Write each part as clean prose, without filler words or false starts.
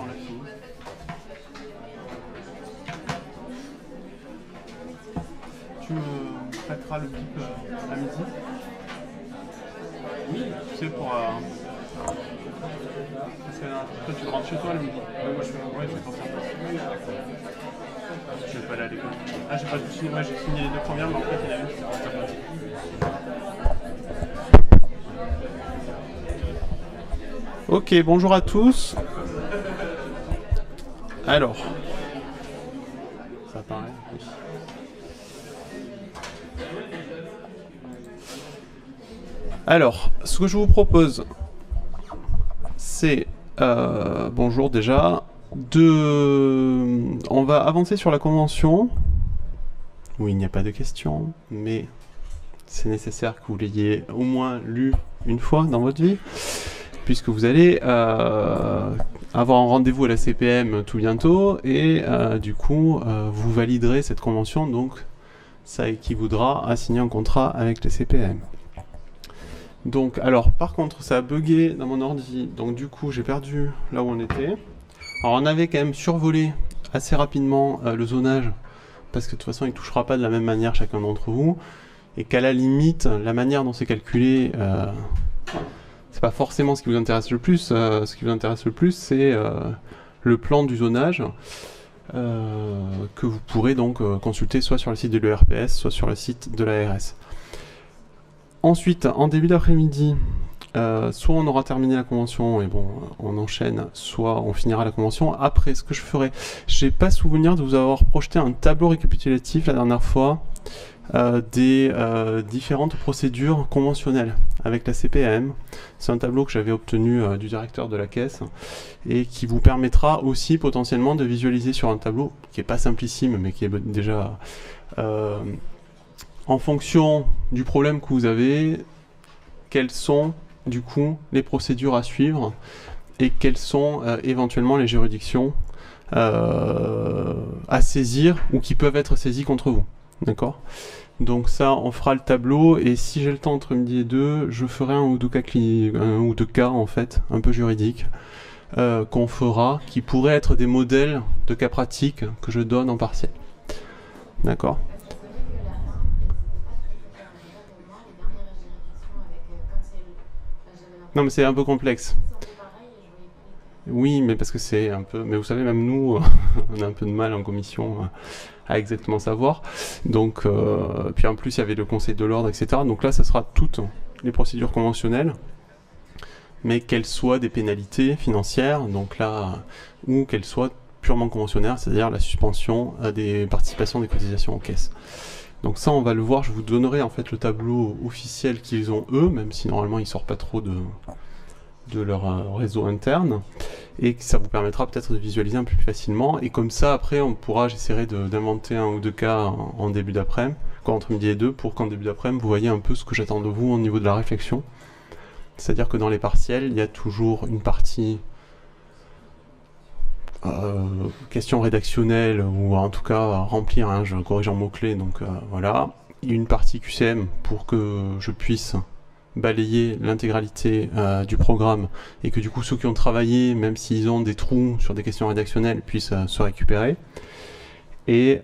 on l'a fini. Tu me prêteras le bip à midi? Oui. Tu sais, pour... Parce que toi, tu rentres chez toi le midi. Oui, moi, je vais t'en faire. Je vais pas aller à l'école. Ah, j'ai pas tout fini. Moi, j'ai fini les 2 premières, mais en fait, il y en a une qui s'est ratée. Ok, bonjour à tous. Alors, ça apparaît, oui. Alors, ce que je vous propose, c'est, bonjour déjà, on va avancer sur la convention, où il n'y a pas de questions, mais c'est nécessaire que vous l'ayez au moins lu une fois dans votre vie, puisque vous allez avoir un rendez-vous à la CPM tout bientôt, et du coup, vous validerez cette convention, donc ça équivaudra à signer un contrat avec la CPM. Donc, alors, par contre, ça a bugué dans mon ordi, donc du coup, j'ai perdu là où on était. Alors, on avait quand même survolé assez rapidement le zonage, parce que de toute façon, il ne touchera pas de la même manière chacun d'entre vous, et qu'à la limite, la manière dont c'est calculé, c'est pas forcément ce qui vous intéresse le plus. Ce qui vous intéresse le plus, c'est le plan du zonage, que vous pourrez donc consulter soit sur le site de l'ERPS, soit sur le site de l'ARS. Ensuite, en début d'après-midi, soit on aura terminé la convention et bon, on enchaîne, soit on finira la convention. Après, ce que je ferai, j'ai pas souvenir de vous avoir projeté un tableau récapitulatif la dernière fois des différentes procédures conventionnelles avec la CPM. C'est un tableau que j'avais obtenu du directeur de la caisse et qui vous permettra aussi potentiellement de visualiser sur un tableau qui est pas simplissime mais qui est déjà en fonction du problème que vous avez, quelles sont du coup les procédures à suivre et quelles sont éventuellement les juridictions à saisir ou qui peuvent être saisies contre vous. D'accord ? Donc ça, on fera le tableau et si j'ai le temps entre midi et 2, je ferai un ou deux cas en fait, un peu juridiques, qu'on fera, qui pourraient être des modèles de cas pratiques que je donne en partiel. D'accord ? Non, mais c'est un peu complexe. Oui, mais parce que c'est un peu... Mais vous savez, même nous, on a un peu de mal en commission à exactement savoir. Donc, puis en plus, il y avait le Conseil de l'ordre, etc. Donc là, ça sera toutes les procédures conventionnelles, mais qu'elles soient des pénalités financières, donc là, ou qu'elles soient purement conventionnaires, c'est-à-dire la suspension des participations des cotisations en caisse. Donc ça, on va le voir, je vous donnerai en fait le tableau officiel qu'ils ont eux, même si normalement il sort pas trop de leur réseau interne, et que ça vous permettra peut-être de visualiser un peu plus facilement, et comme ça, après, j'essaierai d'inventer un ou deux cas en début d'après-midi, entre midi et 2, pour qu'en début d'après-midi, vous voyez un peu ce que j'attends de vous au niveau de la réflexion. C'est-à-dire que dans les partiels, il y a toujours une partie question rédactionnelle, ou en tout cas remplir, hein, je corrige en mots-clés, donc voilà. Il y a une partie QCM pour que je puisse balayer l'intégralité du programme et que du coup ceux qui ont travaillé, même s'ils ont des trous sur des questions rédactionnelles, puissent se récupérer. Et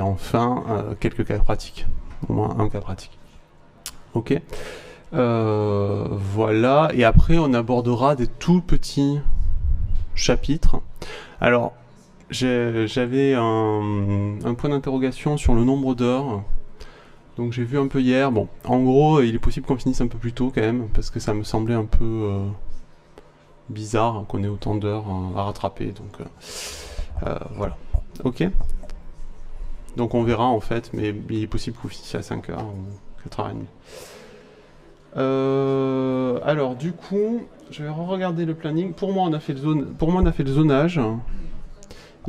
enfin, quelques cas pratiques. Au moins un cas pratique. Ok. Voilà. Et après, on abordera des tout petits chapitres. Alors, j'avais un point d'interrogation sur le nombre d'heures. Donc j'ai vu un peu hier, bon, en gros, il est possible qu'on finisse un peu plus tôt quand même, parce que ça me semblait un peu bizarre hein, qu'on ait autant d'heures à rattraper, donc voilà. Ok. Donc on verra en fait, mais il est possible que vous finissiez à 5h ou 4h30. Alors du coup, je vais regarder le planning. Pour moi, on a fait le zonage,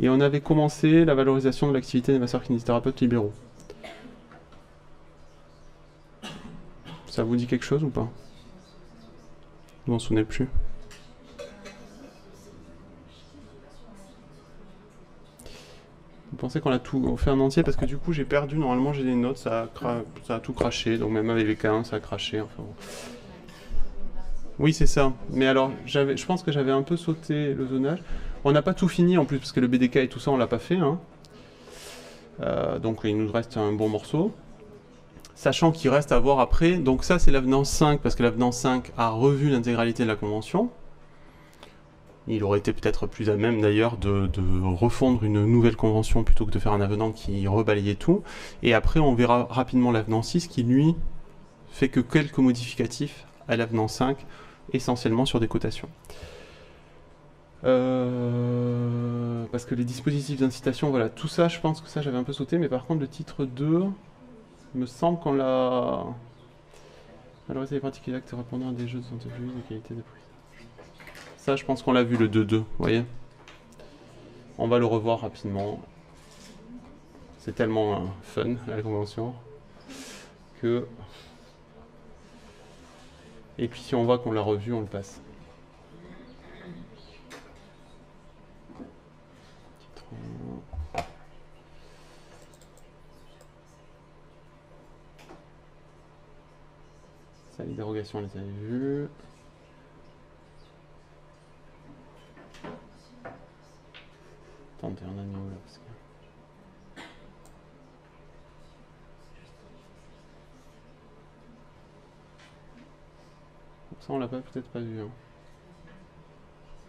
et on avait commencé la valorisation de l'activité des masseurs-kinésithérapeutes libéraux. Ça vous dit quelque chose ou pas? Vous m'en souvenez plus? Vous pensez qu'on a tout fait en entier? Parce que du coup j'ai perdu, normalement j'ai des notes, ça a tout craché, donc même avec les K1 ça a craché. Enfin, bon. Oui, c'est ça. Mais alors, je pense que j'avais un peu sauté le zonage. On n'a pas tout fini en plus, parce que le BDK et tout ça, on l'a pas fait, hein. Donc il nous reste un bon morceau. Sachant qu'il reste à voir après. Donc ça, c'est l'avenant 5, parce que l'avenant 5 a revu l'intégralité de la convention. Il aurait été peut-être plus à même d'ailleurs de refondre une nouvelle convention plutôt que de faire un avenant qui rebalayait tout. Et après, on verra rapidement l'avenant 6 qui, lui, fait que quelques modificatifs à l'avenant 5, essentiellement sur des cotations. Parce que les dispositifs d'incitation, voilà, tout ça, je pense que ça, j'avais un peu sauté. Mais par contre, le titre 2, il me semble qu'on l'a... Valoriser les pratiques et actes répondant à des jeux de santé publique de qualité de prix. Ça, je pense qu'on l'a vu, le 2-2, vous voyez. On va le revoir rapidement. C'est tellement fun, la convention, que... Et puis si on voit qu'on l'a revu, on le passe. Ça, les dérogations, on les avait vues. Attendez, on a mis où là parce que... Ça, on l'a peut-être pas vu. Hein.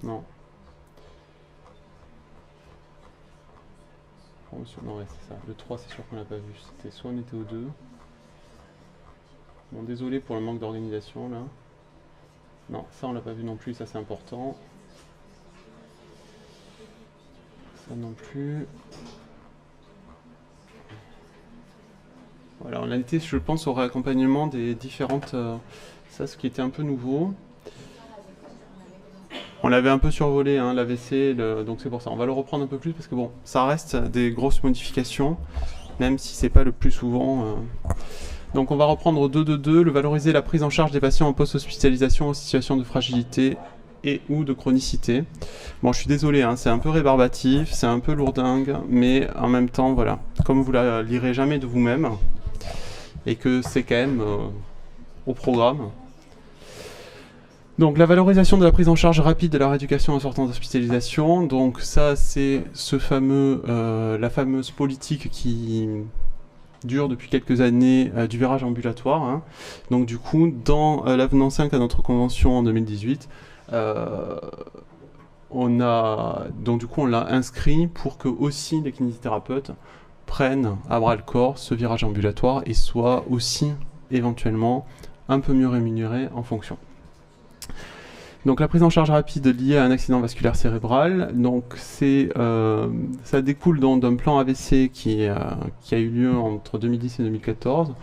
Non. Promotion, non, ouais, c'est ça. Le 3, c'est sûr qu'on l'a pas vu. C'était soit on était au 2. Bon, désolé pour le manque d'organisation là. Non, ça on l'a pas vu non plus, ça c'est important. Ça non plus. Voilà, on a été, je pense, au réaccompagnement des différentes... ça, ce qui était un peu nouveau. On l'avait un peu survolé, hein, l'AVC, donc c'est pour ça. On va le reprendre un peu plus parce que bon, ça reste des grosses modifications, même si c'est pas le plus souvent... Donc on va reprendre au 2.2.2, le valoriser la prise en charge des patients en post-hospitalisation en situation de fragilité et ou de chronicité. Bon, je suis désolé, hein, c'est un peu rébarbatif, c'est un peu lourdingue, mais en même temps, voilà, comme vous la lirez jamais de vous-même, et que c'est quand même au programme. Donc la valorisation de la prise en charge rapide de la rééducation en sortant d'hospitalisation, donc ça c'est ce fameux, la fameuse politique qui dure depuis quelques années du virage ambulatoire. Hein. Donc du coup, dans l'avenant 5 à notre convention en 2018, on l'a inscrit pour que aussi les kinésithérapeutes prennent à bras le corps ce virage ambulatoire et soient aussi éventuellement un peu mieux rémunérés en fonction. Donc la prise en charge rapide liée à un accident vasculaire cérébral, donc ça découle d'un plan AVC qui a eu lieu entre 2010 et 2014,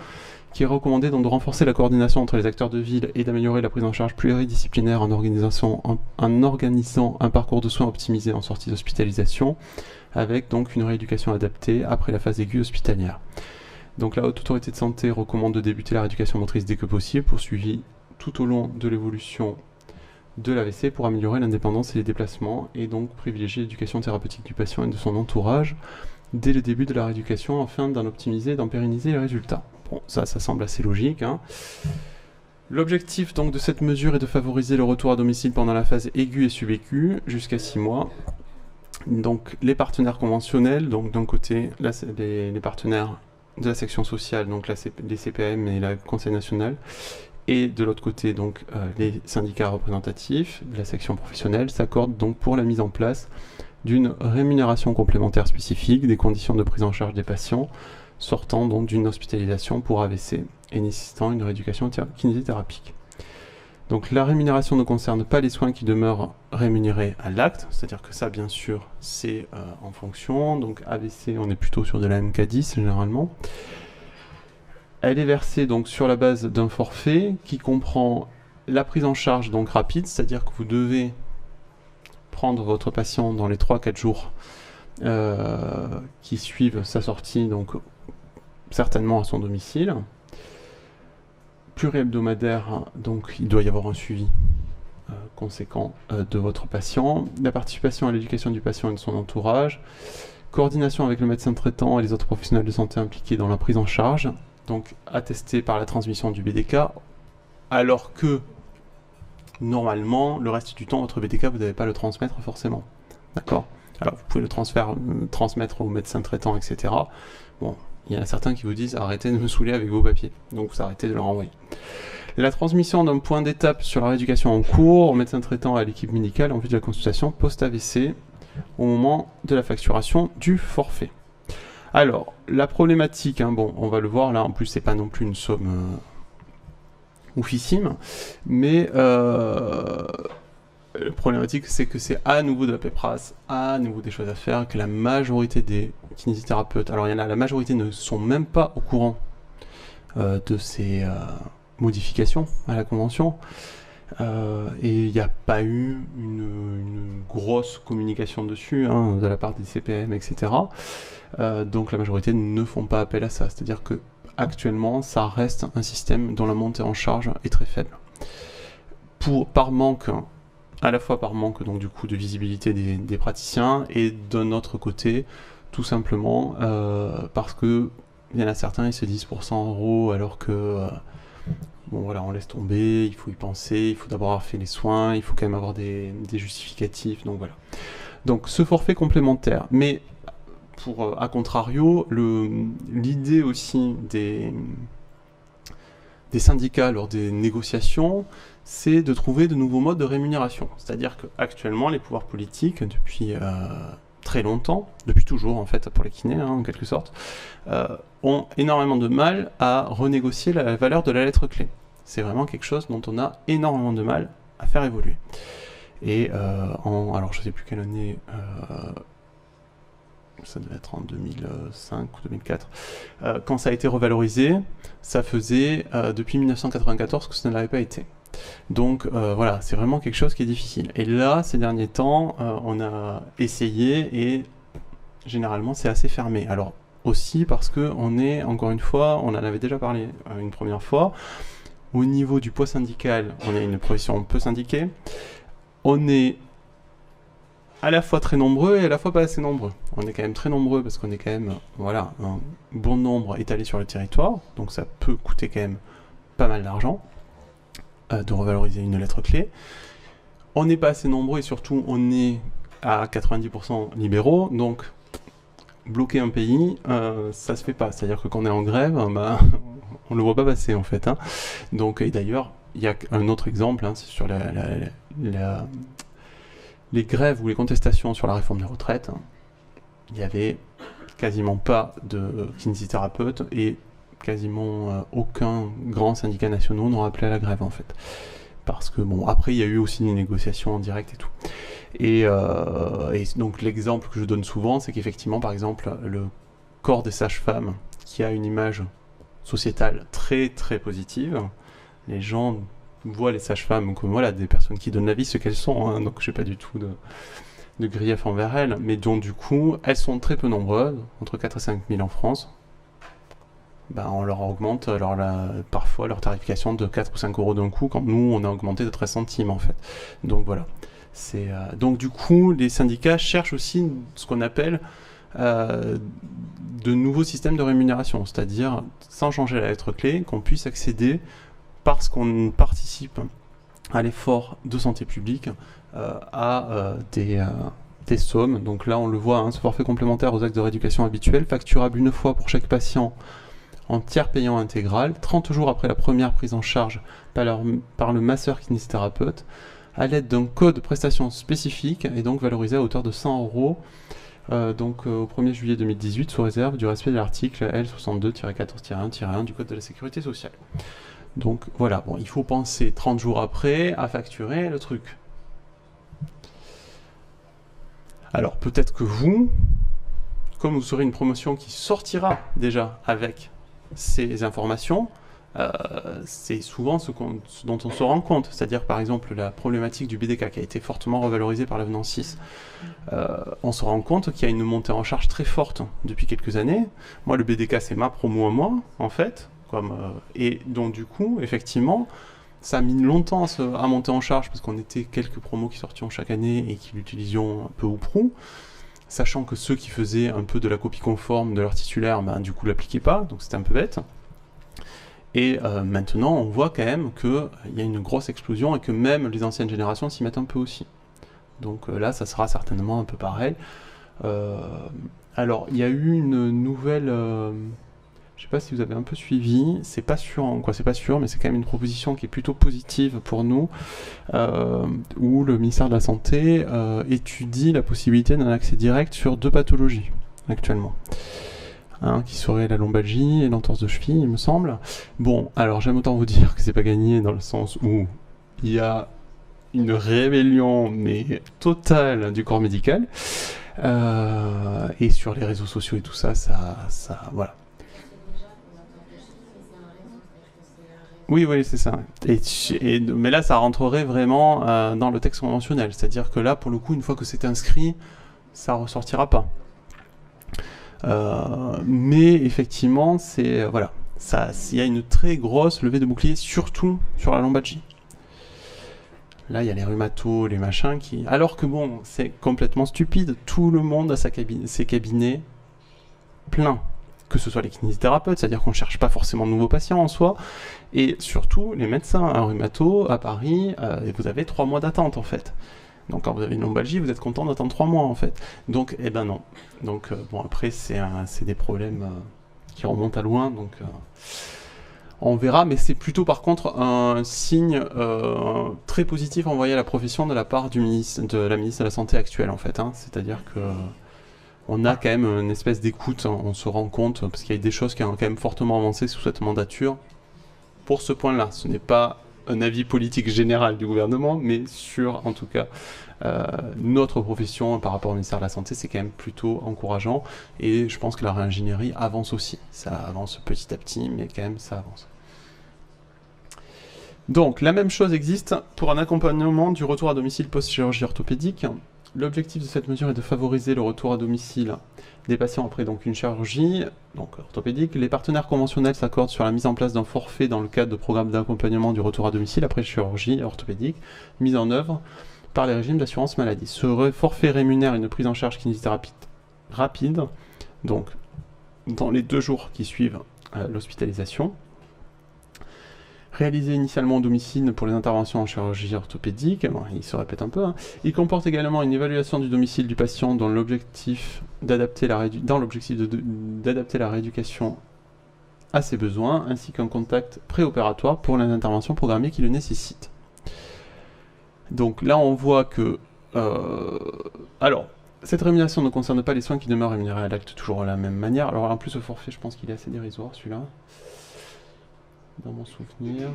qui est recommandé donc de renforcer la coordination entre les acteurs de ville et d'améliorer la prise en charge pluridisciplinaire en organisant un parcours de soins optimisé en sortie d'hospitalisation, avec donc une rééducation adaptée après la phase aiguë hospitalière. Donc la Haute Autorité de Santé recommande de débuter la rééducation motrice dès que possible, poursuivie tout au long de l'évolution de l'AVC pour améliorer l'indépendance et les déplacements et donc privilégier l'éducation thérapeutique du patient et de son entourage dès le début de la rééducation afin d'en optimiser et d'en pérenniser les résultats. Bon, ça semble assez logique. Hein. L'objectif donc de cette mesure est de favoriser le retour à domicile pendant la phase aiguë et subaiguë jusqu'à 6 mois. Donc les partenaires conventionnels, donc d'un côté les partenaires de la section sociale, donc les CPM et la Conseil national, et de l'autre côté, donc, les syndicats représentatifs de la section professionnelle s'accordent donc pour la mise en place d'une rémunération complémentaire spécifique des conditions de prise en charge des patients sortant donc d'une hospitalisation pour AVC et nécessitant une rééducation kinésithérapique. Donc la rémunération ne concerne pas les soins qui demeurent rémunérés à l'acte, c'est-à-dire que ça, bien sûr, c'est en fonction. Donc AVC, on est plutôt sur de la MK10 généralement. Elle est versée donc sur la base d'un forfait qui comprend la prise en charge donc rapide, c'est-à-dire que vous devez prendre votre patient dans les 3-4 jours qui suivent sa sortie, donc certainement à son domicile. Pluri-hebdomadaire, donc il doit y avoir un suivi conséquent de votre patient. La participation à l'éducation du patient et de son entourage. Coordination avec le médecin traitant et les autres professionnels de santé impliqués dans la prise en charge. Donc attesté par la transmission du BDK, alors que normalement, le reste du temps, votre BDK, vous n'allez pas le transmettre forcément. D'accord? Alors, vous pouvez le transmettre au médecin traitant, etc. Bon, il y en a certains qui vous disent arrêtez de me saouler avec vos papiers, donc vous arrêtez de leur envoyer. La transmission d'un point d'étape sur la rééducation en cours au médecin traitant et à l'équipe médicale en vue de la consultation post-AVC au moment de la facturation du forfait. Alors, la problématique, bon, on va le voir là, en plus c'est pas non plus une somme oufissime, mais la problématique c'est que c'est à nouveau de la paperasse, à nouveau des choses à faire, que la majorité des kinésithérapeutes, alors il y en a, la majorité ne sont même pas au courant de ces modifications à la convention, et il n'y a pas eu une grosse communication dessus de la part des CPM, etc. Donc la majorité ne font pas appel à ça, c'est-à-dire que actuellement ça reste un système dont la montée en charge est très faible. Par manque, à la fois par manque donc du coup de visibilité des praticiens, et d'un autre côté tout simplement parce que il y en a certains, ils se disent pour 100 € alors que bon voilà, on laisse tomber, il faut y penser, il faut d'abord avoir fait les soins, il faut quand même avoir des justificatifs, donc voilà. Donc ce forfait complémentaire, mais à contrario, l'idée aussi des syndicats lors des négociations, c'est de trouver de nouveaux modes de rémunération. C'est-à-dire qu'actuellement, les pouvoirs politiques, depuis très longtemps, depuis toujours en fait pour les kinés en quelque sorte, ont énormément de mal à renégocier la valeur de la lettre clé. C'est vraiment quelque chose dont on a énormément de mal à faire évoluer. Et alors je ne sais plus quelle année, ça devait être en 2005 ou 2004, quand ça a été revalorisé, ça faisait depuis 1994 que ça ne l'avait pas été. Donc voilà, c'est vraiment quelque chose qui est difficile. Et là, ces derniers temps, on a essayé et généralement c'est assez fermé. Alors aussi parce que on est, encore une fois, on en avait déjà parlé une première fois, au niveau du poids syndical, on est une profession peu syndiquée, on est à la fois très nombreux et à la fois pas assez nombreux. On est quand même très nombreux parce qu'on est quand même, voilà, un bon nombre étalé sur le territoire, donc ça peut coûter quand même pas mal d'argent de revaloriser une lettre clé. On n'est pas assez nombreux et surtout on est à 90% libéraux, donc bloquer un pays, ça se fait pas. C'est-à-dire que quand on est en grève, on le voit pas passer en fait. Donc, et d'ailleurs, il y a un autre exemple, c'est sur les grèves ou les contestations sur la réforme des retraites. Il n'y avait quasiment pas de kinésithérapeutes et quasiment aucun grand syndicat national n'ont appelé à la grève en fait. Parce que bon, après il y a eu aussi des négociations en direct et tout. Et donc l'exemple que je donne souvent, c'est qu'effectivement, par exemple, le corps des sages-femmes, qui a une image sociétale très très positive, les gens voient les sages-femmes comme voilà, des personnes qui donnent la vie, ce qu'elles sont, donc je n'ai pas du tout de grief envers elles, mais dont du coup, elles sont très peu nombreuses, entre 4 et 5 000 en France. On leur augmente parfois leur tarification de 4 ou 5 € d'un coup, quand nous on a augmenté de 13 centimes en fait. Donc voilà. Donc du coup, les syndicats cherchent aussi ce qu'on appelle de nouveaux systèmes de rémunération, c'est-à-dire sans changer la lettre clé, qu'on puisse accéder, parce qu'on participe à l'effort de santé publique, à des sommes. Donc là on le voit, ce forfait complémentaire aux actes de rééducation habituels, facturable une fois pour chaque patient en tiers payant intégral, 30 jours après la première prise en charge par le masseur kinésithérapeute, à l'aide d'un code de prestation spécifique, et donc valorisé à hauteur de 100 €, donc au 1er juillet 2018, sous réserve du respect de l'article L62-14-1-1 du Code de la Sécurité sociale. Donc voilà, bon, il faut penser 30 jours après à facturer le truc. Alors peut-être que vous, comme vous serez une promotion qui sortira déjà avec ces informations, c'est souvent ce dont on se rend compte, c'est-à-dire par exemple la problématique du BDK qui a été fortement revalorisée par l'avenant 6. On se rend compte qu'il y a une montée en charge très forte depuis quelques années. Moi le BDK c'est ma promo à moi en fait, et donc du coup effectivement ça a mis longtemps à monter en charge parce qu'on était quelques promos qui sortions chaque année et qui l'utilisions un peu ou prou, sachant que ceux qui faisaient un peu de la copie conforme de leur titulaire, du coup l'appliquaient pas, donc c'était un peu bête. Et maintenant, on voit quand même qu'il y a une grosse explosion et que même les anciennes générations s'y mettent un peu aussi. Donc là, ça sera certainement un peu pareil. Alors, il y a eu une nouvelle... je sais pas si vous avez un peu suivi, c'est pas sûr, c'est pas sûr, mais c'est quand même une proposition qui est plutôt positive pour nous, où le ministère de la Santé étudie la possibilité d'un accès direct sur 2 pathologies, actuellement. Qui serait la lombalgie et l'entorse de cheville, il me semble. Bon, alors j'aime autant vous dire que c'est pas gagné dans le sens où il y a une rébellion, mais totale, du corps médical. Et sur les réseaux sociaux et tout ça, voilà. Oui, c'est ça. Mais là, ça rentrerait vraiment dans le texte conventionnel. C'est-à-dire que là, pour le coup, une fois que c'est inscrit, ça ressortira pas. Mais effectivement, voilà, il y a une très grosse levée de bouclier, surtout sur la lombalgie. Là, il y a les rhumatos, les machins qui... Alors que bon, c'est complètement stupide. Tout le monde a ses cabinets pleins. Que ce soit les kinésithérapeutes, c'est-à-dire qu'on ne cherche pas forcément de nouveaux patients en soi. Et surtout, les médecins. Un rhumato, à Paris, vous avez 3 mois d'attente, en fait. Donc quand vous avez une lombalgie, vous êtes content d'attendre 3 mois, en fait. Donc, non. Donc, après, c'est des problèmes qui remontent à loin, donc... on verra, mais c'est plutôt par contre un signe très positif envoyé à la profession de la part de la ministre de la Santé actuelle, en fait. C'est-à-dire que on a quand même une espèce d'écoute, on se rend compte, parce qu'il y a des choses qui ont quand même fortement avancé sous cette mandature. Pour ce point-là, ce n'est pas un avis politique général du gouvernement, mais sur, en tout cas, notre profession par rapport au ministère de la Santé, c'est quand même plutôt encourageant. Et je pense que la réingénierie avance aussi. Ça avance petit à petit, mais quand même, ça avance. Donc, la même chose existe pour un accompagnement du retour à domicile post-chirurgie orthopédique. L'objectif de cette mesure est de favoriser le retour à domicile des patients après donc une chirurgie orthopédique. Les partenaires conventionnels s'accordent sur la mise en place d'un forfait dans le cadre de programmes d'accompagnement du retour à domicile après chirurgie orthopédique, mis en œuvre par les régimes d'assurance maladie. Ce forfait rémunère une prise en charge kinésithérapie rapide, donc dans les 2 jours qui suivent l'hospitalisation. Réalisé initialement au domicile pour les interventions en chirurgie orthopédique, il se répète un peu, Il comporte également une évaluation du domicile du patient dans l'objectif d'adapter la rééducation à ses besoins, ainsi qu'un contact préopératoire pour les interventions programmées qui le nécessitent. Donc là, on voit que... alors, cette rémunération ne concerne pas les soins qui demeurent rémunérés à l'acte toujours de la même manière. Alors en plus, le forfait, je pense qu'il est assez dérisoire, celui-là. Dans mon souvenir,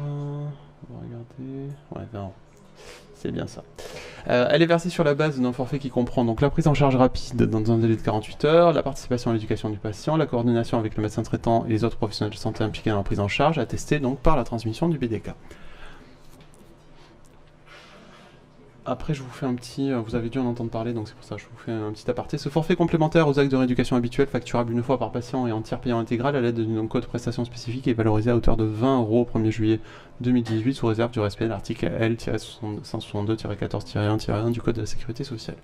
on va regarder. Ouais, non, c'est bien ça. Elle est versée sur la base d'un forfait qui comprend donc la prise en charge rapide dans un délai de 48 heures, la participation à l'éducation du patient, la coordination avec le médecin traitant et les autres professionnels de santé impliqués dans la prise en charge, attestée donc par la transmission du BDK. Après, je vous fais un petit... vous avez dû en entendre parler, donc c'est pour ça que je vous fais un petit aparté. Ce forfait complémentaire aux actes de rééducation habituels, facturable une fois par patient et en tiers payant intégral à l'aide d'un code prestation spécifique, est valorisé à hauteur de 20 € au 1er juillet 2018, sous réserve du respect de l'article L-162-14-1-1 du Code de la Sécurité sociale.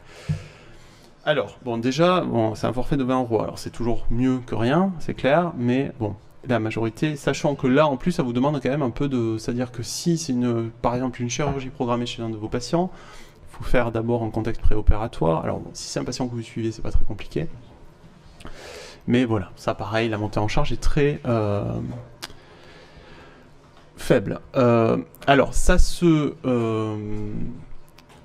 Alors, bon, déjà, c'est un forfait de 20 €. Alors, c'est toujours mieux que rien, c'est clair, mais bon... La majorité, sachant que là, en plus, ça vous demande quand même un peu de... C'est-à-dire que si c'est, par exemple, une chirurgie programmée chez un de vos patients, il faut faire d'abord un contexte préopératoire. Alors, bon, si c'est un patient que vous suivez, c'est pas très compliqué. Mais voilà, ça, pareil, la montée en charge est très faible. Alors, ça se...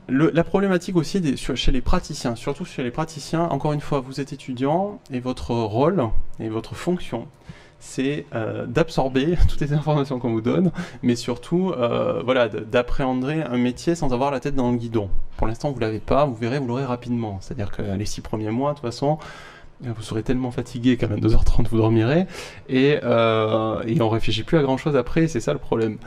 la problématique aussi chez les praticiens, surtout chez les praticiens, encore une fois, vous êtes étudiant, et votre rôle, et votre fonction, c'est d'absorber toutes les informations qu'on vous donne, mais surtout voilà, d'appréhender un métier sans avoir la tête dans le guidon. Pour l'instant, vous ne l'avez pas, vous verrez, vous l'aurez rapidement. C'est-à-dire que les 6 premiers mois, de toute façon, vous serez tellement fatigué qu'à 22h30, vous dormirez, et on ne réfléchit plus à grand-chose après, c'est ça le problème.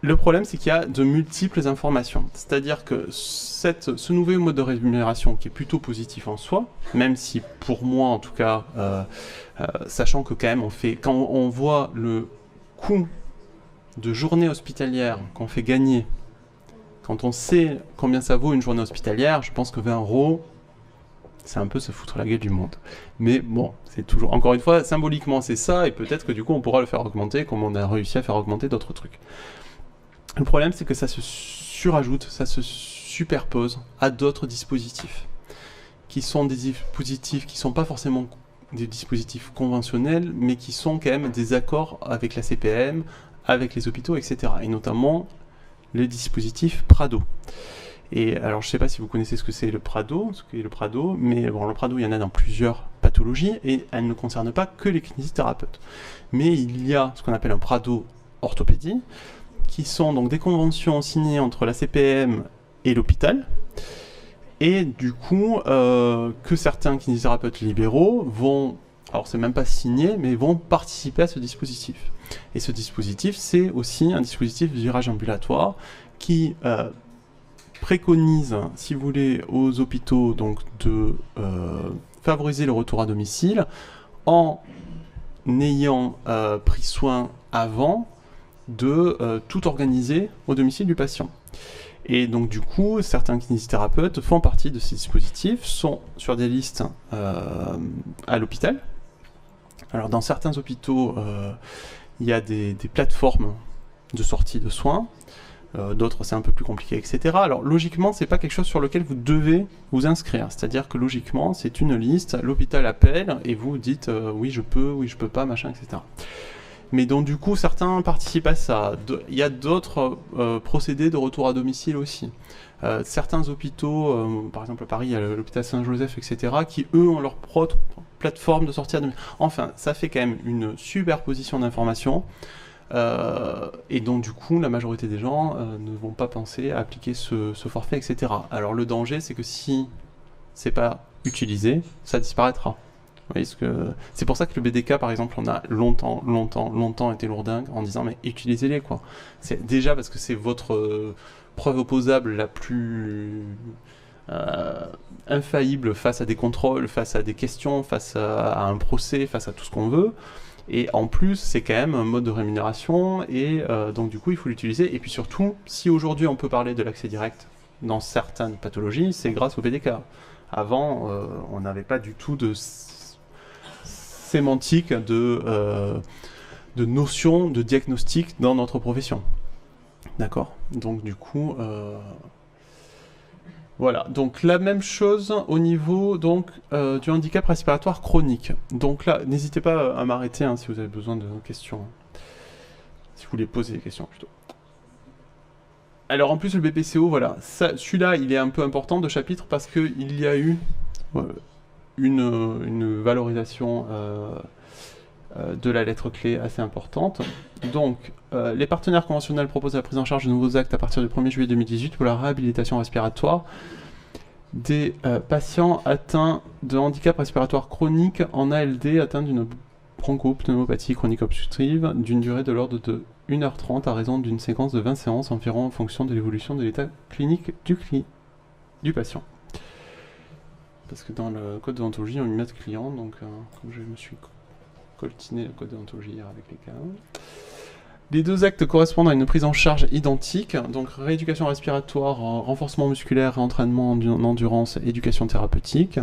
Le problème, c'est qu'il y a de multiples informations. C'est-à-dire que ce nouveau mode de rémunération, qui est plutôt positif en soi, même si pour moi, en tout cas, sachant que quand même, quand on voit le coût de journée hospitalière qu'on fait gagner, quand on sait combien ça vaut une journée hospitalière, je pense que 20 €, C'est un peu se foutre la gueule du monde. Mais bon, c'est toujours, encore une fois, symboliquement c'est ça, et peut-être que du coup on pourra le faire augmenter comme on a réussi à faire augmenter d'autres trucs. Le problème c'est que ça se surajoute, ça se superpose à d'autres dispositifs, qui sont des dispositifs qui sont pas forcément des dispositifs conventionnels, mais qui sont quand même des accords avec la CPM, avec les hôpitaux, etc. Et notamment les dispositifs Prado. Et alors, je ne sais pas si vous connaissez ce qu'est le Prado, mais bon, le Prado, il y en a dans plusieurs pathologies, et elle ne concerne pas que les kinésithérapeutes. Mais il y a ce qu'on appelle un Prado orthopédie, qui sont donc des conventions signées entre la CPM et l'hôpital, et du coup, que certains kinésithérapeutes libéraux vont, alors c'est même pas signé, mais vont participer à ce dispositif. Et ce dispositif, c'est aussi un dispositif de virage ambulatoire qui préconise, si vous voulez, aux hôpitaux donc de favoriser le retour à domicile en ayant pris soin avant de tout organiser au domicile du patient. Et donc du coup, certains kinésithérapeutes font partie de ces dispositifs, sont sur des listes à l'hôpital. Alors dans certains hôpitaux, il y a des plateformes de sortie de soins, d'autres c'est un peu plus compliqué, etc. Alors logiquement, c'est pas quelque chose sur lequel vous devez vous inscrire, c'est-à-dire que logiquement, c'est une liste, l'hôpital appelle et vous dites oui je peux pas, machin, etc. Mais donc du coup, certains participent à ça. Il y a d'autres procédés de retour à domicile aussi. Certains hôpitaux, par exemple à Paris, il y a l'hôpital Saint-Joseph, etc., qui eux ont leur propre plateforme de sortie à domicile. Enfin, ça fait quand même une superposition d'informations. Et donc du coup, la majorité des gens ne vont pas penser à appliquer ce forfait, etc. Alors le danger, c'est que si c'est pas utilisé, ça disparaîtra. C'est pour ça que le BDK, par exemple, on a longtemps été lourdingue en disant mais utilisez-les quoi. C'est déjà parce que c'est votre preuve opposable la plus infaillible face à des contrôles, face à des questions, face à un procès, face à tout ce qu'on veut. Et en plus, c'est quand même un mode de rémunération et donc du coup, il faut l'utiliser. Et puis surtout, si aujourd'hui on peut parler de l'accès direct dans certaines pathologies, c'est grâce au BDK. Avant, on n'avait pas du tout de sémantique de notion de diagnostic dans notre profession. D'accord. Donc du coup, voilà. Donc la même chose au niveau donc du handicap respiratoire chronique. Donc là, n'hésitez pas à m'arrêter si vous avez besoin de questions, si vous voulez poser des questions plutôt. Alors en plus le BPCO, voilà, celui-là il est un peu important de chapitre parce qu'il y a eu une valorisation de la lettre clé assez importante. Donc, les partenaires conventionnels proposent la prise en charge de nouveaux actes à partir du 1er juillet 2018 pour la réhabilitation respiratoire des patients atteints de handicap respiratoire chronique en ALD atteints d'une bronchopneumopathie chronique obstructive d'une durée de l'ordre de 1h30 à raison d'une séquence de 20 séances environ en fonction de l'évolution de l'état clinique du patient. Parce que dans le code de déontologie, on y met client, donc comme je me suis coltiné le code de déontologie hier avec les cas. Les deux actes correspondent à une prise en charge identique, donc rééducation respiratoire, renforcement musculaire, entraînement en endurance, éducation thérapeutique,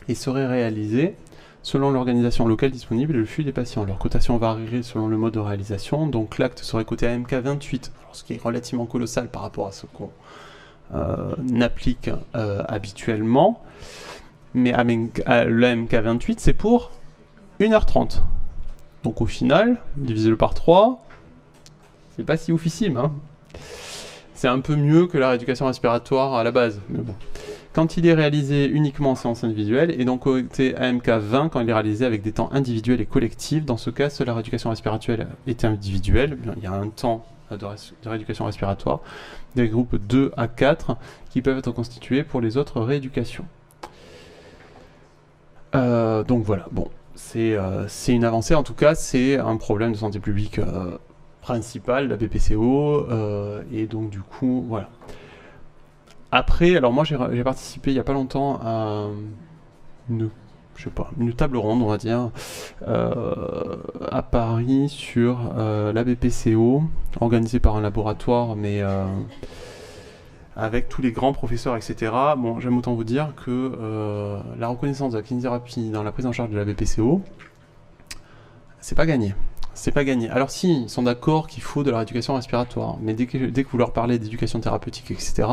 et seraient réalisés selon l'organisation locale disponible et le flux des patients. Leur cotation varierait selon le mode de réalisation, donc l'acte serait coté à MK28, ce qui est relativement colossal par rapport à ce qu'on applique habituellement, mais le MK28 c'est pour 1h30. Donc au final, divisez-le par 3, c'est pas si oufissime, hein. C'est un peu mieux que la rééducation respiratoire à la base, mais bon. Quand il est réalisé uniquement en séance individuelle, et donc côté AMK20 quand il est réalisé avec des temps individuels et collectifs, dans ce cas, seule la rééducation respiratoire est individuelle, il y a un temps de rééducation respiratoire, des groupes 2 à 4 qui peuvent être constitués pour les autres rééducations. Donc voilà, bon, c'est une avancée, en tout cas, c'est un problème de santé publique principal, la BPCO, et donc du coup, voilà. Après, alors moi j'ai participé il n'y a pas longtemps à une table ronde, on va dire, à Paris sur la BPCO, organisée par un laboratoire, mais avec tous les grands professeurs, etc. Bon, j'aime autant vous dire que la reconnaissance de la kinésithérapie dans la prise en charge de la BPCO, c'est pas gagné. C'est pas gagné. Alors si, ils sont d'accord qu'il faut de la rééducation respiratoire, mais dès que vous leur parlez d'éducation thérapeutique, etc.,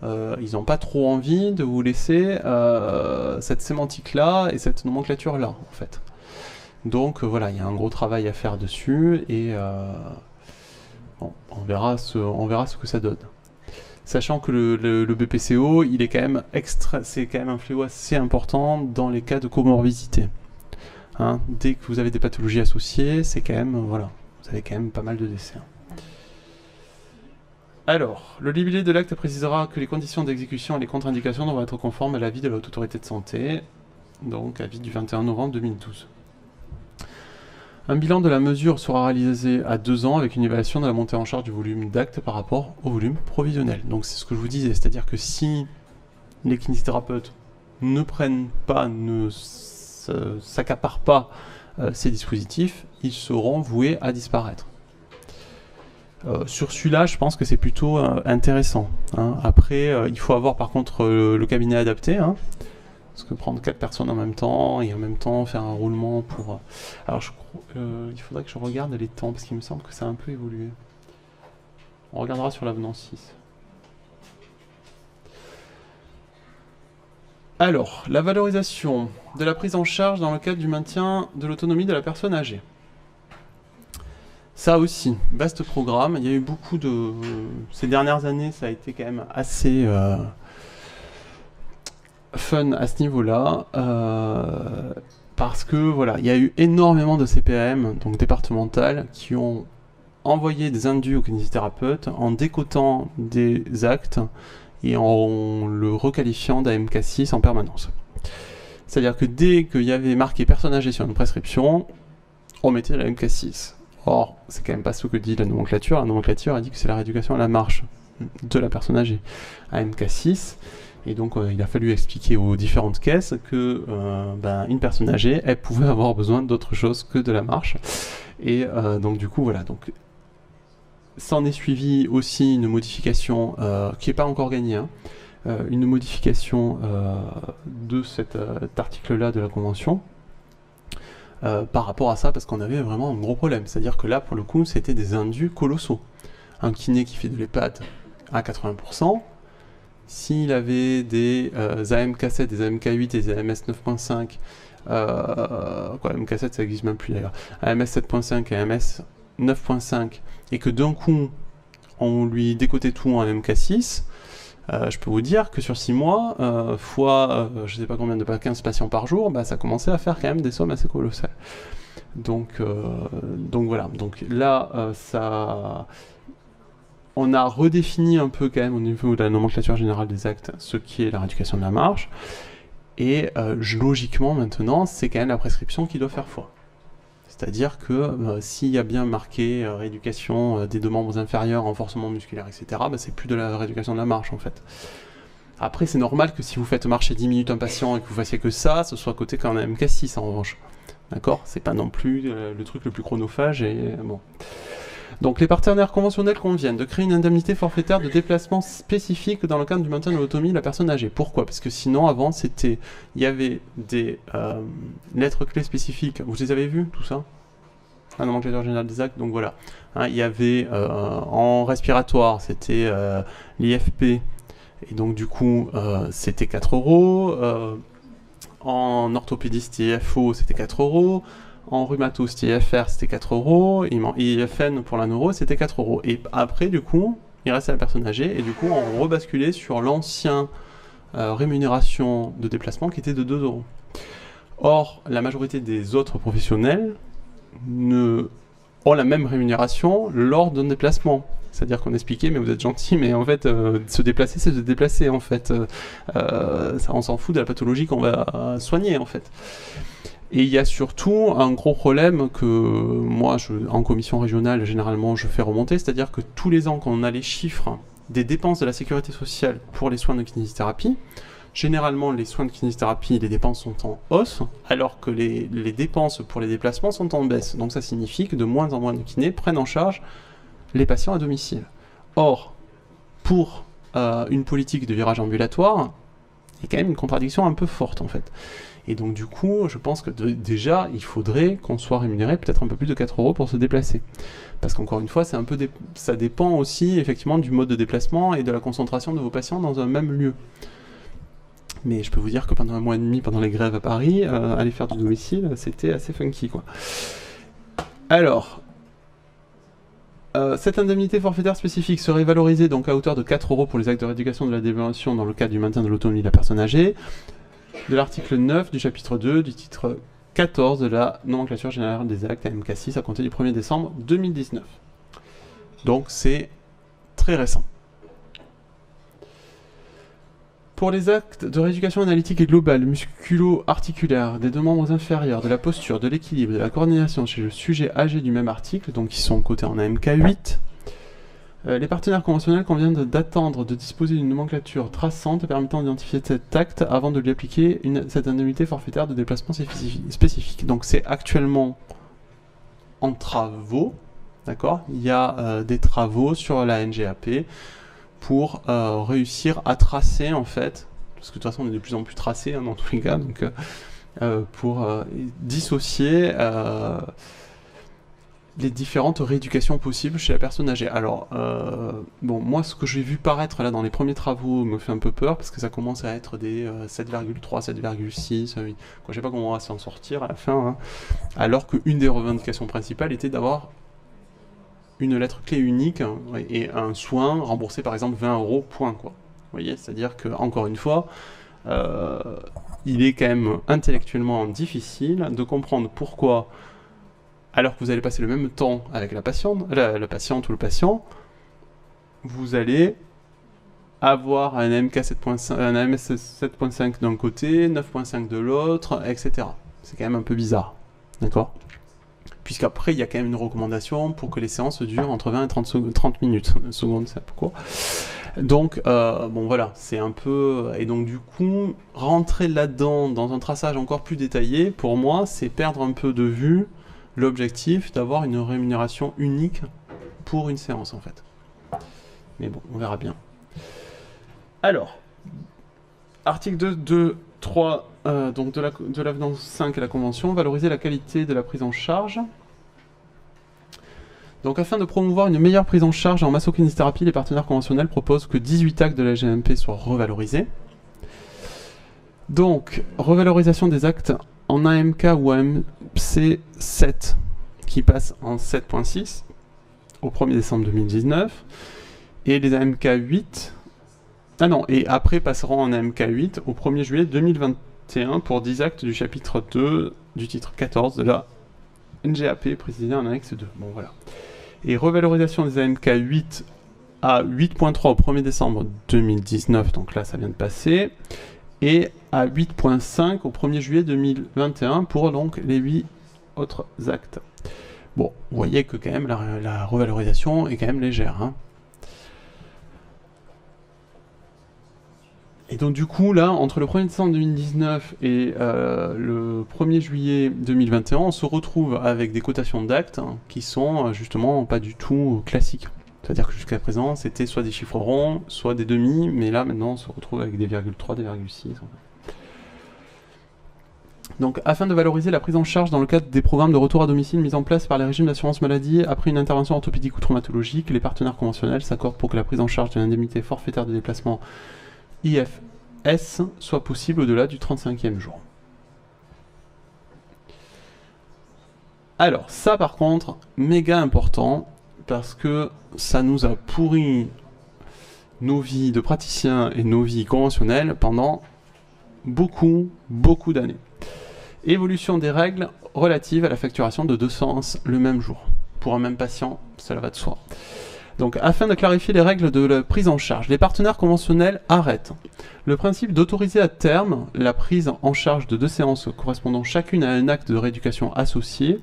ils n'ont pas trop envie de vous laisser cette sémantique-là et cette nomenclature-là, en fait. Donc voilà, il y a un gros travail à faire dessus, et bon, on verra ce que ça donne. Sachant que le BPCO, il est quand même c'est quand même un fléau assez important dans les cas de comorbidité. Hein, dès que vous avez des pathologies associées, c'est quand même, voilà, vous avez quand même pas mal de décès. Alors, le libellé de l'acte précisera que les conditions d'exécution et les contre-indications doivent être conformes à l'avis de la Haute Autorité de Santé, donc avis du 21 novembre 2012. Un bilan de la mesure sera réalisé à 2 ans avec une évaluation de la montée en charge du volume d'actes par rapport au volume provisionnel. Donc c'est ce que je vous disais, c'est-à-dire que si les kinésithérapeutes ne prennent pas, ne s'accaparent pas ces dispositifs, ils seront voués à disparaître. Sur celui-là, je pense que c'est plutôt intéressant. Hein. Après, il faut avoir par contre le cabinet adapté. Hein. Parce que prendre 4 personnes en même temps, et en même temps faire un roulement pour... Alors il faudrait que je regarde les temps, parce qu'il me semble que ça a un peu évolué. On regardera sur l'avenant 6. Alors, la valorisation de la prise en charge dans le cadre du maintien de l'autonomie de la personne âgée. Ça aussi, vaste programme. Il y a eu beaucoup de... Ces dernières années, ça a été quand même assez... fun à ce niveau-là, parce que voilà, il y a eu énormément de CPAM, donc départementales, qui ont envoyé des indus aux kinésithérapeutes en décotant des actes et en le requalifiant d'AMK6 en permanence. C'est-à-dire que dès qu'il y avait marqué personne âgée sur une prescription, on mettait la MK6. Or, c'est quand même pas ce que dit la nomenclature. La nomenclature a dit que c'est la rééducation à la marche de la personne âgée à MK6. Et donc il a fallu expliquer aux différentes caisses que une personne âgée, elle pouvait avoir besoin d'autre chose que de la marche. Et donc du coup voilà, donc s'en est suivi aussi une modification qui n'est pas encore gagnée, hein, une modification de cet article-là de la Convention par rapport à ça, parce qu'on avait vraiment un gros problème. C'est-à-dire que là, pour le coup, c'était des indus colossaux. Un kiné qui fait de l'EHPAD à 80%, s'il avait des AMK7, des AMK8 et des AMS 9.5, MK7 ça n'existe même plus d'ailleurs, AMS 7.5 et AMS 9.5, et que d'un coup on lui décotait tout en MK6, je peux vous dire que sur 6 mois, fois je sais pas combien de 15 patients par jour, ça commençait à faire quand même des sommes assez colossales. Donc voilà, donc là on a redéfini un peu quand même au niveau de la nomenclature générale des actes ce qui est la rééducation de la marche, et logiquement maintenant c'est quand même la prescription qui doit faire foi. C'est-à-dire que s'il y a bien marqué rééducation des deux membres inférieurs, renforcement musculaire, etc., c'est plus de la rééducation de la marche en fait. Après c'est normal que si vous faites marcher 10 minutes un patient et que vous fassiez que ça, ce soit coté qu'en MK6 en revanche. D'accord ? C'est pas non plus le truc le plus chronophage, et bon... Donc les partenaires conventionnels conviennent de créer une indemnité forfaitaire de déplacement spécifique dans le cadre du maintien de l'autonomie de la personne âgée. Pourquoi ? Parce que sinon, avant, il y avait des lettres clés spécifiques. Vous les avez vues, tout ça ? La nomenclature générale des actes, donc voilà. Hein, il y avait en respiratoire, c'était l'IFP, et donc du coup, c'était 4 €. En orthopédiste IFO, c'était 4 €. En rhumatose, IFR, c'était 4 €, IFN pour la neuro, c'était 4 €. Et après, du coup, il restait la personne âgée, et du coup, on rebasculait sur l'ancien rémunération de déplacement qui était de 2 €. Or, la majorité des autres professionnels ont la même rémunération lors d'un déplacement. C'est-à-dire qu'on expliquait, mais vous êtes gentil, mais en fait, se déplacer, c'est se déplacer, en fait. On s'en fout de la pathologie qu'on va soigner, en fait. Et il y a surtout un gros problème que moi, en commission régionale, généralement, je fais remonter, c'est-à-dire que tous les ans, quand on a les chiffres des dépenses de la sécurité sociale pour les soins de kinésithérapie, généralement, les soins de kinésithérapie, les dépenses sont en hausse, alors que les dépenses pour les déplacements sont en baisse. Donc ça signifie que de moins en moins de kinés prennent en charge les patients à domicile. Or, pour une politique de virage ambulatoire, il y a quand même une contradiction un peu forte en fait. Et donc du coup, je pense que déjà, il faudrait qu'on soit rémunéré peut-être un peu plus de 4 € pour se déplacer. Parce qu'encore une fois, c'est un peu ça dépend aussi effectivement du mode de déplacement et de la concentration de vos patients dans un même lieu. Mais je peux vous dire que pendant un mois et demi, pendant les grèves à Paris, aller faire du domicile, c'était assez funky, quoi. Alors, cette indemnité forfaitaire spécifique serait valorisée donc à hauteur de 4 € pour les actes de rééducation de la déviation dans le cadre du maintien de l'autonomie de la personne âgée, de l'article 9 du chapitre 2 du titre 14 de la nomenclature générale des actes AMK6 à compter du 1er décembre 2019. Donc c'est très récent. Pour les actes de rééducation analytique et globale, musculo-articulaire, des deux membres inférieurs, de la posture, de l'équilibre, de la coordination chez le sujet âgé du même article, donc qui sont cotés en AMK8, les partenaires conventionnels conviennent d'attendre de disposer d'une nomenclature traçante permettant d'identifier cet acte avant de lui appliquer cette indemnité forfaitaire de déplacement spécifique. Donc c'est actuellement en travaux, d'accord ? Il y a des travaux sur la NGAP pour réussir à tracer en fait, parce que de toute façon on est de plus en plus tracé dans tous les cas, donc pour dissocier les différentes rééducations possibles chez la personne âgée. Alors, bon, moi ce que j'ai vu paraître là dans les premiers travaux me fait un peu peur, parce que ça commence à être des 7,3, 7,6, je sais pas comment on va s'en sortir à la fin, hein, alors qu'une des revendications principales était d'avoir une lettre clé unique et un soin remboursé par exemple 20 €, point quoi. Vous voyez, c'est-à-dire que encore une fois, il est quand même intellectuellement difficile de comprendre pourquoi, alors que vous allez passer le même temps avec la patiente ou le patient, vous allez avoir un MK 7.5, un AMS 7.5 d'un côté, 9.5 de l'autre, etc. C'est quand même un peu bizarre, d'accord ? Puisqu'après, il y a quand même une recommandation pour que les séances durent entre 20 et 30 minutes. Secondes, c'est un peu court. Donc, bon voilà, c'est un peu... Et donc du coup, rentrer là-dedans, dans un traçage encore plus détaillé, pour moi, c'est perdre un peu de vue l'objectif d'avoir une rémunération unique pour une séance, en fait. Mais bon, on verra bien. Alors, article 2, 3... donc de l'avenant 5 à la Convention, valoriser la qualité de la prise en charge. Donc afin de promouvoir une meilleure prise en charge en masso-kinésithérapie, les partenaires conventionnels proposent que 18 actes de la GMP soient revalorisés. Donc, revalorisation des actes en AMK ou AMC 7, qui passent en 7.6 au 1er décembre 2019, et les AMK 8... Ah non, et après passeront en AMK 8 au 1er juillet 2021 pour 10 actes du chapitre 2 du titre 14 de la NGAP précisé en annexe 2. Bon voilà. Et revalorisation des AMK 8 à 8.3 au 1er décembre 2019, donc là ça vient de passer, et à 8.5 au 1er juillet 2021 pour donc les 8 autres actes. Bon, vous voyez que quand même la revalorisation est quand même légère, hein. Et donc du coup, là, entre le 1er décembre 2019 et le 1er juillet 2021, on se retrouve avec des cotations d'actes qui sont justement pas du tout classiques. C'est-à-dire que jusqu'à présent, c'était soit des chiffres ronds, soit des demi, mais là, maintenant, on se retrouve avec des 0,3, des 0,6. Donc, afin de valoriser la prise en charge dans le cadre des programmes de retour à domicile mis en place par les régimes d'assurance maladie après une intervention orthopédique ou traumatologique, les partenaires conventionnels s'accordent pour que la prise en charge de l'indemnité forfaitaire de déplacement IFS soit possible au-delà du 35e jour. Alors ça par contre, méga important, parce que ça nous a pourri nos vies de praticiens et nos vies conventionnelles pendant beaucoup d'années. Évolution des règles relatives à la facturation de 2 séances le même jour. Pour un même patient, cela va de soi. Donc, afin de clarifier les règles de la prise en charge, les partenaires conventionnels arrêtent le principe d'autoriser à terme la prise en charge de 2 séances correspondant chacune à un acte de rééducation associé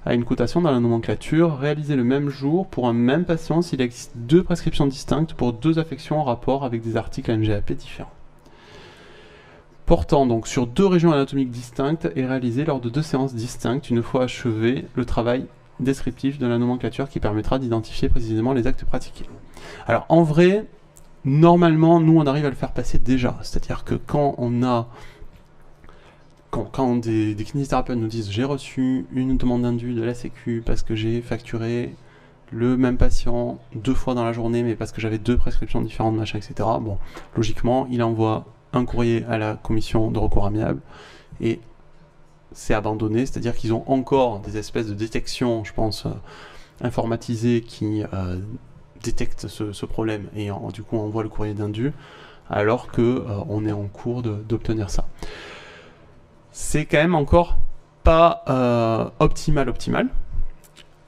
à une cotation dans la nomenclature, réalisée le même jour pour un même patient s'il existe 2 prescriptions distinctes pour 2 affections en rapport avec des articles NGAP différents. Portant donc sur 2 régions anatomiques distinctes et réalisée lors de 2 séances distinctes une fois achevé le travail descriptif de la nomenclature qui permettra d'identifier précisément les actes pratiqués. Alors en vrai, normalement, nous, on arrive à le faire passer déjà. C'est-à-dire que quand des kinésithérapeutes nous disent « j'ai reçu une demande d'indu de la Sécu parce que j'ai facturé le même patient 2 fois dans la journée, mais parce que j'avais 2 prescriptions différentes, machin, etc. » Bon, logiquement, il envoie un courrier à la commission de recours amiable et c'est abandonné, c'est-à-dire qu'ils ont encore des espèces de détection, je pense, informatisées qui détectent ce problème et du coup envoie le courrier d'indu, alors que on est en cours d'obtenir ça. C'est quand même encore pas optimal.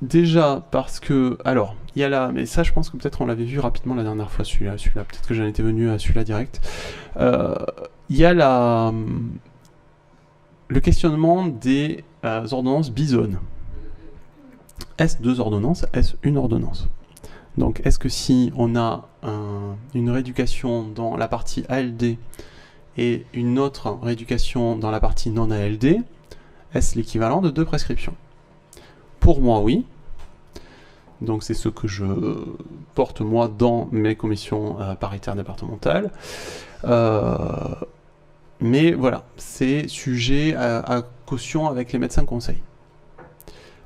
Déjà parce que, alors, il y a là, mais ça je pense que peut-être on l'avait vu rapidement la dernière fois, celui-là peut-être que j'en étais venu à celui-là direct. Il y a le questionnement des ordonnances bisonnes. Est-ce 2 ordonnances? Est-ce une ordonnance? Donc est-ce que si on a une rééducation dans la partie ALD et une autre rééducation dans la partie non ALD, est-ce l'équivalent de 2 prescriptions? Pour moi, oui. Donc c'est ce que je porte moi dans mes commissions paritaires départementales. Mais voilà, c'est sujet à caution avec les médecins conseils.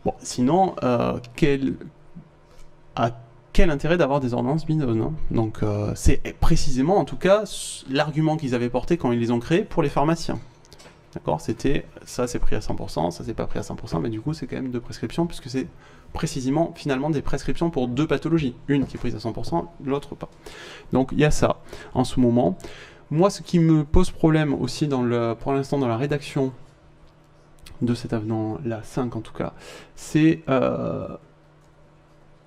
Bon, sinon, quel intérêt d'avoir des ordonnances bisonnes, hein? Donc c'est précisément, en tout cas, l'argument qu'ils avaient porté quand ils les ont créés pour les pharmaciens. D'accord, c'était ça c'est pris à 100%, ça c'est pas pris à 100%, mais du coup c'est quand même 2 prescriptions, puisque c'est précisément finalement des prescriptions pour 2 pathologies. Une qui est prise à 100%, l'autre pas. Donc il y a ça en ce moment. Moi, ce qui me pose problème aussi pour l'instant dans la rédaction de cet avenant, la 5 en tout cas, c'est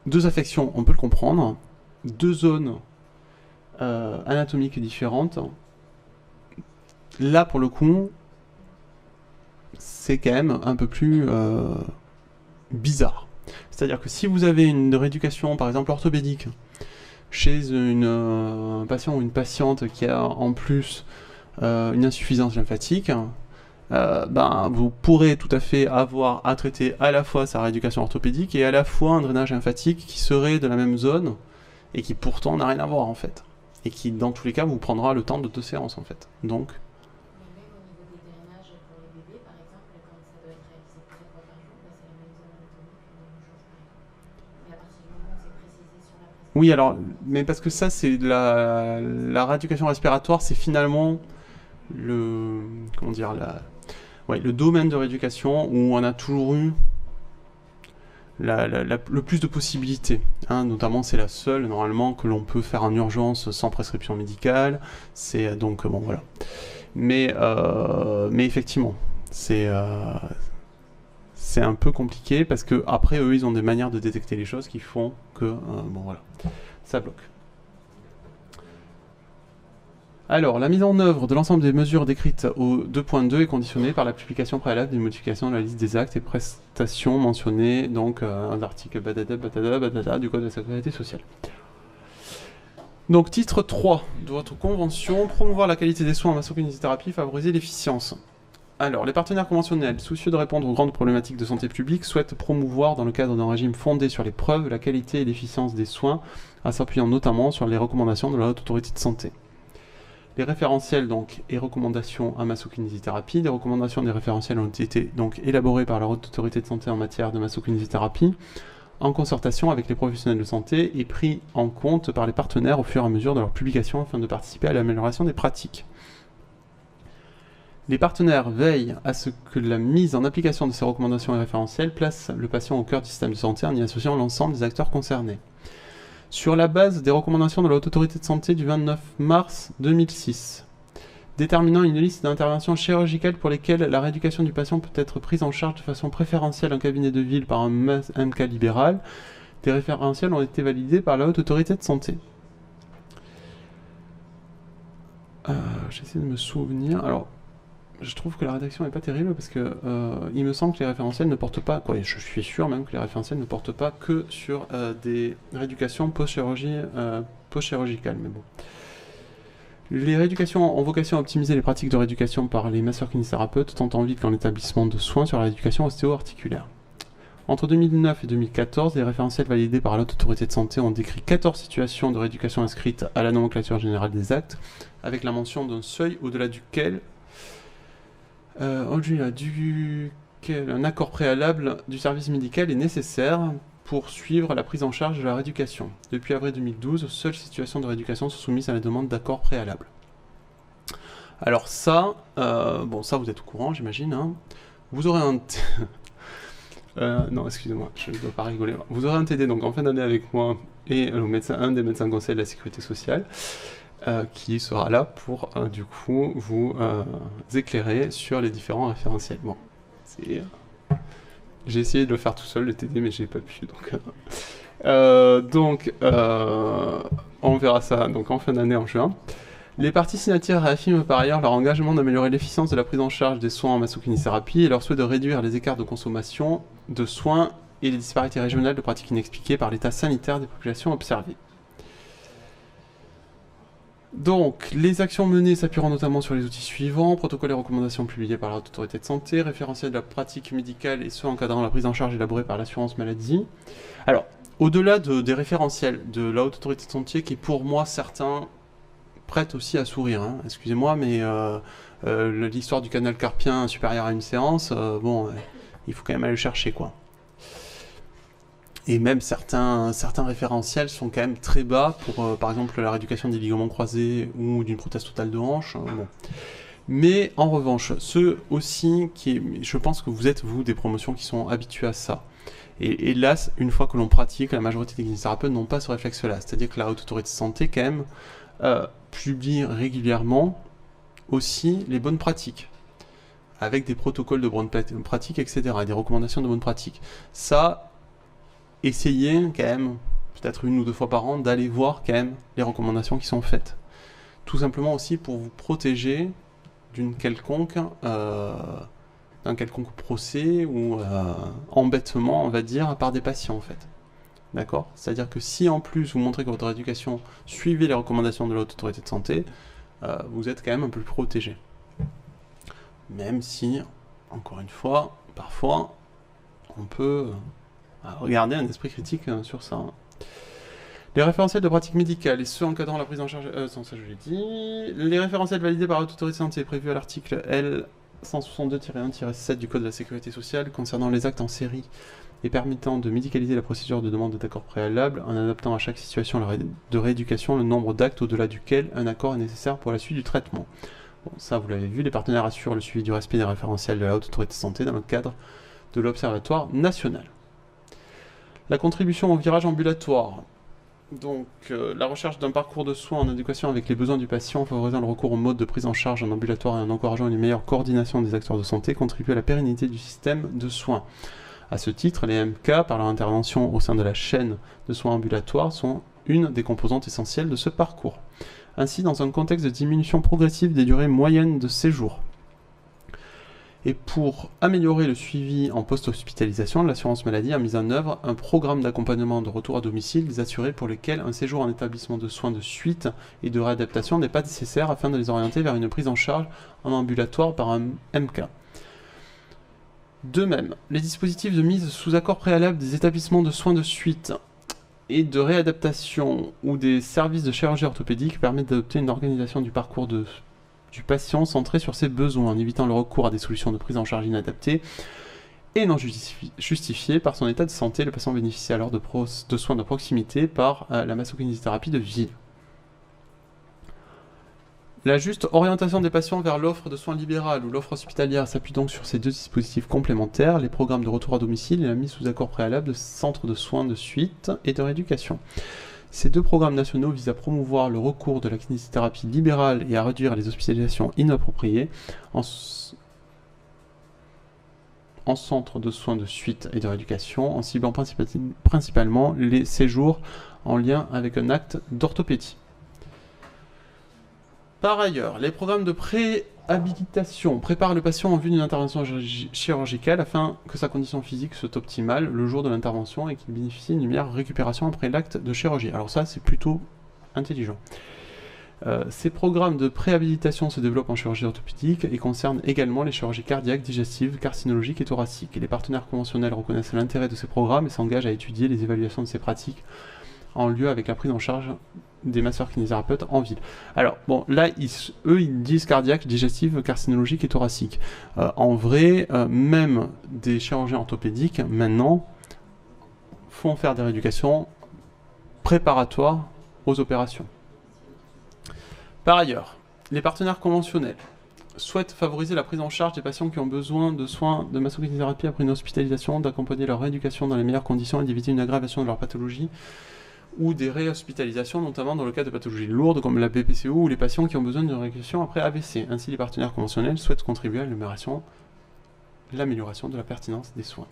2 affections, on peut le comprendre, 2 zones anatomiques différentes. Là, pour le coup, c'est quand même un peu plus bizarre. C'est-à-dire que si vous avez une rééducation, par exemple orthopédique, chez un patient ou une patiente qui a en plus une insuffisance lymphatique, vous pourrez tout à fait avoir à traiter à la fois sa rééducation orthopédique et à la fois un drainage lymphatique qui serait de la même zone et qui pourtant n'a rien à voir en fait. Et qui dans tous les cas vous prendra le temps de 2 séances en fait. Donc oui, alors, mais parce que ça, c'est la rééducation respiratoire, c'est finalement le domaine de rééducation où on a toujours eu le plus de possibilités. Hein, notamment, c'est la seule, normalement, que l'on peut faire en urgence sans prescription médicale. C'est donc, bon, voilà. Mais effectivement, c'est un peu compliqué parce que après eux ils ont des manières de détecter les choses qui font que bon voilà, ça bloque. Alors, la mise en œuvre de l'ensemble des mesures décrites au 2.2 est conditionnée par la publication préalable d'une modification de la liste des actes et prestations mentionnées donc dans l'article badada du Code de la Sécurité sociale. Donc, titre 3 de votre convention, promouvoir la qualité des soins en masso-kinésithérapie, favoriser l'efficience. Alors, les partenaires conventionnels, soucieux de répondre aux grandes problématiques de santé publique, souhaitent promouvoir, dans le cadre d'un régime fondé sur les preuves, la qualité et l'efficience des soins, en s'appuyant notamment sur les recommandations de la Haute Autorité de Santé. Les référentiels donc, et recommandations en masso-kinésithérapie. Les recommandations des référentiels ont été donc élaborées par la Haute Autorité de Santé en matière de masso-kinésithérapie, en concertation avec les professionnels de santé et pris en compte par les partenaires au fur et à mesure de leur publication afin de participer à l'amélioration des pratiques. Les partenaires veillent à ce que la mise en application de ces recommandations et référentiels place le patient au cœur du système de santé en y associant l'ensemble des acteurs concernés. Sur la base des recommandations de la Haute Autorité de Santé du 29 mars 2006, déterminant une liste d'interventions chirurgicales pour lesquelles la rééducation du patient peut être prise en charge de façon préférentielle en cabinet de ville par un MK libéral, des référentiels ont été validés par la Haute Autorité de Santé. J'essaie de me souvenir. Alors, je trouve que la rédaction n'est pas terrible parce que il me semble que les référentiels ne portent pas, quoi, je suis sûr même que les référentiels ne portent pas que sur des rééducations post-chirurgicales, mais bon. Les rééducations ont vocation à optimiser les pratiques de rééducation par les masseurs kinésithérapeutes, tant en ville qu'en établissement de soins sur la rééducation ostéo-articulaire. Entre 2009 et 2014, les référentiels validés par la Haute Autorité de Santé ont décrit 14 situations de rééducation inscrites à la nomenclature générale des actes, avec la mention d'un seuil au-delà duquel un accord préalable du service médical est nécessaire pour suivre la prise en charge de la rééducation. Depuis avril 2012, seules situations de rééducation sont soumises à la demande d'accord préalable. Alors ça, ça vous êtes au courant, j'imagine. Hein. Vous aurez un... non, excusez-moi, je ne dois pas rigoler. Vous aurez un TD donc en fin d'année avec moi et un des médecins conseils de la sécurité sociale qui sera là pour du coup vous éclairer sur les différents référentiels. Bon, j'ai essayé de le faire tout seul le TD mais j'ai pas pu donc on verra ça donc en fin d'année en juin. Les parties signataires réaffirment par ailleurs leur engagement d'améliorer l'efficience de la prise en charge des soins en masso-kinésithérapie et leur souhait de réduire les écarts de consommation de soins et les disparités régionales de pratiques inexpliquées par l'état sanitaire des populations observées. Donc, les actions menées s'appuieront notamment sur les outils suivants, protocoles et recommandations publiés par la Haute Autorité de Santé, référentiels de la pratique médicale et ceux encadrant la prise en charge élaborés par l'assurance maladie. Alors, au-delà des référentiels de la Haute Autorité de Santé, qui pour moi, certains prêtent aussi à sourire, hein. Excusez-moi, mais l'histoire du canal carpien supérieur à une séance, il faut quand même aller le chercher, quoi. Et même certains référentiels sont quand même très bas pour, par exemple, la rééducation des ligaments croisés ou d'une prothèse totale de hanche. Bon. Mais en revanche, ceux aussi je pense que vous êtes, vous, des promotions qui sont habitués à ça. Et hélas, une fois que l'on pratique, la majorité des kinésithérapeutes n'ont pas ce réflexe-là. C'est-à-dire que la Haute Autorité de Santé, quand même, publie régulièrement aussi les bonnes pratiques, avec des protocoles de bonne pratique, etc., des recommandations de bonne pratique. Ça, essayez quand même, peut-être 1 ou 2 fois par an, d'aller voir quand même les recommandations qui sont faites. Tout simplement aussi pour vous protéger d'un quelconque procès ou embêtement, on va dire, par des patients en fait. D'accord ? C'est-à-dire que si en plus vous montrez que votre éducation suivez les recommandations de la Haute Autorité de Santé, vous êtes quand même un peu plus protégé. Même si, encore une fois, parfois, on peut regarder un esprit critique sur ça. Les référentiels de pratique médicale et ceux encadrant la prise en charge... ça je l'ai dit. Les référentiels validés par la Haute Autorité de Santé prévus à l'article L 162-1-7 du Code de la Sécurité sociale concernant les actes en série et permettant de médicaliser la procédure de demande d'accord préalable en adaptant à chaque situation de rééducation le nombre d'actes au-delà duquel un accord est nécessaire pour la suite du traitement. Bon, ça vous l'avez vu, les partenaires assurent le suivi du respect des référentiels de la Haute Autorité de Santé dans le cadre de l'Observatoire national. La contribution au virage ambulatoire. Donc, la recherche d'un parcours de soins en adéquation avec les besoins du patient, en favorisant le recours au mode de prise en charge en ambulatoire et en encourageant une meilleure coordination des acteurs de santé, contribue à la pérennité du système de soins. À ce titre, les MK, par leur intervention au sein de la chaîne de soins ambulatoires, sont une des composantes essentielles de ce parcours. Ainsi, dans un contexte de diminution progressive des durées moyennes de séjour, et pour améliorer le suivi en post-hospitalisation, l'assurance maladie a mis en œuvre un programme d'accompagnement de retour à domicile des assurés pour lesquels un séjour en établissement de soins de suite et de réadaptation n'est pas nécessaire afin de les orienter vers une prise en charge en ambulatoire par un MK. De même, les dispositifs de mise sous accord préalable des établissements de soins de suite et de réadaptation ou des services de chirurgie orthopédique permettent d'adopter une organisation du parcours du patient centré sur ses besoins, en évitant le recours à des solutions de prise en charge inadaptées et non justifiées par son état de santé. Le patient bénéficie alors de soins de proximité par la masso-kinésithérapie de ville. La juste orientation des patients vers l'offre de soins libérale ou l'offre hospitalière s'appuie donc sur ces deux dispositifs complémentaires, les programmes de retour à domicile et la mise sous accord préalable de centres de soins de suite et de rééducation. Ces deux programmes nationaux visent à promouvoir le recours de la kinésithérapie libérale et à réduire les hospitalisations inappropriées en centre de soins de suite et de rééducation, en ciblant principalement les séjours en lien avec un acte d'orthopédie. Par ailleurs, les programmes de préhabilitation préparent le patient en vue d'une intervention chirurgicale afin que sa condition physique soit optimale le jour de l'intervention et qu'il bénéficie d'une meilleure récupération après l'acte de chirurgie. Alors ça, c'est plutôt intelligent. Ces programmes de préhabilitation se développent en chirurgie orthopédique et concernent également les chirurgies cardiaques, digestives, carcinologiques et thoraciques. Et les partenaires conventionnels reconnaissent l'intérêt de ces programmes et s'engagent à étudier les évaluations de ces pratiques en lieu avec la prise en charge des masseurs-kinésithérapeutes en ville. Alors, bon, là, eux, ils disent cardiaque, digestive, carcinologique et thoracique. En vrai, même des chirurgiens orthopédiques, maintenant, font faire des rééducations préparatoires aux opérations. Par ailleurs, les partenaires conventionnels souhaitent favoriser la prise en charge des patients qui ont besoin de soins de massokinésithérapie après une hospitalisation, d'accompagner leur rééducation dans les meilleures conditions et d'éviter une aggravation de leur pathologie ou des réhospitalisations, notamment dans le cas de pathologies lourdes comme la BPCO ou les patients qui ont besoin d'une rééducation après AVC. Ainsi, les partenaires conventionnels souhaitent contribuer à l'amélioration de la pertinence des soins.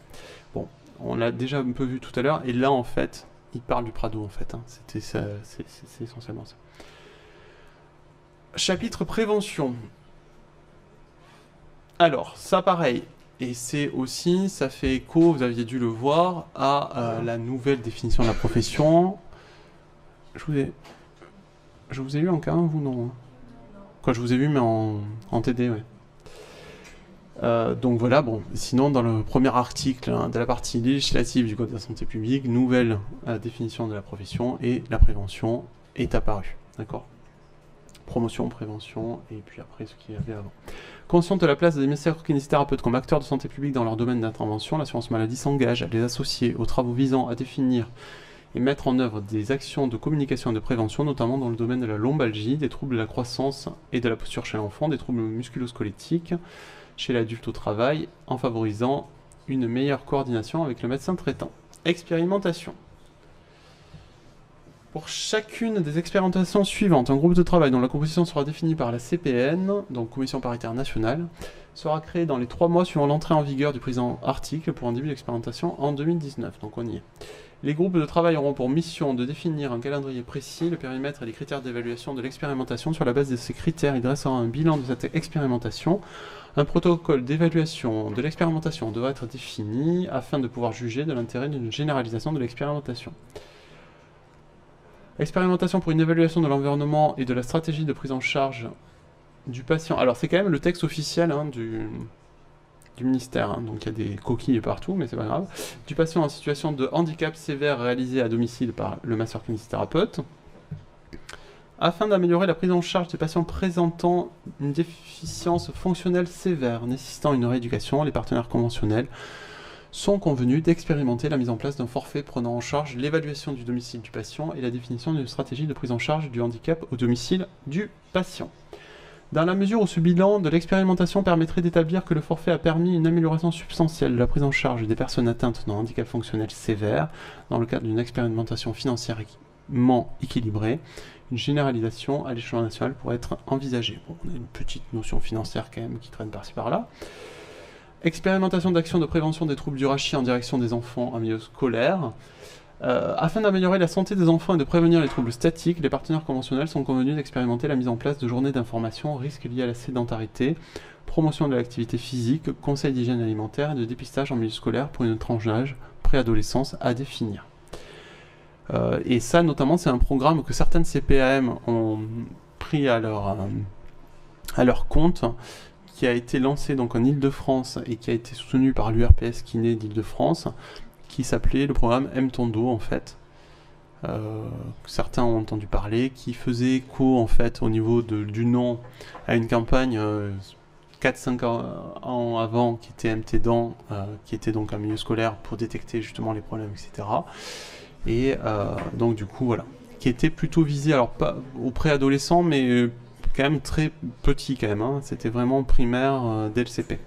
Bon, on l'a déjà un peu vu tout à l'heure, et là, en fait, il parle du Prado, en fait. C'est essentiellement ça. Chapitre prévention. Alors, ça pareil, et c'est aussi, ça fait écho, vous aviez dû le voir, à la nouvelle définition de la profession. Je vous ai eu en K1, vous, non? Quoi, je vous ai vu, mais en TD, ouais. Donc voilà, bon, sinon dans le premier article de la partie législative du Code de la santé publique, nouvelle définition de la profession et la prévention est apparue, d'accord? Promotion, prévention, et puis après ce qu'il y avait avant. Consciente de la place des masseurs-kinésithérapeutes comme acteurs de santé publique dans leur domaine d'intervention, l'assurance maladie s'engage à les associer aux travaux visant à définir et mettre en œuvre des actions de communication et de prévention, notamment dans le domaine de la lombalgie, des troubles de la croissance et de la posture chez l'enfant, des troubles musculo-squelettiques chez l'adulte au travail, en favorisant une meilleure coordination avec le médecin traitant. Expérimentation. Pour chacune des expérimentations suivantes, un groupe de travail dont la composition sera définie par la CPN, donc Commission paritaire nationale, sera créé dans les 3 mois suivant l'entrée en vigueur du présent article pour un début d'expérimentation en 2019, donc on y est. Les groupes de travail auront pour mission de définir un calendrier précis, le périmètre et les critères d'évaluation de l'expérimentation. Sur la base de ces critères, ils dresseront un bilan de cette expérimentation. Un protocole d'évaluation de l'expérimentation devra être défini afin de pouvoir juger de l'intérêt d'une généralisation de l'expérimentation. Expérimentation pour une évaluation de l'environnement et de la stratégie de prise en charge du patient. Alors c'est quand même le texte officiel du ministère, donc il y a des coquilles partout, mais c'est pas grave. Du patient en situation de handicap sévère réalisé à domicile par le masseur-kinésithérapeute. Afin d'améliorer la prise en charge des patients présentant une déficience fonctionnelle sévère nécessitant une rééducation, les partenaires conventionnels sont convenus d'expérimenter la mise en place d'un forfait prenant en charge l'évaluation du domicile du patient et la définition d'une stratégie de prise en charge du handicap au domicile du patient. Dans la mesure où ce bilan de l'expérimentation permettrait d'établir que le forfait a permis une amélioration substantielle de la prise en charge des personnes atteintes d'un handicap fonctionnel sévère, dans le cadre d'une expérimentation financièrement équilibrée, une généralisation à l'échelon national pourrait être envisagée. Bon, on a une petite notion financière quand même qui traîne par-ci par-là. Expérimentation d'actions de prévention des troubles du rachis en direction des enfants en milieu scolaire. Afin d'améliorer la santé des enfants et de prévenir les troubles statiques, les partenaires conventionnels sont convenus d'expérimenter la mise en place de journées d'information aux risques liés à la sédentarité, promotion de l'activité physique, conseils d'hygiène alimentaire et de dépistage en milieu scolaire pour une tranche d'âge préadolescence à définir. Et ça, notamment, c'est un programme que certaines CPAM ont pris à leur compte, qui a été lancé donc en Ile-de-France et qui a été soutenu par l'URPS Kiné d'Ile-de-France, qui s'appelait le programme M-Tondo en fait. Certains ont entendu parler, qui faisait écho en fait au niveau du nom à une campagne 4-5 ans avant qui était MT-DAN, qui était donc un milieu scolaire pour détecter justement les problèmes, etc. Et donc du coup voilà, qui était plutôt visé, alors pas aux préadolescents, mais quand même très petit quand même, hein. C'était vraiment primaire dès le CP.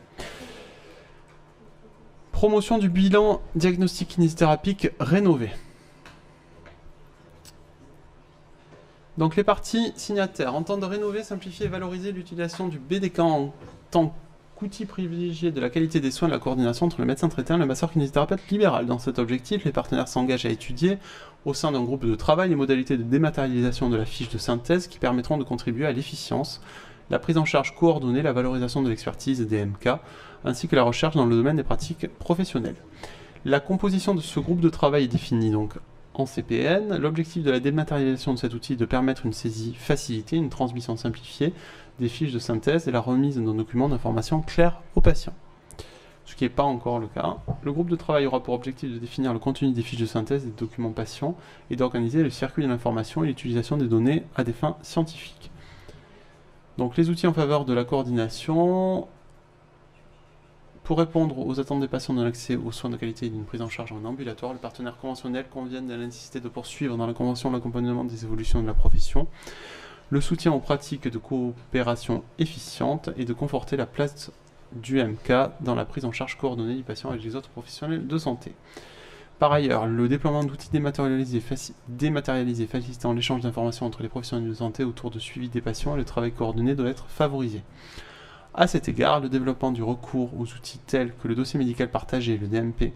Promotion du bilan diagnostic kinésithérapique rénové. Donc les parties signataires entendent rénover, simplifier et valoriser l'utilisation du BDK en tant qu'outil privilégié de la qualité des soins et de la coordination entre le médecin traitant et le masseur-kinésithérapeute libéral. Dans cet objectif, les partenaires s'engagent à étudier au sein d'un groupe de travail les modalités de dématérialisation de la fiche de synthèse qui permettront de contribuer à l'efficience, la prise en charge coordonnée, la valorisation de l'expertise des MK, ainsi que la recherche dans le domaine des pratiques professionnelles. La composition de ce groupe de travail est définie donc en CPN. L'objectif de la dématérialisation de cet outil est de permettre une saisie facilitée, une transmission simplifiée des fiches de synthèse et la remise d'un document d'information clair aux patients. Ce qui n'est pas encore le cas. Le groupe de travail aura pour objectif de définir le contenu des fiches de synthèse et des documents patients et d'organiser le circuit de l'information et l'utilisation des données à des fins scientifiques. Donc les outils en faveur de la coordination. Pour répondre aux attentes des patients dans l'accès aux soins de qualité et d'une prise en charge en ambulatoire, les partenaires conventionnels conviennent de la nécessité de poursuivre dans la convention l'accompagnement des évolutions de la profession, le soutien aux pratiques de coopération efficiente et de conforter la place du MK dans la prise en charge coordonnée du patient avec les autres professionnels de santé. Par ailleurs, le déploiement d'outils dématérialisés facilitant l'échange d'informations entre les professionnels de santé autour de suivi des patients et le travail coordonné doit être favorisé. À cet égard, le développement du recours aux outils tels que le dossier médical partagé, le DMP,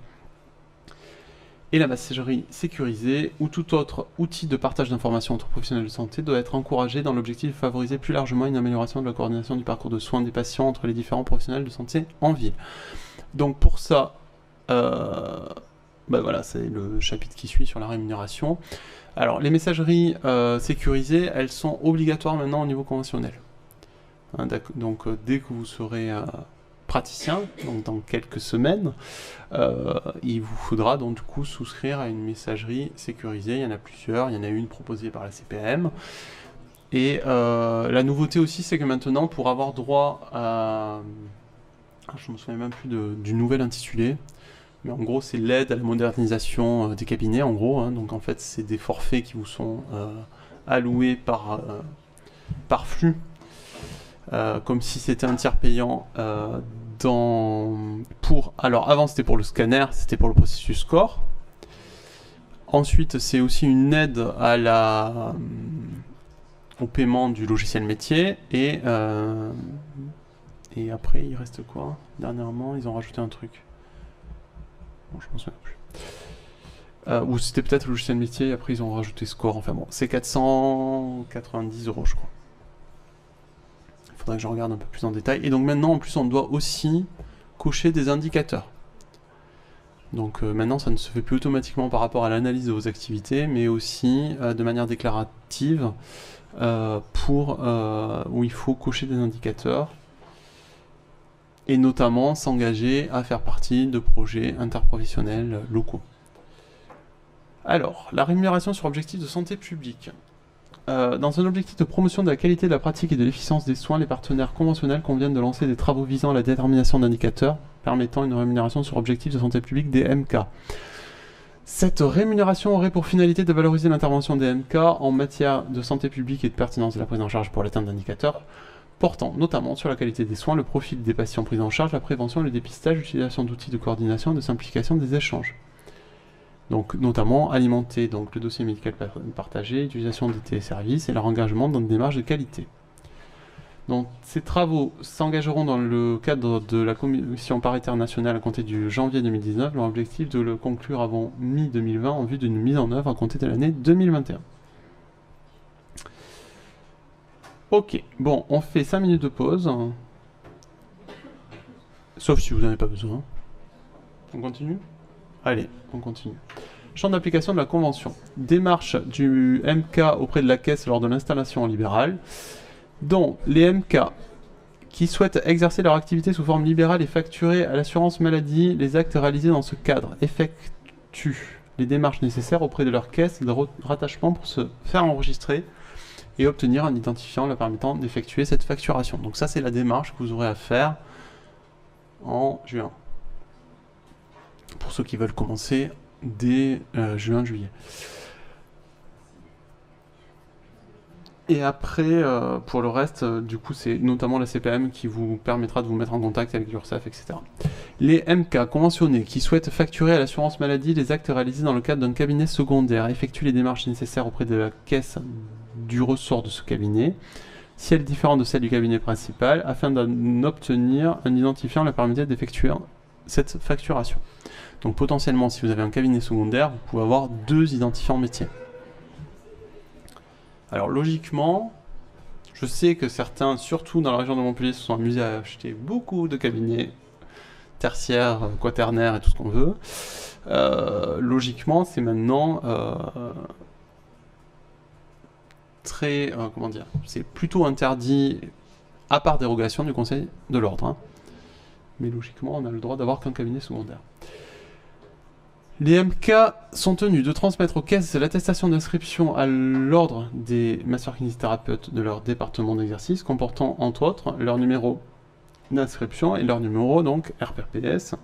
et la messagerie sécurisée ou tout autre outil de partage d'informations entre professionnels de santé doit être encouragé dans l'objectif de favoriser plus largement une amélioration de la coordination du parcours de soins des patients entre les différents professionnels de santé en ville. Donc pour ça, voilà, c'est le chapitre qui suit sur la rémunération. Alors les messageries sécurisées, elles sont obligatoires maintenant au niveau conventionnel. Donc dès que vous serez praticien, donc dans quelques semaines, il vous faudra donc du coup souscrire à une messagerie sécurisée. Il y en a plusieurs, il y en a une proposée par la CPM. Et la nouveauté aussi, c'est que maintenant, pour avoir droit à... je ne me souviens même plus du nouvel intitulé, mais en gros c'est l'aide à la modernisation des cabinets, en gros. Donc en fait c'est des forfaits qui vous sont alloués par flux. Comme si c'était un tiers payant alors avant c'était pour le scanner, c'était pour le processus corps. Ensuite c'est aussi une aide au paiement du logiciel métier et après il reste quoi? Dernièrement ils ont rajouté un truc. Bon, je m'en souviens plus. Ou c'était peut-être le logiciel métier et après ils ont rajouté score, enfin bon, c'est 490 € je crois. Il faudrait que je regarde un peu plus en détail. Et donc maintenant, en plus, on doit aussi cocher des indicateurs. Donc maintenant, ça ne se fait plus automatiquement par rapport à l'analyse de vos activités, mais aussi de manière déclarative, où il faut cocher des indicateurs, et notamment s'engager à faire partie de projets interprofessionnels locaux. Alors, la rémunération sur objectif de santé publique. Dans un objectif de promotion de la qualité de la pratique et de l'efficience des soins, les partenaires conventionnels conviennent de lancer des travaux visant à la détermination d'indicateurs permettant une rémunération sur objectif de santé publique des MK. Cette rémunération aurait pour finalité de valoriser l'intervention des MK en matière de santé publique et de pertinence de la prise en charge pour l'atteinte d'indicateurs portant notamment sur la qualité des soins, le profil des patients pris en charge, la prévention, le dépistage, l'utilisation d'outils de coordination et de simplification des échanges. Donc notamment alimenter donc, le dossier médical partagé, l'utilisation des téléservices et leur engagement dans une démarche de qualité. Donc ces travaux s'engageront dans le cadre de la commission paritaire nationale à compter du janvier 2019, leur objectif de le conclure avant mi-2020 en vue d'une mise en œuvre à compter de l'année 2021. Ok, bon, on fait 5 minutes de pause. Sauf si vous n'en avez pas besoin. On continue ? Allez, on continue. Champ d'application de la Convention. Démarche du MK auprès de la Caisse lors de l'installation en libéral, dont les MK qui souhaitent exercer leur activité sous forme libérale et facturer à l'assurance maladie les actes réalisés dans ce cadre effectuent les démarches nécessaires auprès de leur caisse de rattachement pour se faire enregistrer et obtenir un identifiant leur permettant d'effectuer cette facturation. Donc ça, c'est la démarche que vous aurez à faire en juin. Pour ceux qui veulent commencer dès juin-juillet. Et après, pour le reste, du coup, c'est notamment la CPM qui vous permettra de vous mettre en contact avec l'URSSAF, etc. Les MK conventionnés qui souhaitent facturer à l'assurance maladie les actes réalisés dans le cadre d'un cabinet secondaire effectuent les démarches nécessaires auprès de la caisse du ressort de ce cabinet, si elle est différente de celle du cabinet principal, afin d'obtenir un identifiant leur permettant d'effectuer cette facturation. Donc potentiellement, si vous avez un cabinet secondaire, vous pouvez avoir 2 identifiants métiers. Alors logiquement, je sais que certains, surtout dans la région de Montpellier, se sont amusés à acheter beaucoup de cabinets tertiaires, quaternaires et tout ce qu'on veut. logiquement, c'est maintenant très... comment dire, c'est plutôt interdit, à part dérogation du Conseil de l'Ordre. Hein. Mais logiquement, on a le droit d'avoir qu'un cabinet secondaire. Les MK sont tenus de transmettre aux caisses l'attestation d'inscription à l'ordre des masseurs-kinésithérapeutes de leur département d'exercice, comportant entre autres leur numéro d'inscription et leur numéro donc RPPS,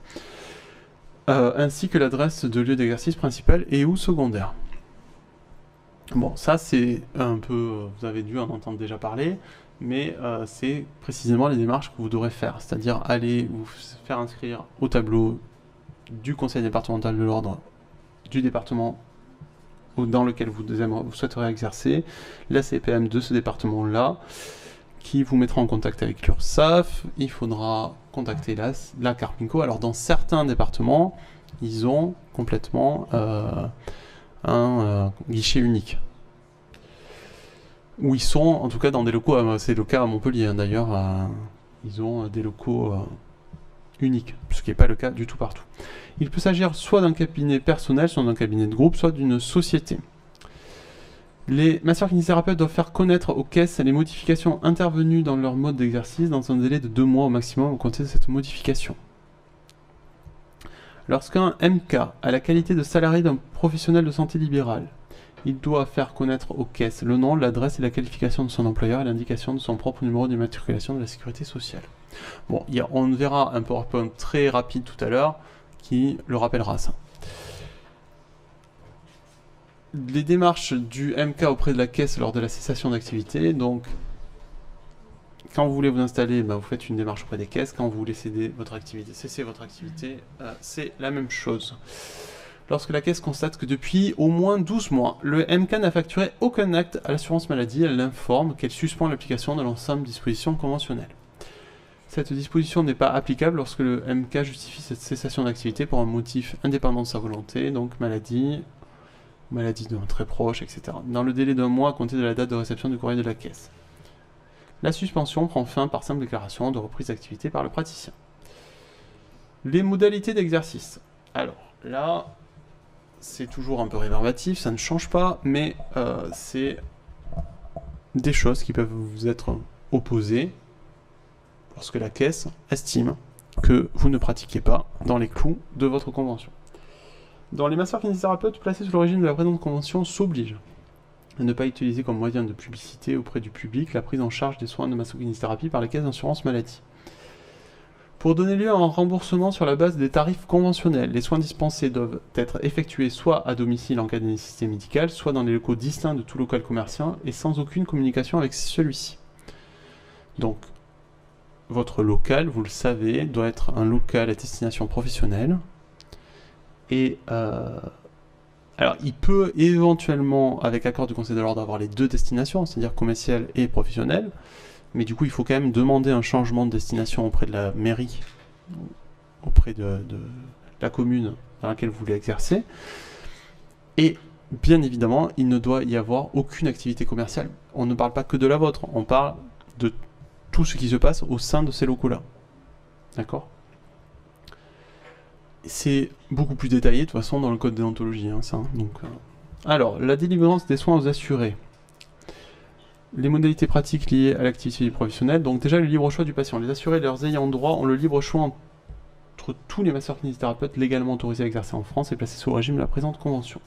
ainsi que l'adresse de lieu d'exercice principal et ou secondaire. Bon, ça c'est un peu, vous avez dû en entendre déjà parler, mais c'est précisément les démarches que vous devrez faire, c'est-à-dire aller vous faire inscrire au tableau du conseil départemental de l'ordre du département dans lequel vous souhaiterez exercer, la CPM de ce département-là, qui vous mettra en contact avec l'URSSAF. Il faudra contacter la Carpinco. Alors dans certains départements, ils ont complètement un guichet unique. Où ils sont, en tout cas dans des locaux, c'est le cas à Montpellier hein, d'ailleurs, ils ont des locaux unique, ce qui n'est pas le cas du tout partout. Il peut s'agir soit d'un cabinet personnel, soit d'un cabinet de groupe, soit d'une société. Les masseurs-kinésithérapeutes doivent faire connaître aux caisses les modifications intervenues dans leur mode d'exercice dans un délai de 2 mois au maximum au compter de cette modification. Lorsqu'un MK a la qualité de salarié d'un professionnel de santé libéral, il doit faire connaître aux caisses le nom, l'adresse et la qualification de son employeur et l'indication de son propre numéro d'immatriculation de la sécurité sociale. Bon, on verra un PowerPoint très rapide tout à l'heure qui le rappellera ça. Les démarches du MK auprès de la caisse lors de la cessation d'activité, donc quand vous voulez vous installer, vous faites une démarche auprès des caisses, quand vous voulez céder votre activité, cesser votre activité, c'est la même chose. Lorsque la caisse constate que depuis au moins 12 mois, le MK n'a facturé aucun acte à l'assurance maladie, elle l'informe qu'elle suspend l'application de l'ensemble des dispositions conventionnelles. Cette disposition n'est pas applicable lorsque le MK justifie cette cessation d'activité pour un motif indépendant de sa volonté, donc maladie d'un très proche, etc., dans le délai d'un mois à compter de la date de réception du courrier de la caisse. La suspension prend fin par simple déclaration de reprise d'activité par le praticien. Les modalités d'exercice. Alors, là, c'est toujours un peu rébarbatif, ça ne change pas, mais c'est des choses qui peuvent vous être opposées lorsque la caisse estime que vous ne pratiquez pas dans les clous de votre convention. Dans les masseurs-kinésithérapeutes placés sous le régime de la présente convention s'obligent à ne pas utiliser comme moyen de publicité auprès du public la prise en charge des soins de masso-kinésithérapie par les caisses d'assurance maladie. Pour donner lieu à un remboursement sur la base des tarifs conventionnels, les soins dispensés doivent être effectués soit à domicile en cas de nécessité médicale, soit dans les locaux distincts de tout local commercial et sans aucune communication avec celui-ci. Donc, votre local, vous le savez, doit être un local à destination professionnelle. Et alors, il peut éventuellement, avec accord du Conseil de l'Ordre, avoir les deux destinations, c'est-à-dire commercial et professionnel. Mais du coup, il faut quand même demander un changement de destination auprès de la mairie, auprès de la commune dans laquelle vous voulez exercer. Et bien évidemment, il ne doit y avoir aucune activité commerciale. On ne parle pas que de la vôtre, on parle de tout ce qui se passe au sein de ces locaux-là. D'accord ? C'est beaucoup plus détaillé de toute façon dans le code déontologie. Hein, ça, donc, alors, la délivrance des soins aux assurés. Les modalités pratiques liées à l'activité du professionnel. Donc déjà, le libre choix du patient. Les assurés et leurs ayants droit ont le libre choix entre tous les masseurs-kinésithérapeutes légalement autorisés à exercer en France et placés sous le régime de la présente convention.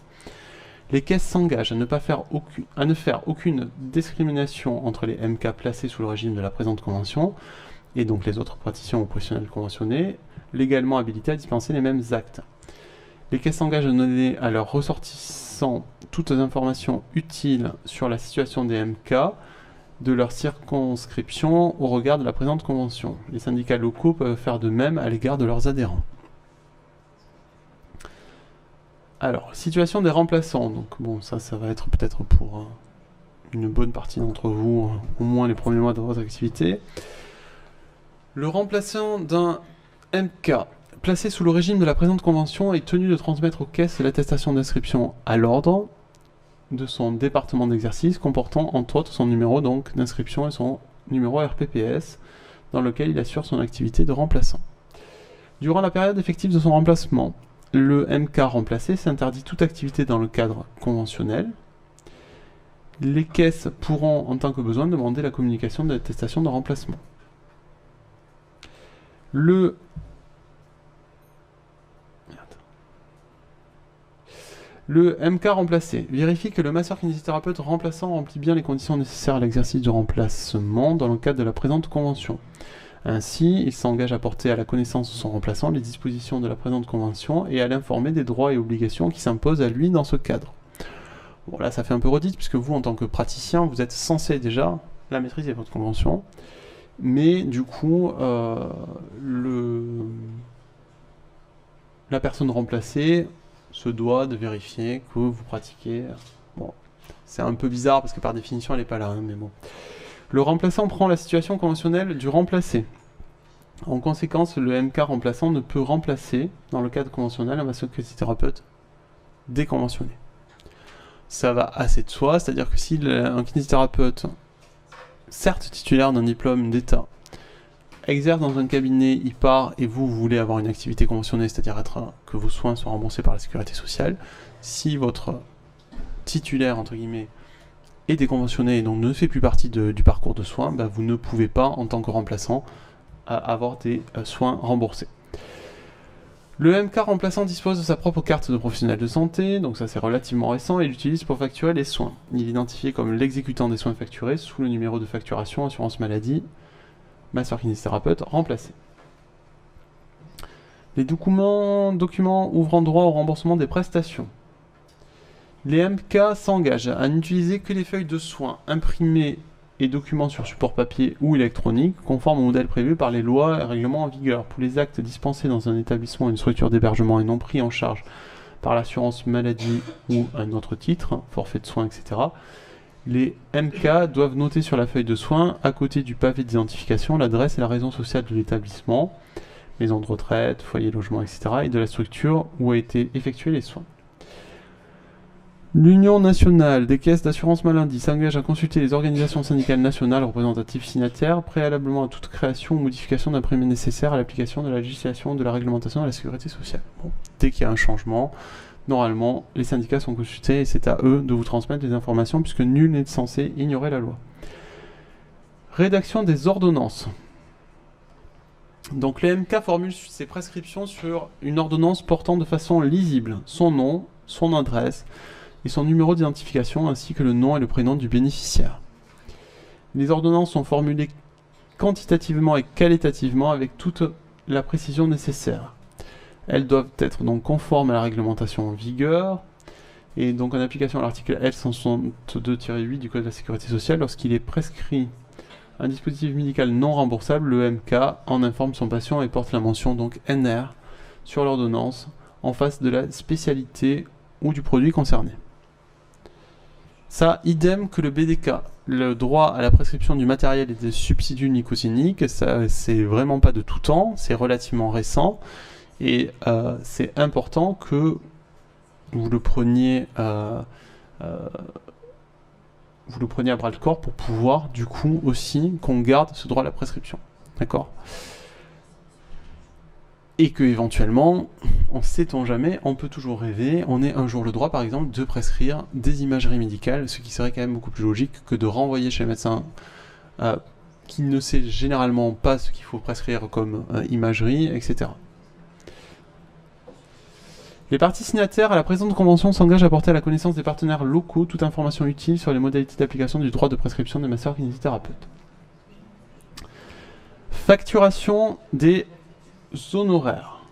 Les caisses s'engagent à ne faire aucune discrimination entre les MK placés sous le régime de la présente convention et donc les autres praticiens ou professionnels conventionnés légalement habilités à dispenser les mêmes actes. Les caisses s'engagent à donner à leurs ressortissants toutes les informations utiles sur la situation des MK, de leur circonscription au regard de la présente convention. Les syndicats locaux peuvent faire de même à l'égard de leurs adhérents. Alors, situation des remplaçants. Donc bon, ça va être peut-être pour une bonne partie d'entre vous, au moins les premiers mois de votre activité. Le remplaçant d'un MK placé sous le régime de la présente convention est tenu de transmettre aux caisses l'attestation d'inscription à l'ordre de son département d'exercice comportant entre autres son numéro donc d'inscription et son numéro RPPS dans lequel il assure son activité de remplaçant. Durant la période effective de son remplacement, le MK remplacé s'interdit toute activité dans le cadre conventionnel. Les caisses pourront, en tant que besoin, demander la communication de l'attestation de remplacement. Le MK remplacé vérifie que le masseur-kinésithérapeute remplaçant remplit bien les conditions nécessaires à l'exercice du remplacement dans le cadre de la présente convention. Ainsi, il s'engage à porter à la connaissance de son remplaçant les dispositions de la présente convention et à l'informer des droits et obligations qui s'imposent à lui dans ce cadre. Bon, là, ça fait un peu redite, puisque vous, en tant que praticien, vous êtes censé déjà la maîtriser, votre convention. Mais du coup, la personne remplacée se doit de vérifier que vous pratiquez. Bon, c'est un peu bizarre, parce que par définition, elle n'est pas là, hein, mais bon. Le remplaçant prend la situation conventionnelle du remplacé. En conséquence, le MK remplaçant ne peut remplacer, dans le cadre conventionnel, un masseur-kinésithérapeute déconventionné. Ça va assez de soi, c'est-à-dire que si un kinésithérapeute, certes titulaire d'un diplôme d'État, exerce dans un cabinet, il part et vous voulez avoir une activité conventionnée, c'est-à-dire que vos soins soient remboursés par la sécurité sociale, si votre titulaire, entre guillemets, est déconventionné et donc ne fait plus partie du parcours de soins, bah vous ne pouvez pas, en tant que remplaçant, avoir des soins remboursés. Le MK remplaçant dispose de sa propre carte de professionnel de santé, donc ça c'est relativement récent, et l'utilise pour facturer les soins. Il est identifié comme l'exécutant des soins facturés sous le numéro de facturation assurance maladie, masseur-kinésithérapeute remplacé. Les documents ouvrant droit au remboursement des prestations. Les MK s'engagent à n'utiliser que les feuilles de soins imprimées et documents sur support papier ou électronique, conformes au modèle prévu par les lois et règlements en vigueur. Pour les actes dispensés dans un établissement ou une structure d'hébergement et non pris en charge par l'assurance maladie ou un autre titre, forfait de soins, etc., les MK doivent noter sur la feuille de soins, à côté du pavé d'identification, l'adresse et la raison sociale de l'établissement, maison de retraite, foyer, logement, etc., et de la structure où a été effectués les soins. L'Union nationale des caisses d'assurance maladie s'engage à consulter les organisations syndicales nationales représentatives signataires préalablement à toute création ou modification d'un périmètre nécessaire à l'application de la législation de la réglementation de la sécurité sociale. Bon, dès qu'il y a un changement, normalement, les syndicats sont consultés et c'est à eux de vous transmettre des informations puisque nul n'est censé ignorer la loi. Rédaction des ordonnances. Donc les MK formulent ses prescriptions sur une ordonnance portant de façon lisible son nom, son adresse, et son numéro d'identification ainsi que le nom et le prénom du bénéficiaire. Les ordonnances sont formulées quantitativement et qualitativement avec toute la précision nécessaire. Elles doivent être donc conformes à la réglementation en vigueur et donc en application à l'article L162-8 du Code de la Sécurité sociale, lorsqu'il est prescrit un dispositif médical non remboursable, le MK en informe son patient et porte la mention donc NR sur l'ordonnance en face de la spécialité ou du produit concerné. Ça, idem que le BDK, le droit à la prescription du matériel et des substituts nicotiniques, ça c'est vraiment pas de tout temps, c'est relativement récent, et c'est important que vous le preniez à bras le corps pour pouvoir du coup aussi qu'on garde ce droit à la prescription, d'accord ? Et que éventuellement, on sait-on jamais, on peut toujours rêver, on ait un jour le droit par exemple de prescrire des imageries médicales, ce qui serait quand même beaucoup plus logique que de renvoyer chez le médecin qui ne sait généralement pas ce qu'il faut prescrire comme imagerie, etc. Les parties signataires à la présente convention s'engagent à porter à la connaissance des partenaires locaux toute information utile sur les modalités d'application du droit de prescription des masseurs-kinésithérapeutes. Facturation des honoraires.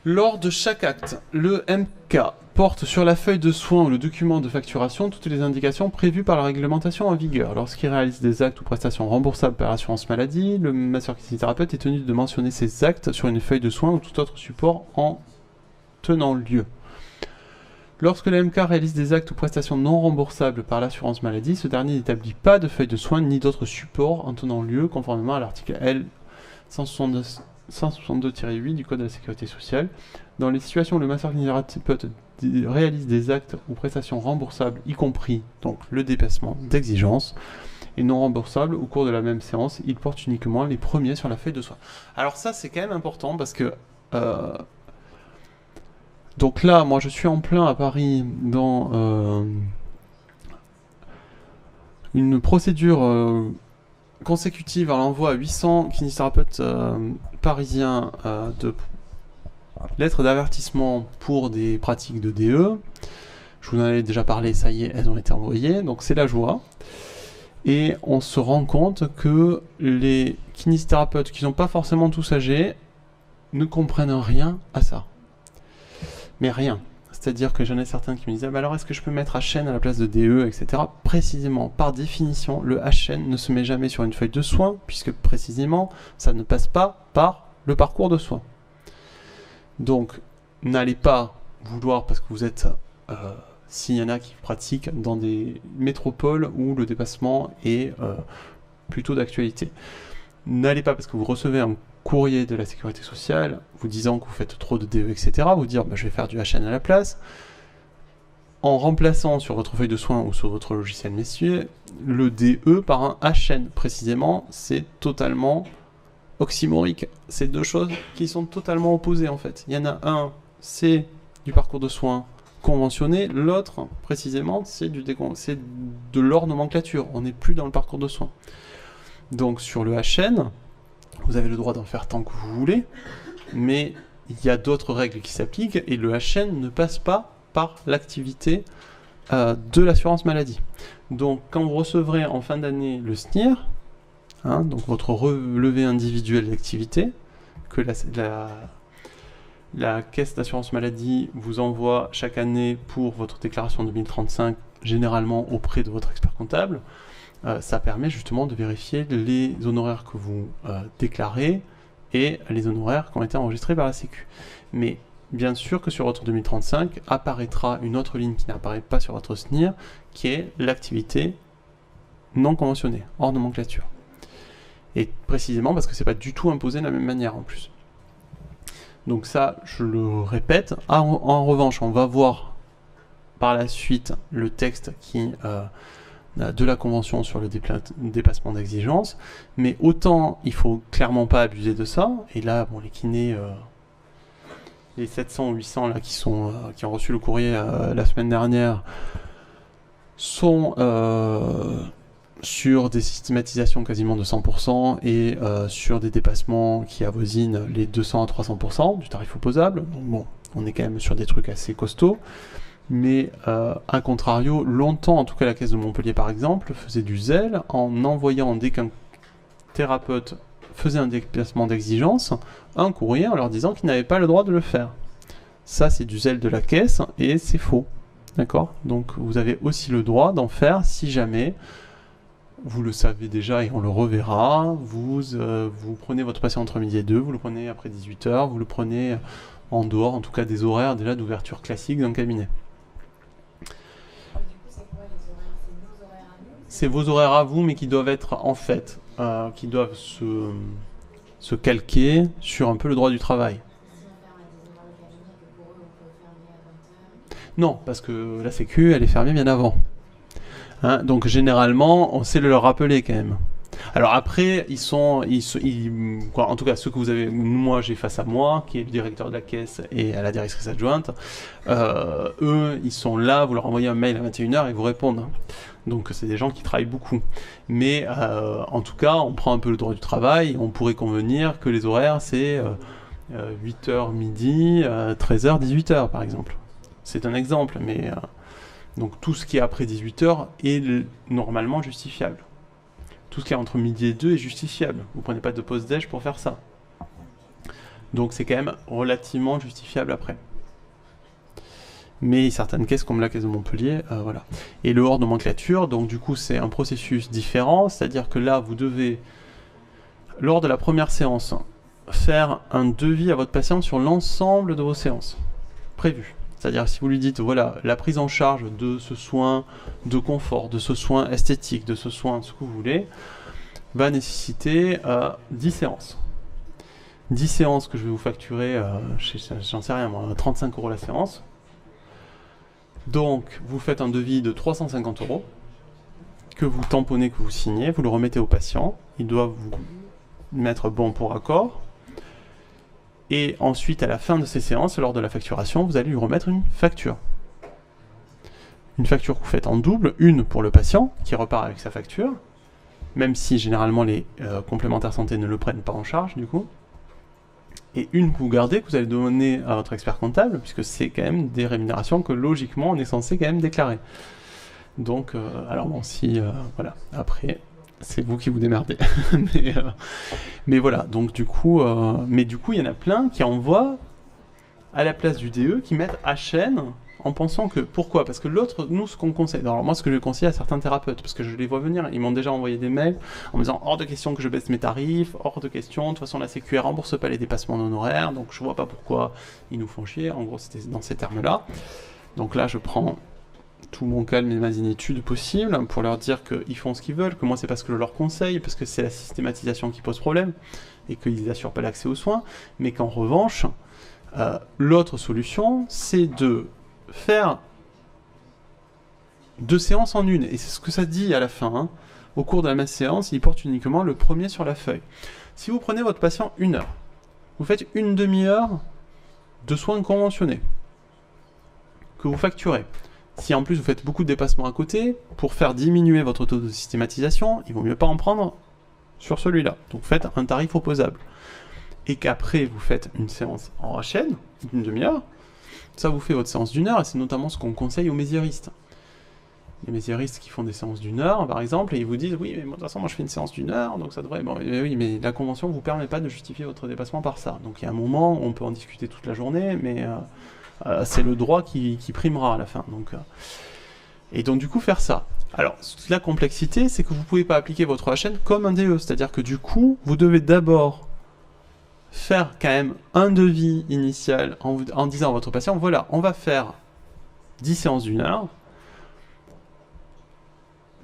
Lors de chaque acte, le MK porte sur la feuille de soins ou le document de facturation toutes les indications prévues par la réglementation en vigueur. Lorsqu'il réalise des actes ou prestations remboursables par l'assurance maladie, le masseur-kinésithérapeute est tenu de mentionner ces actes sur une feuille de soins ou tout autre support en tenant lieu. Lorsque le MK réalise des actes ou prestations non remboursables par l'assurance maladie, ce dernier n'établit pas de feuille de soins ni d'autres supports en tenant lieu, conformément à l'article L 162-8 du Code de la Sécurité sociale. Dans les situations où le masseur-kinésithérapeute réalise des actes ou prestations remboursables, y compris donc le dépassement d'exigence, et non remboursables au cours de la même séance. Il porte uniquement les premiers sur la feuille de soins. Alors ça, c'est quand même important parce que... donc là, moi, je suis en plein à Paris dans une procédure consécutive à l'envoi à 800 kinésithérapeutes parisiens de lettres d'avertissement pour des pratiques de DE. Je vous en avais déjà parlé, ça y est, elles ont été envoyées, donc c'est la joie. Et on se rend compte que les kinésithérapeutes qui ne sont pas forcément tous âgés ne comprennent rien à ça. Mais rien. C'est-à-dire que j'en ai certains qui me disaient bah alors est-ce que je peux mettre HN à la place de DE, etc. Précisément, par définition, le HN ne se met jamais sur une feuille de soins, puisque précisément, ça ne passe pas par le parcours de soins. Donc, n'allez pas vouloir, parce que vous êtes, s'il y en a qui pratiquent dans des métropoles où le dépassement est plutôt d'actualité, n'allez pas parce que vous recevez un courrier de la sécurité sociale vous disant que vous faites trop de DE, etc., vous dire bah, je vais faire du HN à la place, en remplaçant sur votre feuille de soins ou sur votre logiciel messieurs le DE par un HN. Précisément, c'est totalement oxymorique. C'est deux choses qui sont totalement opposées en fait. Il y en a un, c'est du parcours de soins conventionné, l'autre précisément c'est de leur nomenclature. On n'est plus dans le parcours de soins. Donc sur le HN, vous avez le droit d'en faire tant que vous voulez, mais il y a d'autres règles qui s'appliquent et le HN ne passe pas par l'activité de l'assurance maladie. Donc quand vous recevrez en fin d'année le SNIR, donc votre relevé individuel d'activité, que la caisse d'assurance maladie vous envoie chaque année pour votre déclaration 2035, généralement auprès de votre expert comptable, ça permet justement de vérifier les honoraires que vous déclarez et les honoraires qui ont été enregistrés par la Sécu. Mais bien sûr que sur votre 2035 apparaîtra une autre ligne qui n'apparaît pas sur votre SNIR, qui est l'activité non conventionnée, hors nomenclature. Et précisément parce que c'est pas du tout imposé de la même manière en plus. Donc ça, je le répète. En revanche, on va voir par la suite le texte qui de la convention sur le dépassement d'exigence, mais autant il faut clairement pas abuser de ça. Et là, bon, les kinés, les 700 ou 800 là qui ont reçu le courrier la semaine dernière, sont sur des systématisations quasiment de 100% et sur des dépassements qui avoisinent les 200 à 300% du tarif opposable. Donc bon, on est quand même sur des trucs assez costauds. Mais à contrario, longtemps, en tout cas la caisse de Montpellier par exemple, faisait du zèle en envoyant, dès qu'un thérapeute faisait un dépassement d'exigence, un courrier en leur disant qu'ils n'avaient pas le droit de le faire. Ça, c'est du zèle de la caisse et c'est faux. D'accord ? Donc vous avez aussi le droit d'en faire si jamais, vous le savez déjà et on le reverra, vous prenez votre patient entre midi et 2, vous le prenez après 18h, vous le prenez en dehors, en tout cas des horaires déjà d'ouverture classique d'un cabinet. C'est vos horaires à vous, mais qui doivent être en fait, qui doivent se calquer sur un peu le droit du travail. Non, parce que la Sécu, elle est fermée bien avant. Donc généralement, on sait le leur rappeler quand même. Alors après, en tout cas ceux que vous avez, moi j'ai face à moi, qui est le directeur de la caisse et à la directrice adjointe, eux, ils sont là, vous leur envoyez un mail à 21h et ils vous répondent. Donc c'est des gens qui travaillent beaucoup. Mais en tout cas, on prend un peu le droit du travail, on pourrait convenir que les horaires c'est 8h midi, 13h, 18h par exemple. C'est un exemple, mais donc tout ce qui est après 18h est normalement justifiable. Tout ce qui est entre midi et 2 est justifiable. Vous prenez pas de pause déj pour faire ça. Donc c'est quand même relativement justifiable après. Mais certaines caisses comme la caisse de Montpellier, voilà. Et le hors nomenclature, donc du coup c'est un processus différent, c'est-à-dire que là vous devez, lors de la première séance, faire un devis à votre patient sur l'ensemble de vos séances prévues. C'est-à-dire si vous lui dites, voilà, la prise en charge de ce soin de confort, de ce soin esthétique, de ce soin, ce que vous voulez, va nécessiter 10 séances. 10 séances que je vais vous facturer, j'en sais rien moi, 35 € la séance. Donc, vous faites un devis de 350 €. que vous tamponnez, que vous signez, vous le remettez au patient. Il doit vous mettre bon pour accord. Et ensuite, à la fin de ces séances, lors de la facturation, vous allez lui remettre une facture. Une facture que vous faites en double, une pour le patient, qui repart avec sa facture, même si généralement les complémentaires santé ne le prennent pas en charge, du coup. Et une que vous gardez, que vous allez donner à votre expert comptable, puisque c'est quand même des rémunérations que logiquement on est censé quand même déclarer. Donc, alors bon, si, voilà, après, c'est vous qui vous démerdez. mais voilà, donc du coup, il y en a plein qui envoient à la place du DE, qui mettent HN en pensant que, pourquoi? Parce que l'autre, nous, ce qu'on conseille, alors moi, ce que je conseille à certains thérapeutes, parce que je les vois venir, ils m'ont déjà envoyé des mails en me disant, hors de question que je baisse mes tarifs, hors de question, de toute façon, la Sécu rembourse pas les dépassements d'honoraires, donc je vois pas pourquoi ils nous font chier, en gros, c'était dans ces termes-là. Donc là, je prends tout mon calme et ma zénitude possible pour leur dire qu'ils font ce qu'ils veulent, que moi, c'est parce que je leur conseille, parce que c'est la systématisation qui pose problème, et qu'ils n'assurent pas l'accès aux soins, mais qu'en revanche, l'autre solution, c'est de faire 2 séances en une, et c'est ce que ça dit à la fin, hein. Au cours de la même séance, il porte uniquement le premier sur la feuille. Si vous prenez votre patient 1 heure, vous faites une demi-heure de soins conventionnés, que vous facturez. Si en plus vous faites beaucoup de dépassements à côté, pour faire diminuer votre taux de systématisation, il vaut mieux pas en prendre sur celui-là. Donc faites un tarif opposable. Et qu'après vous faites une séance en HN, d'une demi-heure, ça vous fait votre séance d'1 heure, et c'est notamment ce qu'on conseille aux mésiéristes. Les mésiéristes qui font des séances d'1 heure, par exemple, et ils vous disent, oui, mais de toute façon, moi je fais une séance d'1 heure, donc ça devrait... Bon, oui, mais la convention ne vous permet pas de justifier votre dépassement par ça. Donc il y a un moment, on peut en discuter toute la journée, mais c'est le droit qui primera à la fin. Donc, et donc du coup, faire ça. Alors, la complexité, c'est que vous ne pouvez pas appliquer votre HN comme un DE, c'est-à-dire que du coup, vous devez d'abord faire quand même un devis initial en disant à votre patient, voilà, on va faire 10 séances d'1 heure,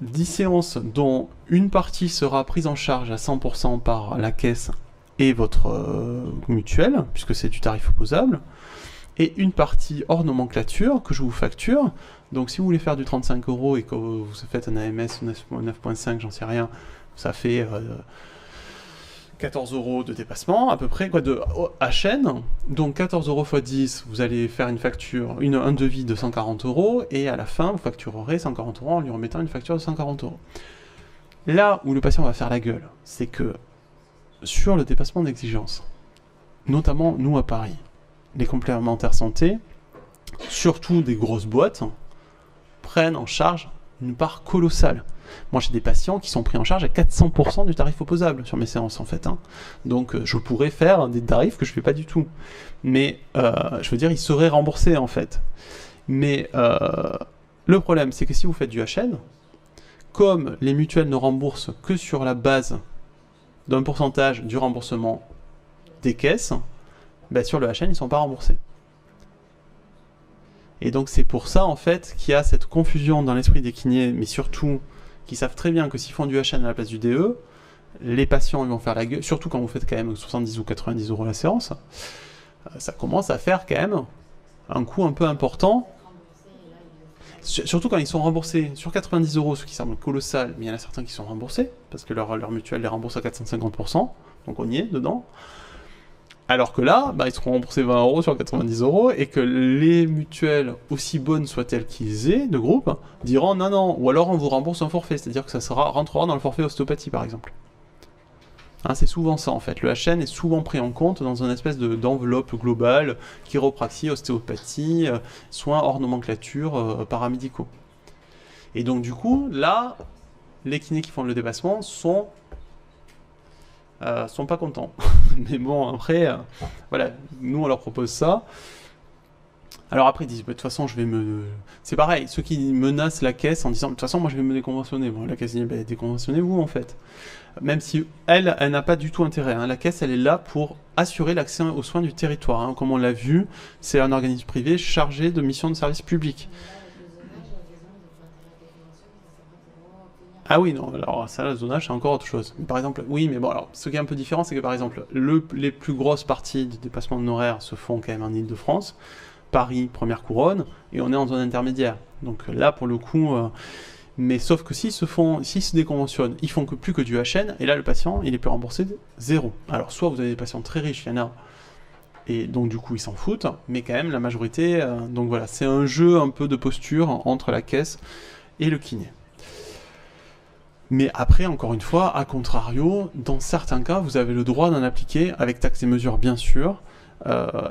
10 séances dont une partie sera prise en charge à 100% par la caisse et votre mutuelle, puisque c'est du tarif opposable, et une partie hors nomenclature que je vous facture. Donc si vous voulez faire du 35 € et que vous faites un AMS 9.5, j'en sais rien, ça fait 14 € de dépassement, à peu près, quoi, de HN. Donc 14 € x 10, vous allez faire une facture, un devis de 140 €, et à la fin, vous facturerez 140 € en lui remettant une facture de 140 €. Là où le patient va faire la gueule, c'est que sur le dépassement d'exigence, notamment nous à Paris, les complémentaires santé, surtout des grosses boîtes, prennent en charge une part colossale. Moi, j'ai des patients qui sont pris en charge à 400% du tarif opposable sur mes séances, en fait. Hein. Donc, je pourrais faire des tarifs que je ne fais pas du tout. Mais, je veux dire, ils seraient remboursés, en fait. Mais, le problème, c'est que si vous faites du HN, comme les mutuelles ne remboursent que sur la base d'un pourcentage du remboursement des caisses, ben, sur le HN, ils ne sont pas remboursés. Et donc, c'est pour ça, en fait, qu'il y a cette confusion dans l'esprit des kinés, mais surtout qui savent très bien que s'ils font du HN à la place du DE, les patients ils vont faire la gueule, surtout quand vous faites quand même 70 ou 90 € la séance, ça commence à faire quand même un coût un peu important, surtout quand ils sont remboursés sur 90 €, ce qui semble colossal, mais il y en a certains qui sont remboursés, parce que leur mutuelle les rembourse à 450%, donc on y est dedans. Alors que là, bah, ils seront remboursés 20 € sur 90 €, et que les mutuelles, aussi bonnes soient-elles qu'ils aient, de groupe, diront non, non, ou alors on vous rembourse un forfait, c'est-à-dire que ça rentrera dans le forfait ostéopathie, par exemple. Hein, c'est souvent ça, en fait. Le HN est souvent pris en compte dans une espèce d'enveloppe globale, chiropraxie, ostéopathie, soins hors nomenclature, paramédicaux. Et donc, du coup, là, les kinés qui font le dépassement sont pas contents. Mais bon, après, voilà, nous on leur propose ça. Alors après, ils disent, de toute façon, je vais me... C'est pareil, ceux qui menacent la caisse en disant, de toute façon, moi je vais me déconventionner. Bon, la caisse dit, bah, déconventionnez-vous en fait. Même si elle n'a pas du tout intérêt. Hein. La caisse, elle est là pour assurer l'accès aux soins du territoire. Hein. Comme on l'a vu, c'est un organisme privé chargé de mission de service public. Ah oui, non, alors ça, le zonage, c'est encore autre chose. Par exemple, oui, mais bon, alors, ce qui est un peu différent, c'est que par exemple, les plus grosses parties du dépassement d'honoraires se font quand même en Ile-de-France, Paris, première couronne, et on est en zone intermédiaire. Donc là, pour le coup, Mais sauf que s'ils se déconventionnent, ils font plus que du HN, et là le patient, il est plus remboursé 0. Alors soit vous avez des patients très riches, il y en a, et donc du coup ils s'en foutent, mais quand même la majorité, donc voilà, c'est un jeu un peu de posture entre la caisse et le kiné. Mais après, encore une fois, à contrario, dans certains cas, vous avez le droit d'en appliquer, avec taxes et mesures bien sûr,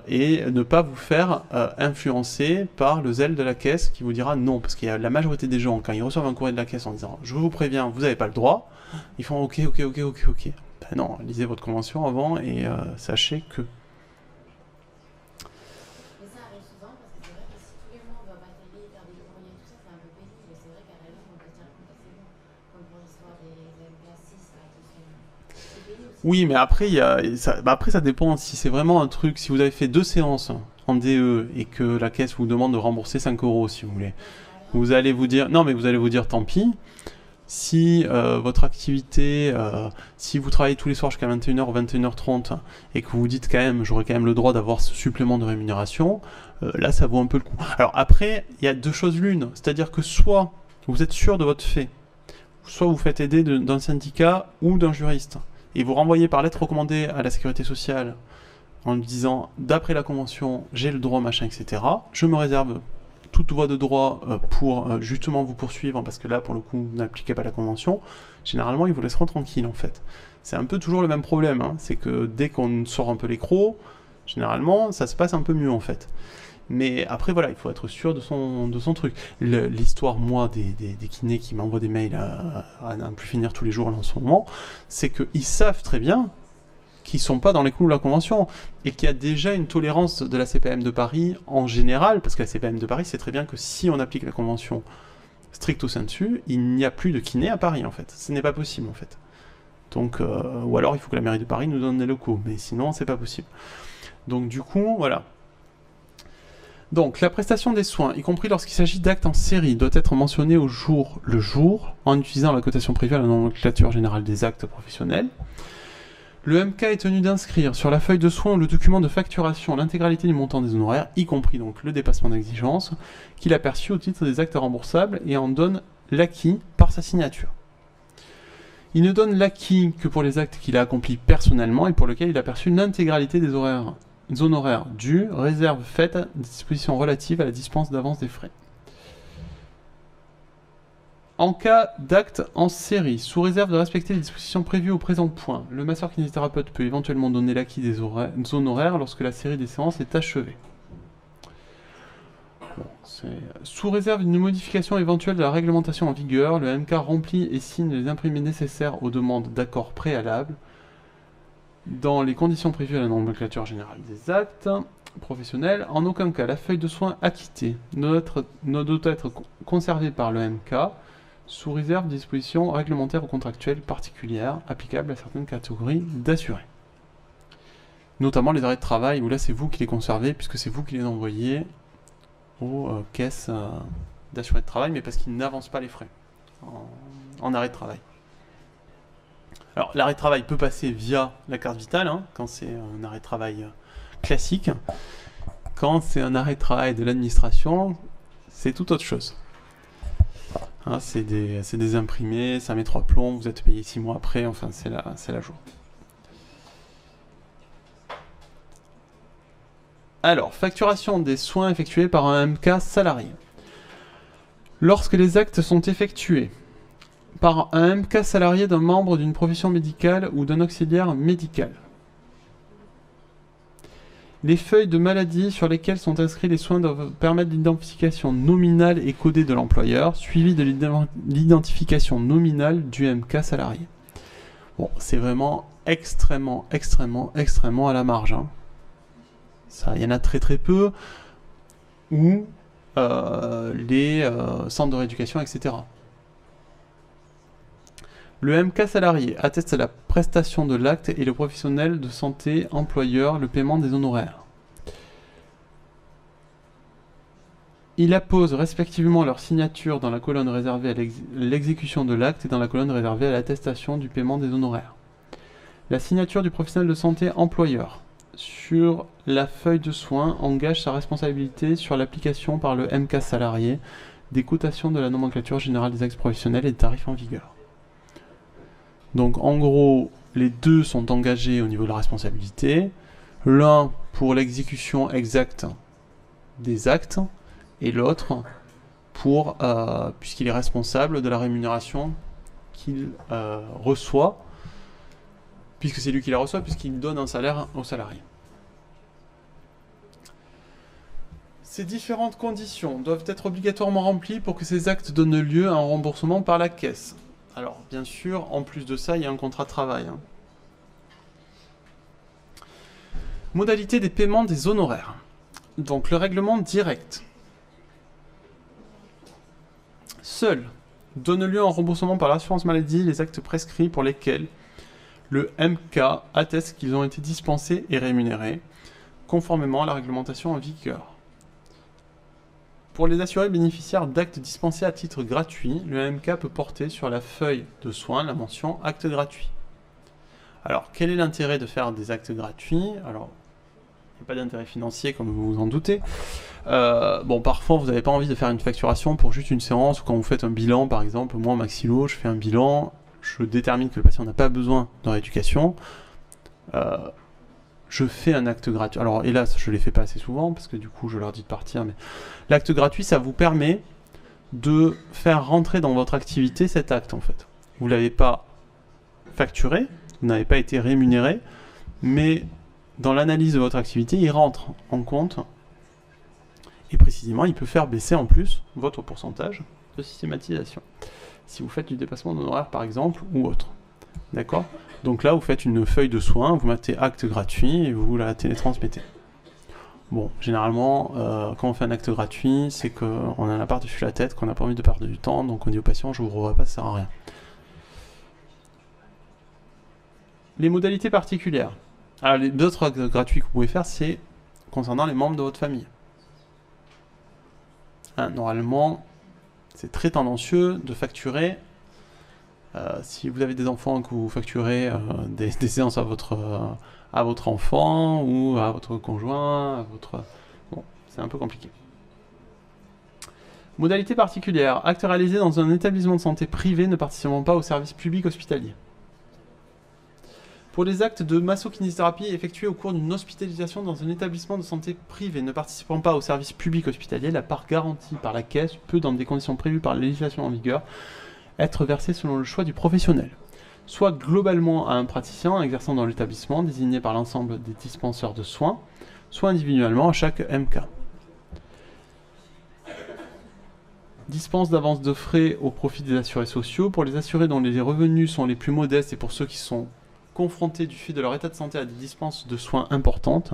et ne pas vous faire influencer par le zèle de la caisse qui vous dira non, parce qu'il y a la majorité des gens, quand ils reçoivent un courrier de la caisse en disant « je vous préviens, vous n'avez pas le droit », ils font « ok. » Ben non, lisez votre convention avant et sachez que... Oui, mais après, après, ça dépend si c'est vraiment un truc. Si vous avez fait 2 séances en DE et que la caisse vous demande de rembourser 5 € si vous voulez, vous allez vous dire non, mais vous allez vous dire tant pis. Si votre activité, si vous travaillez tous les soirs jusqu'à 21h ou 21h30 et que vous vous dites quand même, j'aurai quand même le droit d'avoir ce supplément de rémunération, là, ça vaut un peu le coup. Alors après, il y a 2 choses l'une, c'est-à-dire que soit vous êtes sûr de votre fait, soit vous faites aider d'un syndicat ou d'un juriste. Et vous renvoyez par lettre recommandée à la sécurité sociale en lui disant d'après la convention j'ai le droit machin etc. Je me réserve toute voie de droit pour justement vous poursuivre parce que là pour le coup vous n'appliquez pas la convention. Généralement ils vous laisseront tranquille en fait. C'est un peu toujours le même problème, hein. C'est que dès qu'on sort un peu les crocs, généralement ça se passe un peu mieux en fait. Mais après voilà, il faut être sûr de son truc. L'histoire, moi, des kinés qui m'envoient des mails à ne plus finir tous les jours en ce moment, c'est qu'ils savent très bien qu'ils sont pas dans les clous de la convention et qu'il y a déjà une tolérance de la CPAM de Paris en général, parce que la CPAM de Paris sait très bien que si on applique la convention stricto sensu, il n'y a plus de kiné à Paris en fait. Ce n'est pas possible en fait. Donc, ou alors il faut que la mairie de Paris nous donne des locaux, mais sinon c'est pas possible. Donc du coup, voilà. Donc, la prestation des soins, y compris lorsqu'il s'agit d'actes en série, doit être mentionnée au jour le jour, en utilisant la cotation prévue à la nomenclature générale des actes professionnels. Le MK est tenu d'inscrire sur la feuille de soins ou le document de facturation l'intégralité du montant des honoraires, y compris donc le dépassement d'exigence, qu'il a perçu au titre des actes remboursables et en donne l'acquis par sa signature. Il ne donne l'acquis que pour les actes qu'il a accomplis personnellement et pour lesquels il a perçu l'intégralité des honoraires dus, réserve faite à des dispositions relatives à la dispense d'avance des frais. En cas d'acte en série, sous réserve de respecter les dispositions prévues au présent point, le masseur-kinésithérapeute peut éventuellement donner l'acquis des honoraires lorsque la série des séances est achevée. Bon, sous réserve d'une modification éventuelle de la réglementation en vigueur, le MK remplit et signe les imprimés nécessaires aux demandes d'accord préalables dans les conditions prévues à la nomenclature générale des actes professionnels. En aucun cas, la feuille de soins acquittée ne doit être conservée par le MK sous réserve de dispositions réglementaires ou contractuelles particulières applicables à certaines catégories d'assurés. Notamment les arrêts de travail, où là c'est vous qui les conservez, puisque c'est vous qui les envoyez aux caisses d'assurés de travail, mais parce qu'ils n'avancent pas les frais en arrêt de travail. Alors, l'arrêt de travail peut passer via la carte vitale, hein, quand c'est un arrêt de travail classique. Quand c'est un arrêt de travail de l'administration, c'est tout autre chose. Hein, c'est des imprimés, ça met 3 plombs, vous êtes payé 6 mois après, enfin, c'est la joie. Alors, facturation des soins effectués par un MK salarié. Lorsque les actes sont effectués par un MK salarié d'un membre d'une profession médicale ou d'un auxiliaire médical, les feuilles de maladie sur lesquelles sont inscrits les soins doivent permettre l'identification nominale et codée de l'employeur, suivie de l'identification nominale du MK salarié. Bon, c'est vraiment extrêmement à la marge. Hein. Ça, il y en a très peu, ou les centres de rééducation, etc. Le MK salarié atteste la prestation de l'acte et le professionnel de santé employeur le paiement des honoraires. Il appose respectivement leur signature dans la colonne réservée à l'exécution de l'acte et dans la colonne réservée à l'attestation du paiement des honoraires. La signature du professionnel de santé employeur sur la feuille de soins engage sa responsabilité sur l'application par le MK salarié des cotations de la nomenclature générale des actes professionnels et des tarifs en vigueur. Donc en gros, les deux sont engagés au niveau de la responsabilité. L'un pour l'exécution exacte des actes et l'autre pour puisqu'il est responsable de la rémunération qu'il reçoit, puisque c'est lui qui la reçoit, puisqu'il donne un salaire au salarié. Ces différentes conditions doivent être obligatoirement remplies pour que ces actes donnent lieu à un remboursement par la caisse. Alors, bien sûr, en plus de ça, il y a un contrat de travail. Modalité des paiements des honoraires. Donc, le règlement direct. Seul donne lieu à un remboursement par l'assurance maladie les actes prescrits pour lesquels le MK atteste qu'ils ont été dispensés et rémunérés, conformément à la réglementation en vigueur. Pour les assurés bénéficiaires d'actes dispensés à titre gratuit, le MK peut porter sur la feuille de soins la mention « acte gratuit ». Alors, quel est l'intérêt de faire des actes gratuits? Alors, il n'y a pas d'intérêt financier, comme vous vous en doutez. Bon, parfois, vous n'avez pas envie de faire une facturation pour juste une séance, ou quand vous faites un bilan, par exemple, moi, Maxilo, je fais un bilan, je détermine que le patient n'a pas besoin de rééducation, je fais un acte gratuit. Alors, hélas, je ne les fais pas assez souvent, parce que du coup, je leur dis de partir, mais l'acte gratuit, ça vous permet de faire rentrer dans votre activité cet acte, en fait. Vous ne l'avez pas facturé, vous n'avez pas été rémunéré, mais dans l'analyse de votre activité, il rentre en compte, et précisément, il peut faire baisser en plus votre pourcentage de systématisation. Si vous faites du dépassement d'honoraires, par exemple, ou autre. D'accord? Donc là, vous faites une feuille de soins, vous mettez acte gratuit et vous la télétransmettez. Bon, généralement, quand on fait un acte gratuit, c'est qu'on en a par-dessus la tête, qu'on n'a pas envie de perdre du temps, donc on dit au patient, je vous revois pas, ça sert à rien. Les modalités particulières. Alors, les autres actes gratuits que vous pouvez faire, c'est concernant les membres de votre famille. Normalement, c'est très tendancieux de facturer. Si vous avez des enfants, que vous facturez des séances à votre enfant ou à votre conjoint, à votre... Bon, c'est un peu compliqué. Modalité particulière. Acte réalisé dans un établissement de santé privé ne participant pas au service public hospitalier. Pour les actes de massokinésithérapie effectués au cours d'une hospitalisation dans un établissement de santé privé ne participant pas au service public hospitalier, la part garantie par la caisse peut, dans des conditions prévues par la législation en vigueur, être versée selon le choix du professionnel, soit globalement à un praticien exerçant dans l'établissement désigné par l'ensemble des dispenseurs de soins, soit individuellement à chaque MK. Dispense d'avance de frais au profit des assurés sociaux. Pour les assurés dont les revenus sont les plus modestes et pour ceux qui sont confrontés du fait de leur état de santé à des dispenses de soins importantes,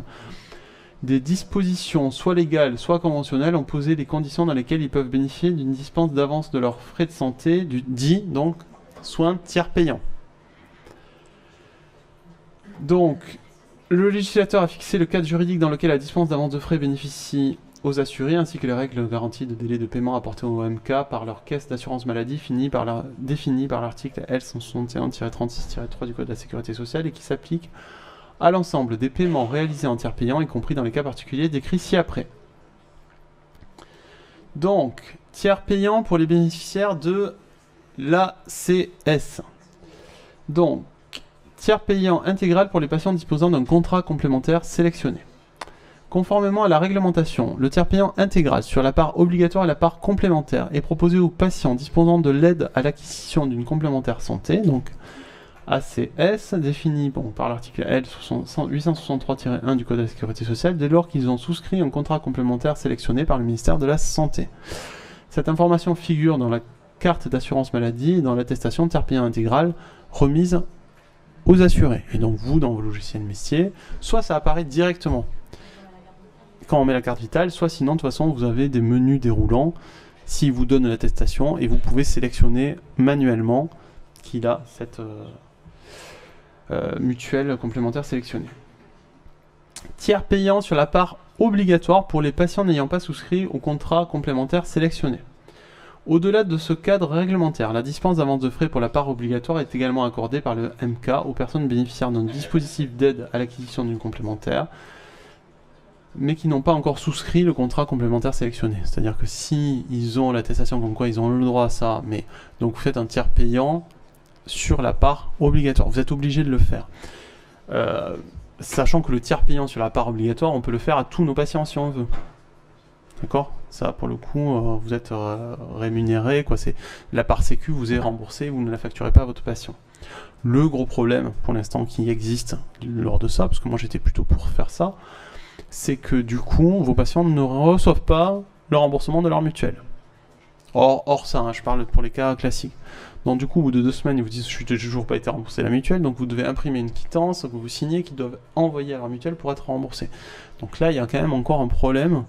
des dispositions soit légales soit conventionnelles ont posé les conditions dans lesquelles ils peuvent bénéficier d'une dispense d'avance de leurs frais de santé, dit donc soins tiers payants. Donc, le législateur a fixé le cadre juridique dans lequel la dispense d'avance de frais bénéficie aux assurés, ainsi que les règles garanties de délai de paiement apportées au MK par leur caisse d'assurance maladie définies par l'article L161-36-3 du Code de la Sécurité sociale et qui s'applique à l'ensemble des paiements réalisés en tiers payant, y compris dans les cas particuliers décrits ci-après. Donc, tiers payant pour les bénéficiaires de l'ACS. Donc, tiers payant intégral pour les patients disposant d'un contrat complémentaire sélectionné. Conformément à la réglementation, le tiers payant intégral sur la part obligatoire et la part complémentaire est proposé aux patients disposant de l'aide à l'acquisition d'une complémentaire santé, donc ACS, défini par l'article L863-1 du Code de la Sécurité sociale, dès lors qu'ils ont souscrit un contrat complémentaire sélectionné par le ministère de la Santé. Cette information figure dans la carte d'assurance maladie et dans l'attestation tiers payant intégral remise aux assurés. Et donc vous, dans vos logiciels métiers, soit ça apparaît directement quand on met la carte vitale, soit sinon, de toute façon, vous avez des menus déroulants s'ils vous donnent l'attestation et vous pouvez sélectionner manuellement qu'il a cette mutuelle complémentaire sélectionnée. Tiers payant sur la part obligatoire pour les patients n'ayant pas souscrit au contrat complémentaire sélectionné. Au-delà de ce cadre réglementaire, la dispense d'avance de frais pour la part obligatoire est également accordée par le MK aux personnes bénéficiaires d'un dispositif d'aide à l'acquisition d'une complémentaire, mais qui n'ont pas encore souscrit le contrat complémentaire sélectionné. C'est-à-dire que si ils ont l'attestation comme quoi ils ont le droit à ça, mais donc vous faites un tiers payant sur la part obligatoire, vous êtes obligé de le faire. Sachant que le tiers payant sur la part obligatoire, on peut le faire à tous nos patients si on veut. D'accord? Ça, pour le coup, vous êtes rémunéré, quoi. C'est la part sécu vous est remboursée, vous ne la facturez pas à votre patient. Le gros problème, pour l'instant, qui existe lors de ça, parce que moi j'étais plutôt pour faire ça, c'est que du coup, vos patients ne reçoivent pas le remboursement de leur mutuelle. Or ça, hein, je parle pour les cas classiques. Donc du coup, au bout de 2 semaines, ils vous disent « je n'ai toujours pas été remboursé à la mutuelle », donc vous devez imprimer une quittance que vous signez, qu'ils doivent envoyer à leur mutuelle pour être remboursé. Donc là, il y a quand même encore un problème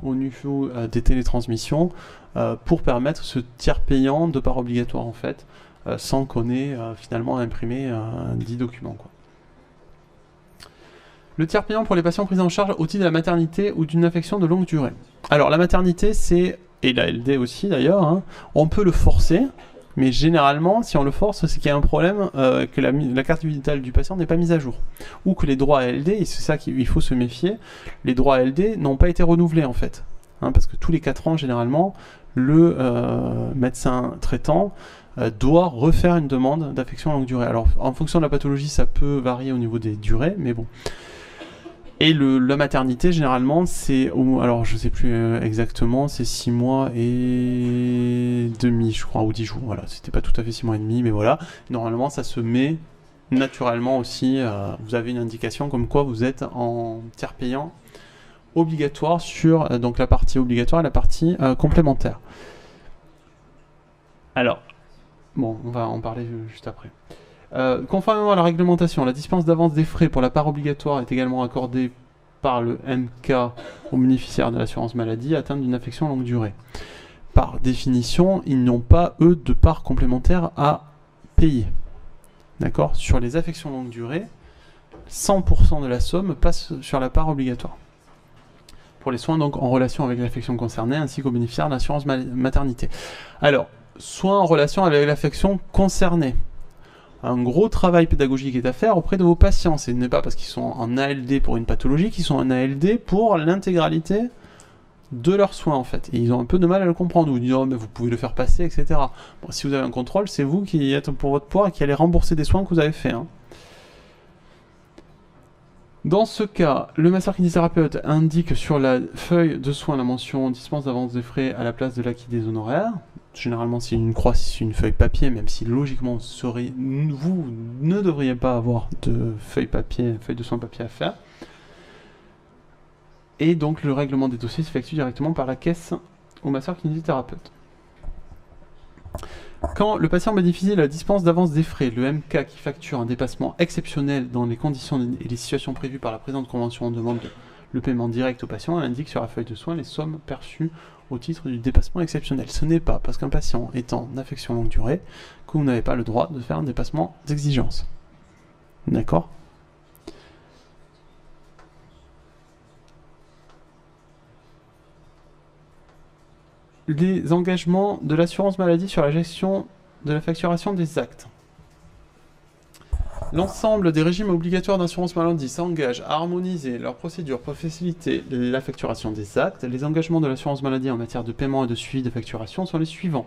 au niveau des télétransmissions pour permettre ce tiers payant de part obligatoire en fait, sans qu'on ait finalement à imprimer 10 documents, quoi. Le tiers payant pour les patients pris en charge au titre de la maternité ou d'une affection de longue durée. Alors la maternité, c'est, et la LD aussi d'ailleurs, hein, on peut le forcer, mais généralement, si on le force, c'est qu'il y a un problème que la carte vitale du patient n'est pas mise à jour. Ou que les droits à LD, et c'est ça qu'il faut se méfier, les droits à LD n'ont pas été renouvelés en fait. Hein, parce que tous les 4 ans, généralement, le médecin traitant doit refaire une demande d'affection longue durée. Alors, en fonction de la pathologie, ça peut varier au niveau des durées, mais bon. Et la maternité, généralement, c'est... Alors, je sais plus exactement, c'est 6 mois et demi, je crois, ou 10 jours. Voilà, c'était pas tout à fait 6 mois et demi, mais voilà. Normalement, ça se met naturellement aussi. Vous avez une indication comme quoi vous êtes en tiers payant obligatoire sur donc la partie obligatoire et la partie complémentaire. Alors, bon, on va en parler juste après. Conformément à la réglementation, la dispense d'avance des frais pour la part obligatoire est également accordée par le MK aux bénéficiaires de l'assurance maladie atteints d'une affection longue durée. Par définition, ils n'ont pas, eux, de part complémentaire à payer. D'accord? Sur les affections longue durée, 100% de la somme passe sur la part obligatoire. Pour les soins donc en relation avec l'affection concernée, ainsi qu'aux bénéficiaires de l'assurance maternité. Alors, soins en relation avec l'affection concernée. Un gros travail pédagogique est à faire auprès de vos patients. Ce n'est pas parce qu'ils sont en ALD pour une pathologie qu'ils sont en ALD pour l'intégralité de leurs soins en fait. Et ils ont un peu de mal à le comprendre. Vous dites, oh, mais vous pouvez le faire passer, etc. Bon, si vous avez un contrôle, c'est vous qui êtes pour votre poids et qui allez rembourser des soins que vous avez faits. Hein. Dans ce cas, le masseur-kinésithérapeute indique sur la feuille de soins la mention dispense d'avance des frais à la place de l'acquit des honoraires. Généralement, c'est une croix, c'est une feuille papier, même si logiquement, vous ne devriez pas avoir de feuille de soins papier à faire. Et donc, le règlement des dossiers s'effectue directement par la caisse au masseur-kinésithérapeute. Quand le patient bénéficie de la dispense d'avance des frais, le MK qui facture un dépassement exceptionnel dans les conditions et les situations prévues par la présente convention demande le paiement direct au patient et indique sur la feuille de soins les sommes perçues au titre du dépassement exceptionnel. Ce n'est pas parce qu'un patient est en affection longue durée que vous n'avez pas le droit de faire un dépassement d'exigence. D'accord ? Les engagements de l'assurance maladie sur la gestion de la facturation des actes. L'ensemble des régimes obligatoires d'assurance maladie s'engagent à harmoniser leurs procédures pour faciliter la facturation des actes. Les engagements de l'assurance maladie en matière de paiement et de suivi de facturation sont les suivants.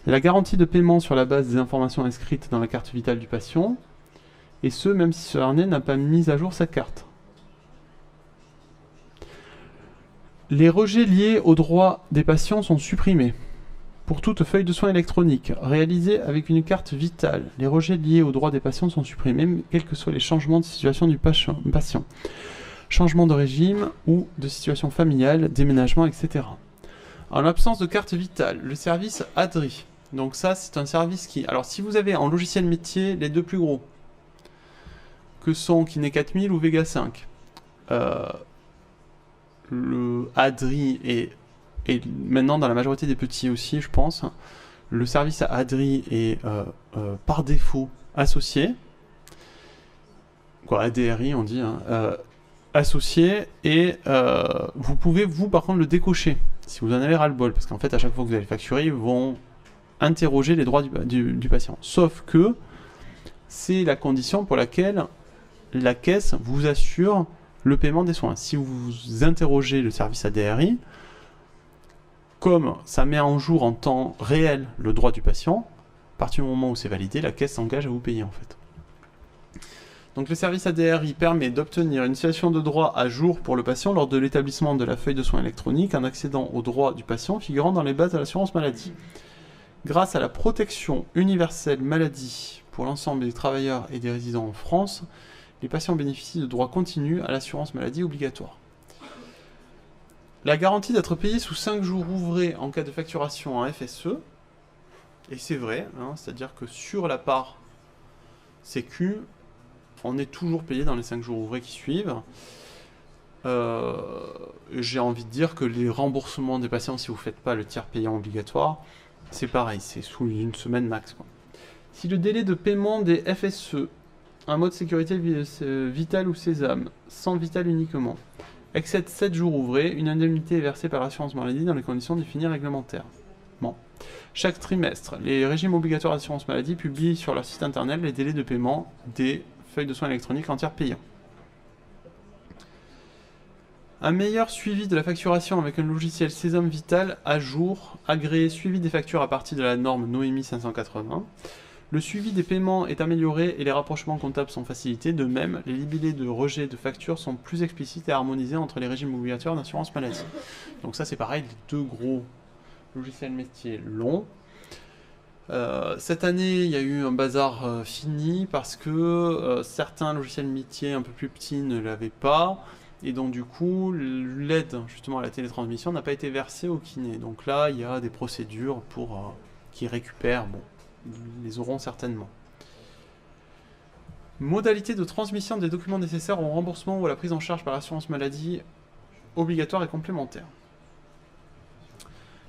La garantie de paiement sur la base des informations inscrites dans la carte vitale du patient, et ce, même si ce dernier n'a pas mis à jour sa carte. Les rejets liés aux droits des patients sont supprimés. Pour toute feuille de soins électronique réalisée avec une carte vitale, les rejets liés aux droits des patients sont supprimés, quels que soient les changements de situation du patient. Changement de régime ou de situation familiale, déménagement, etc. En l'absence de carte vitale, le service ADRI. Donc ça, c'est un service qui... Alors si vous avez en logiciel métier les deux plus gros, que sont Kiné 4000 ou Vega 5, le ADRI est maintenant dans la majorité des petits aussi, je pense. Le service à ADRI est par défaut associé. Quoi, ADRI on dit, hein, associé, et vous pouvez, vous, par contre, le décocher, si vous en avez ras-le-bol, parce qu'en fait, à chaque fois que vous allez facturer, ils vont interroger les droits du patient. Sauf que c'est la condition pour laquelle la caisse vous assure le paiement des soins. Si vous interrogez le service ADRI, comme ça met en jour en temps réel le droit du patient, à partir du moment où c'est validé, la caisse s'engage à vous payer en fait. Donc le service ADRI permet d'obtenir une situation de droit à jour pour le patient lors de l'établissement de la feuille de soins électronique en accédant aux droits du patient figurant dans les bases de l'assurance maladie. Grâce à la protection universelle maladie pour l'ensemble des travailleurs et des résidents en France, les patients bénéficient de droits continus à l'assurance maladie obligatoire. La garantie d'être payé sous 5 jours ouvrés en cas de facturation en FSE, et c'est vrai, hein, c'est-à-dire que sur la part Sécu, on est toujours payé dans les 5 jours ouvrés qui suivent. J'ai envie de dire que les remboursements des patients, si vous ne faites pas le tiers payant obligatoire, c'est pareil, c'est sous une semaine max, quoi. Si le délai de paiement des FSE, un mode sécurité Vital ou Sésame, sans Vital uniquement, excède 7 jours ouvrés, une indemnité est versée par l'assurance maladie dans les conditions définies réglementaires. Bon. Chaque trimestre, les régimes obligatoires d'assurance maladie publient sur leur site internet les délais de paiement des feuilles de soins électroniques en tiers payant. Un meilleur suivi de la facturation avec un logiciel Sésame Vital à jour, agréé, suivi des factures à partir de la norme Noémie 580. Le suivi des paiements est amélioré et les rapprochements comptables sont facilités. De même, les libellés de rejet de factures sont plus explicites et harmonisés entre les régimes obligatoires d'assurance maladie. Donc ça c'est pareil, les deux gros logiciels métiers longs. Cette année, il y a eu un bazar fini parce que certains logiciels métiers un peu plus petits ne l'avaient pas. Et donc du coup, l'aide justement à la télétransmission n'a pas été versée au kiné. Donc là, il y a des procédures pour qui récupèrent, bon, ils les auront certainement. Modalité de transmission des documents nécessaires au remboursement ou à la prise en charge par l'assurance maladie obligatoire et complémentaire.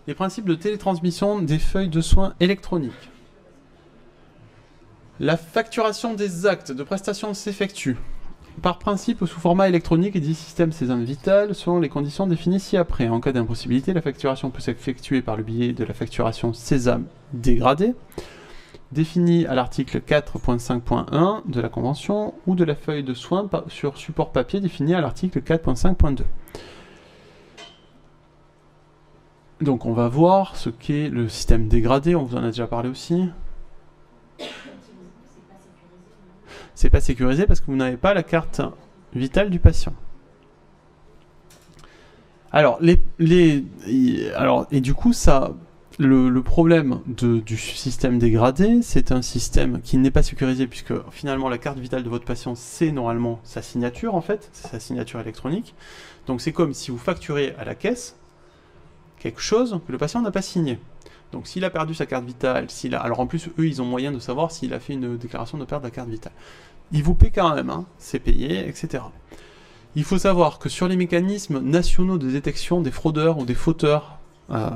Les principes de télétransmission des feuilles de soins électroniques. La facturation des actes de prestation s'effectue par principe sous format électronique et dit système Sésame Vital selon les conditions définies ci-après. En cas d'impossibilité, la facturation peut s'effectuer par le biais de la facturation Sésame dégradée, définie à l'article 4.5.1 de la Convention, ou de la feuille de soins sur support papier définie à l'article 4.5.2. Donc on va voir ce qu'est le système dégradé, on vous en a déjà parlé aussi. C'est pas sécurisé parce que vous n'avez pas la carte vitale du patient. Alors, et du coup, ça, le problème du système dégradé, c'est un système qui n'est pas sécurisé puisque finalement la carte vitale de votre patient, c'est normalement sa signature en fait, c'est sa signature électronique. Donc c'est comme si vous facturez à la caisse quelque chose que le patient n'a pas signé. Donc s'il a perdu sa carte vitale, alors en plus eux ils ont moyen de savoir s'il a fait une déclaration de perte de la carte vitale. Il vous paie quand même, hein, c'est payé, etc. Il faut savoir que sur les mécanismes nationaux de détection des fraudeurs ou des fauteurs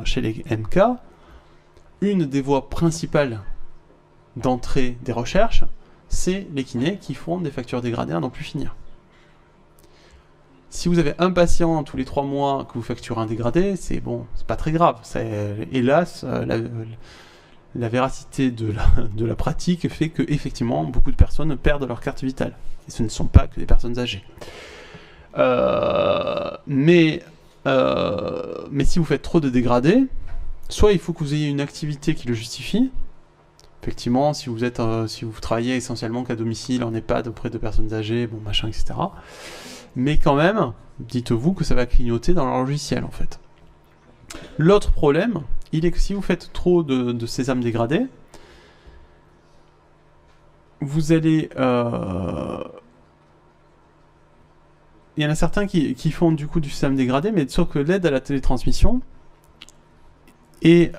chez les MK, une des voies principales d'entrée des recherches, c'est les kinés qui font des factures dégradées à n'en plus finir. Si vous avez un patient tous les 3 mois que vous facturez un dégradé, c'est bon, c'est pas très grave. Hélas, la véracité de la pratique fait que effectivement beaucoup de personnes perdent leur carte vitale. Et ce ne sont pas que des personnes âgées. Mais si vous faites trop de dégradés, soit il faut que vous ayez une activité qui le justifie. Effectivement, si vous travaillez essentiellement qu'à domicile, en EHPAD auprès de personnes âgées, bon machin, etc. Mais quand même, dites-vous que ça va clignoter dans leur logiciel en fait. L'autre problème, il est que si vous faites trop de sésame dégradé, vous allez... Il y en a certains qui font du coup du sésame dégradé, mais sauf que l'aide à la télétransmission est...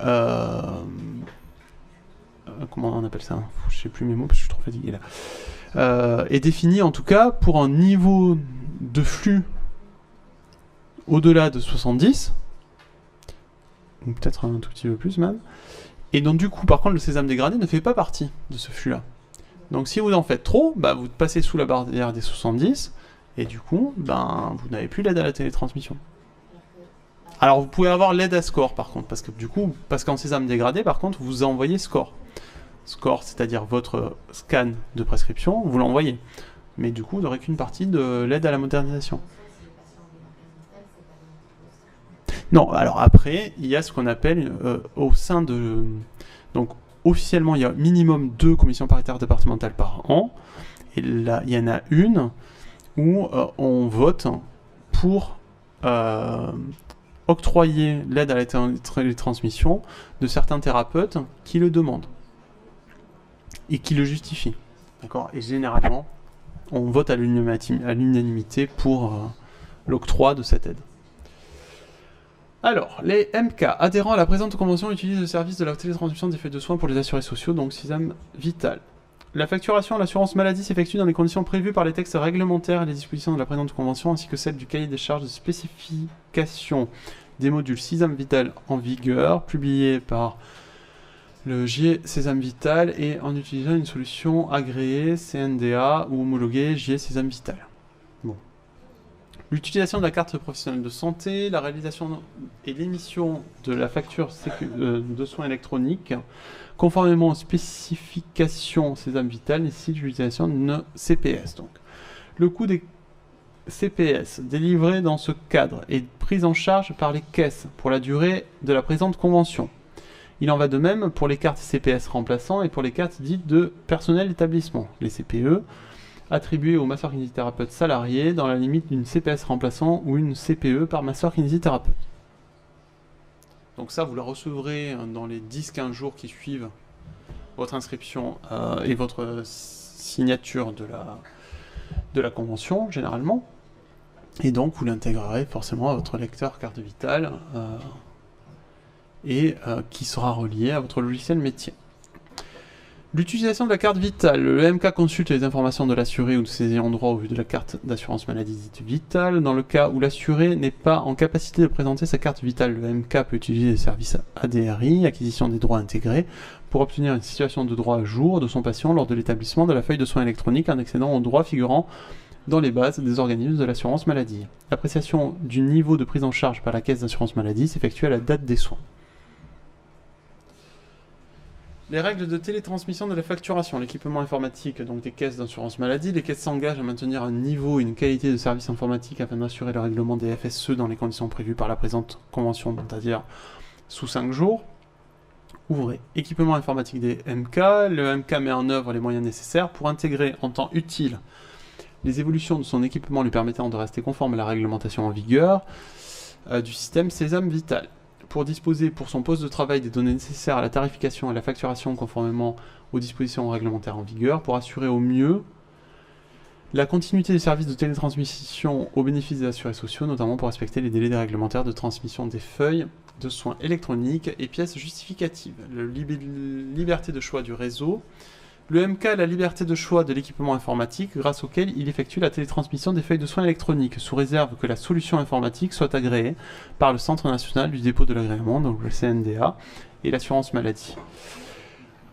comment on appelle ça? Je sais plus mes mots parce que je suis trop fatigué là. Est définie en tout cas pour un niveau de flux au-delà de 70, ou peut-être un tout petit peu plus même, et donc du coup par contre le sésame dégradé ne fait pas partie de ce flux là. Donc si vous en faites trop, bah, vous passez sous la barrière des 70, et du coup ben, vous n'avez plus l'aide à la télétransmission. Alors vous pouvez avoir l'aide à score par contre, parce qu'en sésame dégradé par contre vous envoyez score. Score, c'est-à-dire votre scan de prescription, vous l'envoyez. mais du coup, vous n'aurez qu'une partie de l'aide à la modernisation. Non, alors après, il y a ce qu'on appelle au sein de... Donc, officiellement, il y a minimum 2 commissions paritaires départementales par an. Et là, il y en a une où on vote pour octroyer l'aide à la télétransmission de certains thérapeutes qui le demandent et qui le justifient. D'accord ? Et généralement, on vote à l'unanimité pour l'octroi de cette aide. Alors, les MK adhérant à la présente convention utilisent le service de la télétransmission des feuilles de soins pour les assurés sociaux, donc Sésame Vital. La facturation à l'assurance maladie s'effectue dans les conditions prévues par les textes réglementaires et les dispositions de la présente convention, ainsi que celles du cahier des charges de spécification des modules Sésame Vital en vigueur, publié par le JE Sésame Vital et en utilisant une solution agréée CNDA ou homologuée JE Sésame Vital. Bon. L'utilisation de la carte professionnelle de santé, la réalisation et l'émission de la facture de soins électroniques, conformément aux spécifications Sésame Vital, nécessite l'utilisation d'une CPS. Donc, le coût des CPS délivrés dans ce cadre est pris en charge par les caisses pour la durée de la présente convention. Il en va de même pour les cartes CPS remplaçants et pour les cartes dites de personnel d'établissement, les CPE, attribuées aux masseurs-kinésithérapeutes salariés dans la limite d'une CPS remplaçant ou une CPE par masseur-kinésithérapeute. Donc ça, vous la recevrez dans les 10-15 jours qui suivent votre inscription et votre signature de la convention, généralement. Et donc, vous l'intégrerez forcément à votre lecteur carte vitale et qui sera relié à votre logiciel métier. L'utilisation de la carte vitale. Le MK consulte les informations de l'assuré ou de ses ayants droit au vu de la carte d'assurance maladie dite vitale. Dans le cas où l'assuré n'est pas en capacité de présenter sa carte vitale, le MK peut utiliser les services ADRI, acquisition des droits intégrés, pour obtenir une situation de droit à jour de son patient lors de l'établissement de la feuille de soins électronique en accédant aux droits figurant dans les bases des organismes de l'assurance maladie. L'appréciation du niveau de prise en charge par la caisse d'assurance maladie s'effectue à la date des soins. Les règles de télétransmission de la facturation, l'équipement informatique donc des caisses d'assurance maladie. Les caisses s'engagent à maintenir un niveau et une qualité de service informatique afin d'assurer le règlement des FSE dans les conditions prévues par la présente convention, c'est-à-dire sous 5 jours. Ouvrez. Équipement informatique des MK. Le MK met en œuvre les moyens nécessaires pour intégrer en temps utile les évolutions de son équipement lui permettant de rester conforme à la réglementation en vigueur du système Sésame Vital. Pour disposer pour son poste de travail des données nécessaires à la tarification et à la facturation conformément aux dispositions réglementaires en vigueur, pour assurer au mieux la continuité des services de télétransmission au bénéfice des assurés sociaux, notamment pour respecter les délais réglementaires de transmission des feuilles de soins électroniques et pièces justificatives. La liberté de choix du réseau. Le MK a la liberté de choix de l'équipement informatique grâce auquel il effectue la télétransmission des feuilles de soins électroniques, sous réserve que la solution informatique soit agréée par le Centre national du dépôt de l'agrément, donc le CNDA, et l'assurance maladie.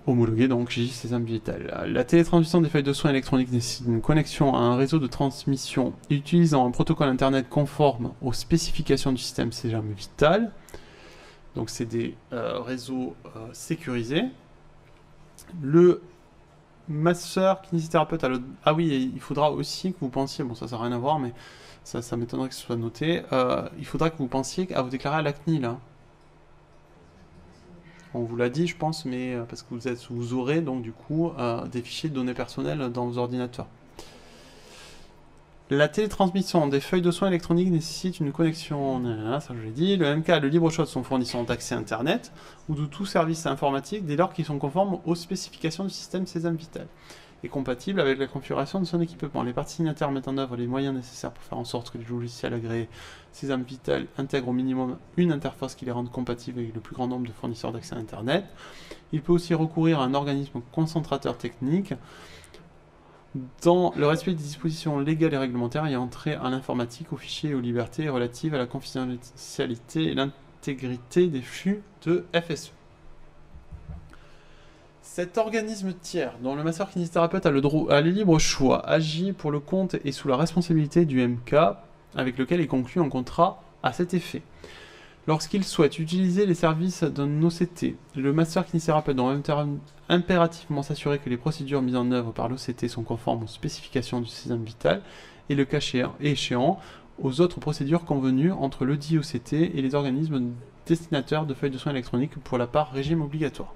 Homologué donc JE Sésame Vital. La télétransmission des feuilles de soins électroniques nécessite une connexion à un réseau de transmission utilisant un protocole internet conforme aux spécifications du système Sésame Vital. Donc c'est des réseaux sécurisés. Le masseur kinésithérapeute à ah oui, il faudra aussi que vous pensiez, bon ça n'a rien à voir, mais ça m'étonnerait que ce soit noté, il faudra que vous pensiez à vous déclarer à la CNIL. Hein. On vous l'a dit, je pense, mais parce que vous aurez donc du coup des fichiers de données personnelles dans vos ordinateurs. La télétransmission des feuilles de soins électroniques nécessite une connexion, ça je l'ai dit. Le MK a le libre choix de son fournisseur d'accès Internet ou de tout service informatique dès lors qu'ils sont conformes aux spécifications du système Sésame Vital et compatibles avec la configuration de son équipement. Les parties signataires mettent en œuvre les moyens nécessaires pour faire en sorte que les logiciels agréés Sésame Vital intègrent au minimum une interface qui les rende compatibles avec le plus grand nombre de fournisseurs d'accès Internet. Il peut aussi recourir à un organisme concentrateur technique dans le respect des dispositions légales et réglementaires ayant trait à l'informatique, aux fichiers et aux libertés relatives à la confidentialité et l'intégrité des flux de FSE. Cet organisme tiers, dont le masseur kinésithérapeute a le libre choix, agit pour le compte et sous la responsabilité du MK, avec lequel il conclut un contrat à cet effet. Lorsqu'il souhaite utiliser les services d'un OCT, le master kinésithérapeute doit impérativement s'assurer que les procédures mises en œuvre par l'OCT sont conformes aux spécifications du système vital et le cas échéant aux autres procédures convenues entre le dit OCT et les organismes destinataires de feuilles de soins électroniques pour la part régime obligatoire.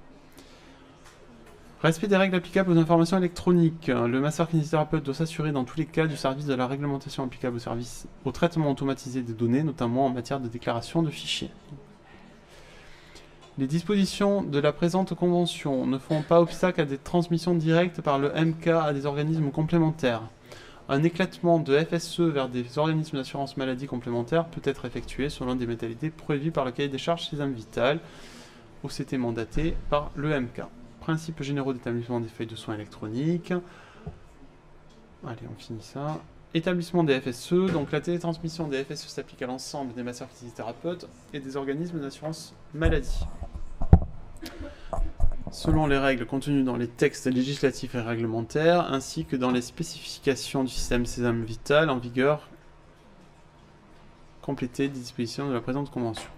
Respect des règles applicables aux informations électroniques. Le master kinésithérapeute doit s'assurer dans tous les cas du service de la réglementation applicable au traitement automatisé des données, notamment en matière de déclaration de fichiers. Les dispositions de la présente convention ne font pas obstacle à des transmissions directes par le MK à des organismes complémentaires. Un éclatement de FSE vers des organismes d'assurance maladie complémentaires peut être effectué selon des modalités prévues par le cahier des charges Système Vital, OCT mandaté par le MK. Principes généraux d'établissement des feuilles de soins électroniques. Allez, on finit ça. Établissement des FSE. Donc la télétransmission des FSE s'applique à l'ensemble des masters kinésithérapeutes et des organismes d'assurance maladie. Selon les règles contenues dans les textes législatifs et réglementaires, ainsi que dans les spécifications du système Sésame Vital en vigueur, complétées des dispositions de la présente convention.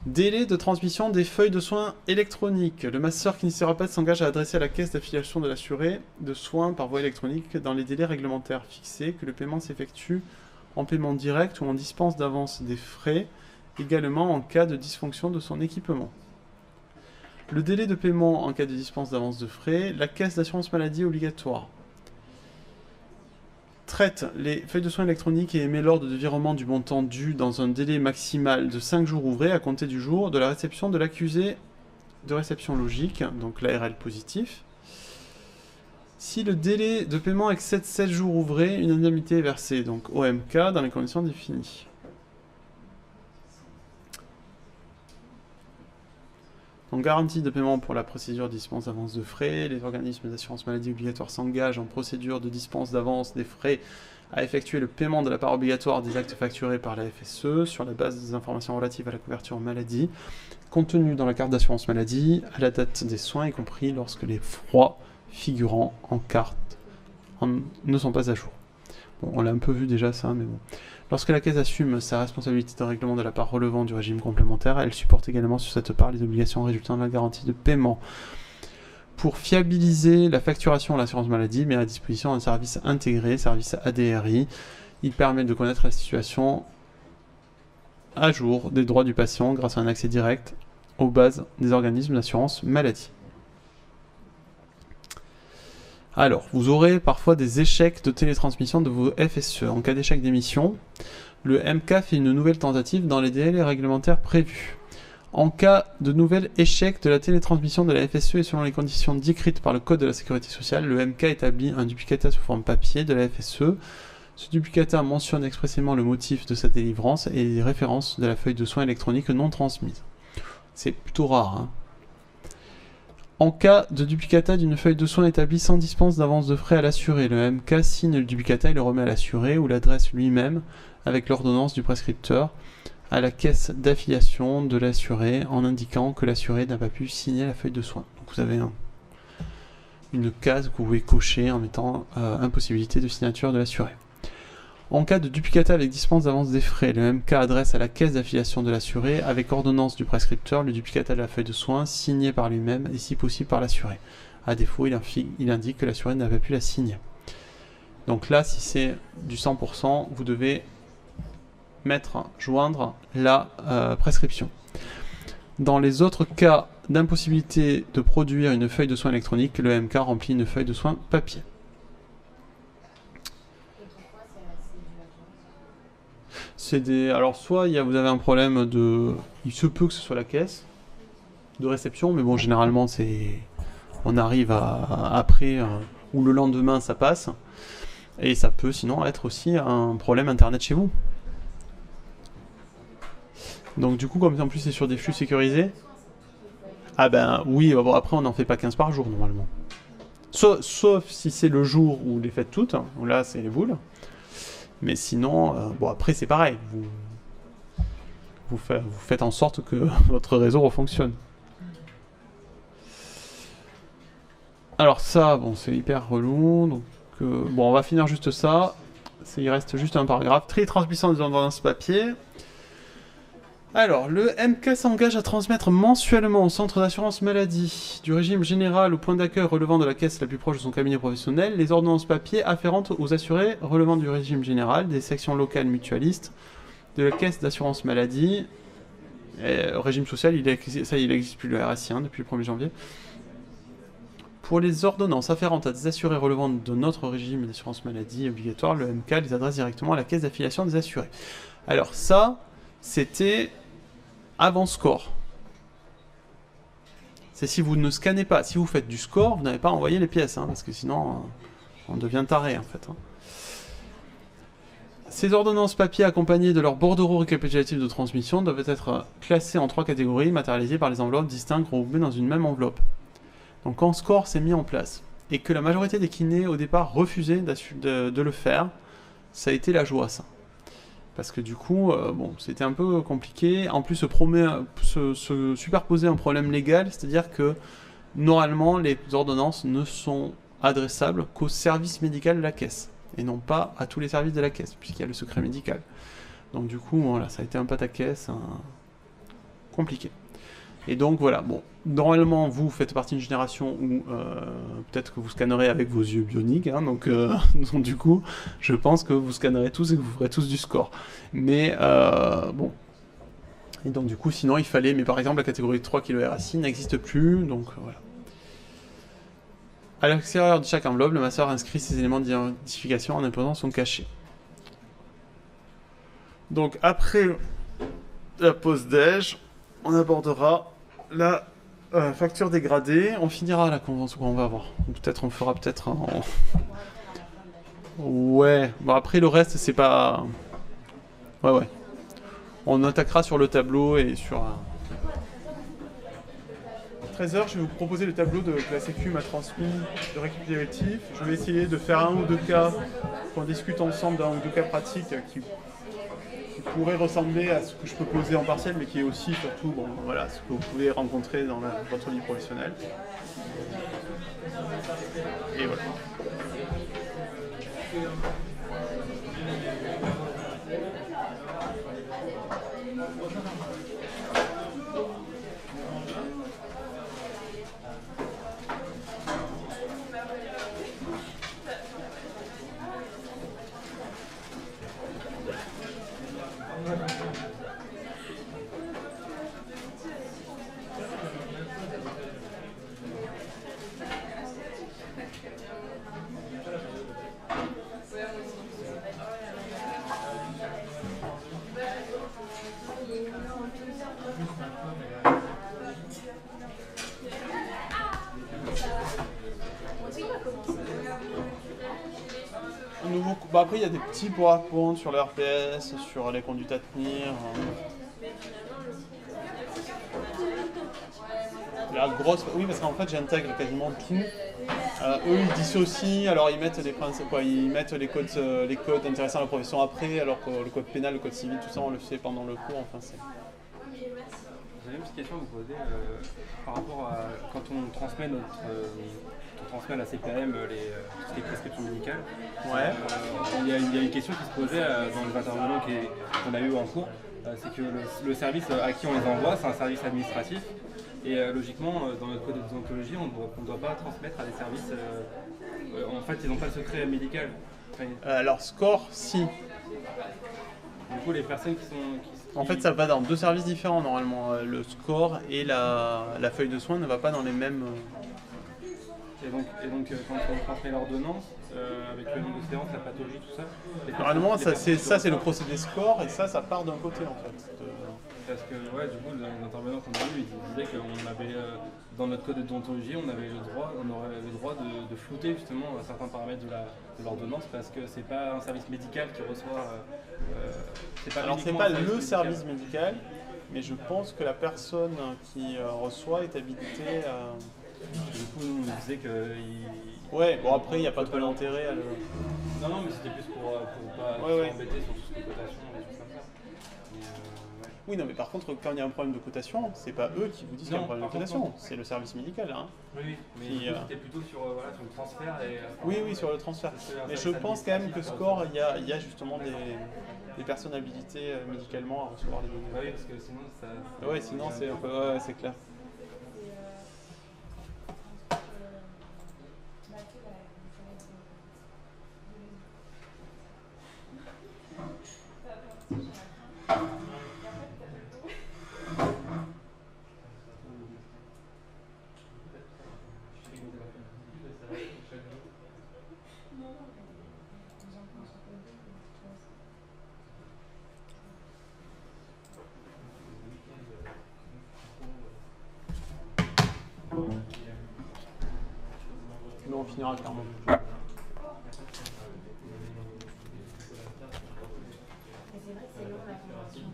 Délai de transmission des feuilles de soins électroniques. Le master kinésithérapeute s'engage à adresser à la caisse d'affiliation de l'assuré de soins par voie électronique dans les délais réglementaires fixés, que le paiement s'effectue en paiement direct ou en dispense d'avance des frais, également en cas de dysfonction de son équipement. Le délai de paiement en cas de dispense d'avance de frais, la caisse d'assurance maladie obligatoire traite les feuilles de soins électroniques et émet l'ordre de virement du montant dû dans un délai maximal de 5 jours ouvrés à compter du jour de la réception de l'accusé de réception logique, donc l'ARL positif. Si le délai de paiement excède 7 jours ouvrés, une indemnité est versée, donc OMK, dans les conditions définies. Donc garantie de paiement pour la procédure de dispense d'avance de frais. Les organismes d'assurance maladie obligatoire s'engagent en procédure de dispense d'avance des frais à effectuer le paiement de la part obligatoire des actes facturés par la FSE sur la base des informations relatives à la couverture maladie, contenues dans la carte d'assurance maladie à la date des soins, y compris lorsque les froids figurant en carte ne sont pas à jour. Bon, on l'a un peu vu déjà ça, mais bon. Lorsque la caisse assume sa responsabilité de règlement de la part relevant du régime complémentaire, elle supporte également sur cette part les obligations résultant de la garantie de paiement. Pour fiabiliser la facturation à l'assurance maladie, met à disposition un service intégré, service ADRI. Il permet de connaître la situation à jour des droits du patient grâce à un accès direct aux bases des organismes d'assurance maladie. Alors, vous aurez parfois des échecs de télétransmission de vos FSE. En cas d'échec d'émission, le MK fait une nouvelle tentative dans les délais réglementaires prévus. En cas de nouvel échec de la télétransmission de la FSE et selon les conditions décrites par le Code de la Sécurité sociale, le MK établit un duplicata sous forme papier de la FSE. Ce duplicata mentionne expressément le motif de sa délivrance et les références de la feuille de soins électronique non transmise. C'est plutôt rare, hein. En cas de duplicata d'une feuille de soins établie sans dispense d'avance de frais à l'assuré, le MK signe le duplicata et le remet à l'assuré ou l'adresse lui-même avec l'ordonnance du prescripteur à la caisse d'affiliation de l'assuré en indiquant que l'assuré n'a pas pu signer la feuille de soins. Donc vous avez une case que vous pouvez cocher en mettant impossibilité de signature de l'assuré. En cas de duplicata avec dispense d'avance des frais, le MK adresse à la caisse d'affiliation de l'assuré avec ordonnance du prescripteur le duplicata de la feuille de soins signé par lui-même et si possible par l'assuré. À défaut, il indique que l'assuré n'a pas pu la signer. Donc là, si c'est du 100%, vous devez joindre la prescription. Dans les autres cas d'impossibilité de produire une feuille de soins électronique, le MK remplit une feuille de soins papier. Alors soit vous avez un problème de... Il se peut que ce soit la caisse de réception, mais bon, généralement, on arrive après ou le lendemain, ça passe. Et ça peut sinon être aussi un problème internet chez vous. Donc du coup, comme en plus c'est sur des flux sécurisés, ah ben oui, bon, après on n'en fait pas 15 par jour normalement. Sauf si c'est le jour où vous les faites toutes, où là c'est les boules. Mais sinon, bon après c'est pareil, vous faites en sorte que votre réseau fonctionne. Alors ça, bon c'est hyper relou, donc bon on va finir juste ça, il reste juste un paragraphe. Télétransmission des ordonnances papier. Alors, le MK s'engage à transmettre mensuellement au centre d'assurance maladie du régime général au point d'accueil relevant de la caisse la plus proche de son cabinet professionnel les ordonnances papier afférentes aux assurés relevant du régime général, des sections locales mutualistes, de la caisse d'assurance maladie. Régime social, il n'existe plus le RSI depuis le 1er janvier. Pour les ordonnances afférentes à des assurés relevant de notre régime d'assurance maladie obligatoire, le MK les adresse directement à la caisse d'affiliation des assurés. Alors ça, c'était avant score. C'est si vous ne scannez pas, si vous faites du score, vous n'avez pas envoyé les pièces, parce que sinon on devient taré en fait. Ces ordonnances papier accompagnées de leur bordereau récapitulatif de transmission doivent être classées en 3 catégories, matérialisées par les enveloppes distinctes regroupées dans une même enveloppe. Donc quand score s'est mis en place, et que la majorité des kinés au départ refusaient de le faire, ça a été la joie ça. Parce que du coup, bon, c'était un peu compliqué. En plus, se superposer un problème légal, c'est-à-dire que normalement, les ordonnances ne sont adressables qu'au service médical de la caisse, et non pas à tous les services de la caisse, puisqu'il y a le secret médical. Donc du coup, voilà, ça a été un pataquès compliqué. Et donc voilà, bon, normalement vous faites partie d'une génération où peut-être que vous scannerez avec vos yeux bioniques, donc du coup, je pense que vous scannerez tous et que vous ferez tous du score. Mais bon, et donc du coup, sinon il fallait, mais par exemple la catégorie 3 qui est le RSI n'existe plus, donc voilà. À l'extérieur de chaque enveloppe, le masseur inscrit ses éléments d'identification en imposant son cachet. Donc après la pause déj, on abordera la facture dégradée, on finira la convention qu'on va voir. Peut-être on fera peut-être en... Ouais, bon après le reste c'est pas... Ouais. On attaquera sur le tableau et sur... 13h, je vais vous proposer le tableau que la Sécu m'a transmis de récapitulatif. Je vais essayer de faire un ou deux cas, qu'on discute ensemble d'un ou deux cas pratiques qui pourrait ressembler à ce que je peux poser en partiel, mais qui est aussi surtout bon, voilà, ce que vous pouvez rencontrer dans votre vie professionnelle. Et voilà. Après, il y a des petits points à répondre sur le RPS, sur les conduites à tenir. La grosse... Oui, parce qu'en fait, j'intègre quasiment tout. Eux, ils dissocient, alors ils mettent des principes, ils mettent les codes intéressants à la profession après, alors que le code pénal, le code civil, tout ça, on le fait pendant le cours. Enfin, c'est... J'avais une petite question à vous poser par rapport à quand on transmet à la CPAM les prescriptions médicales. Ouais. Il y a une question qui se posait dans les intervenants qu'on a eu en cours, c'est que le service à qui on les envoie, c'est un service administratif. Et logiquement, dans notre code de déontologie, on ne doit pas transmettre à des services... en fait, ils n'ont pas le secret médical. Alors, score, si. Du coup, les personnes qui sont... En fait, ça va dans deux services différents normalement. Le score et la feuille de soins ne va pas dans les mêmes... Et donc quand on transmet l'ordonnance, avec le nombre de séances, la pathologie, tout ça... Normalement, ça c'est le procédé score et ça part d'un côté en fait. Parce que, ouais, du coup, l'intervenant qu'on a eu, il disait qu'on avait, dans notre code de déontologie, on aurait le droit de flouter justement certains paramètres de l'ordonnance parce que c'est pas un service médical qui reçoit... Alors c'est pas le service médical, mais je pense que la personne qui reçoit est habilitée à... Du coup, nous, on nous disait que... Ouais, bon après, il n'y a pas trop d'intérêt à le... Non, mais c'était plus pour pas s'embêter sur tout ce qui est cotation et tout comme ça. Oui, non, mais par contre, quand il y a un problème de cotation, c'est pas eux qui vous disent qu'il y a un problème de cotation, c'est le service médical. Oui, mais c'était plutôt sur le transfert. Oui, sur le transfert. Mais je pense quand même que Score, il y a justement des personnes habilitées médicalement à recevoir les données. Ah oui, parce que sinon ça. Ouais, sinon c'est un peu. Ouais, c'est clair. Nous on finira clairement.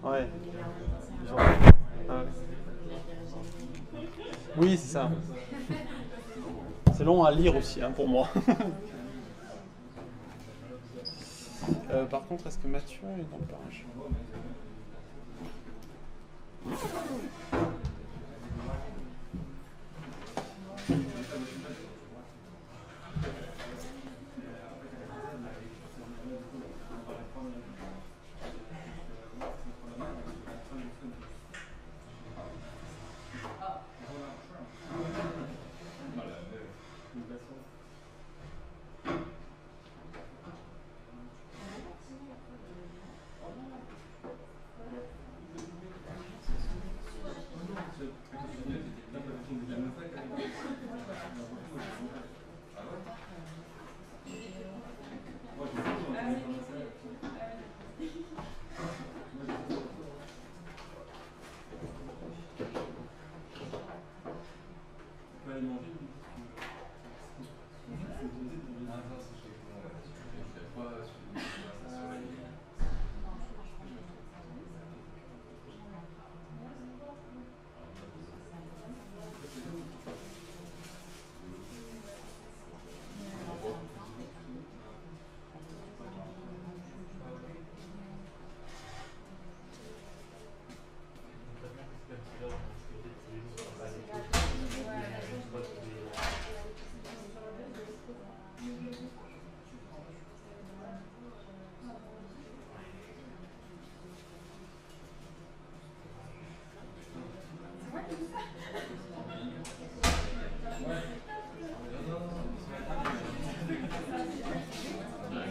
Ouais. Oui, c'est ça. C'est long à lire aussi, hein, pour moi. Par contre, est-ce que Mathieu est dans le page?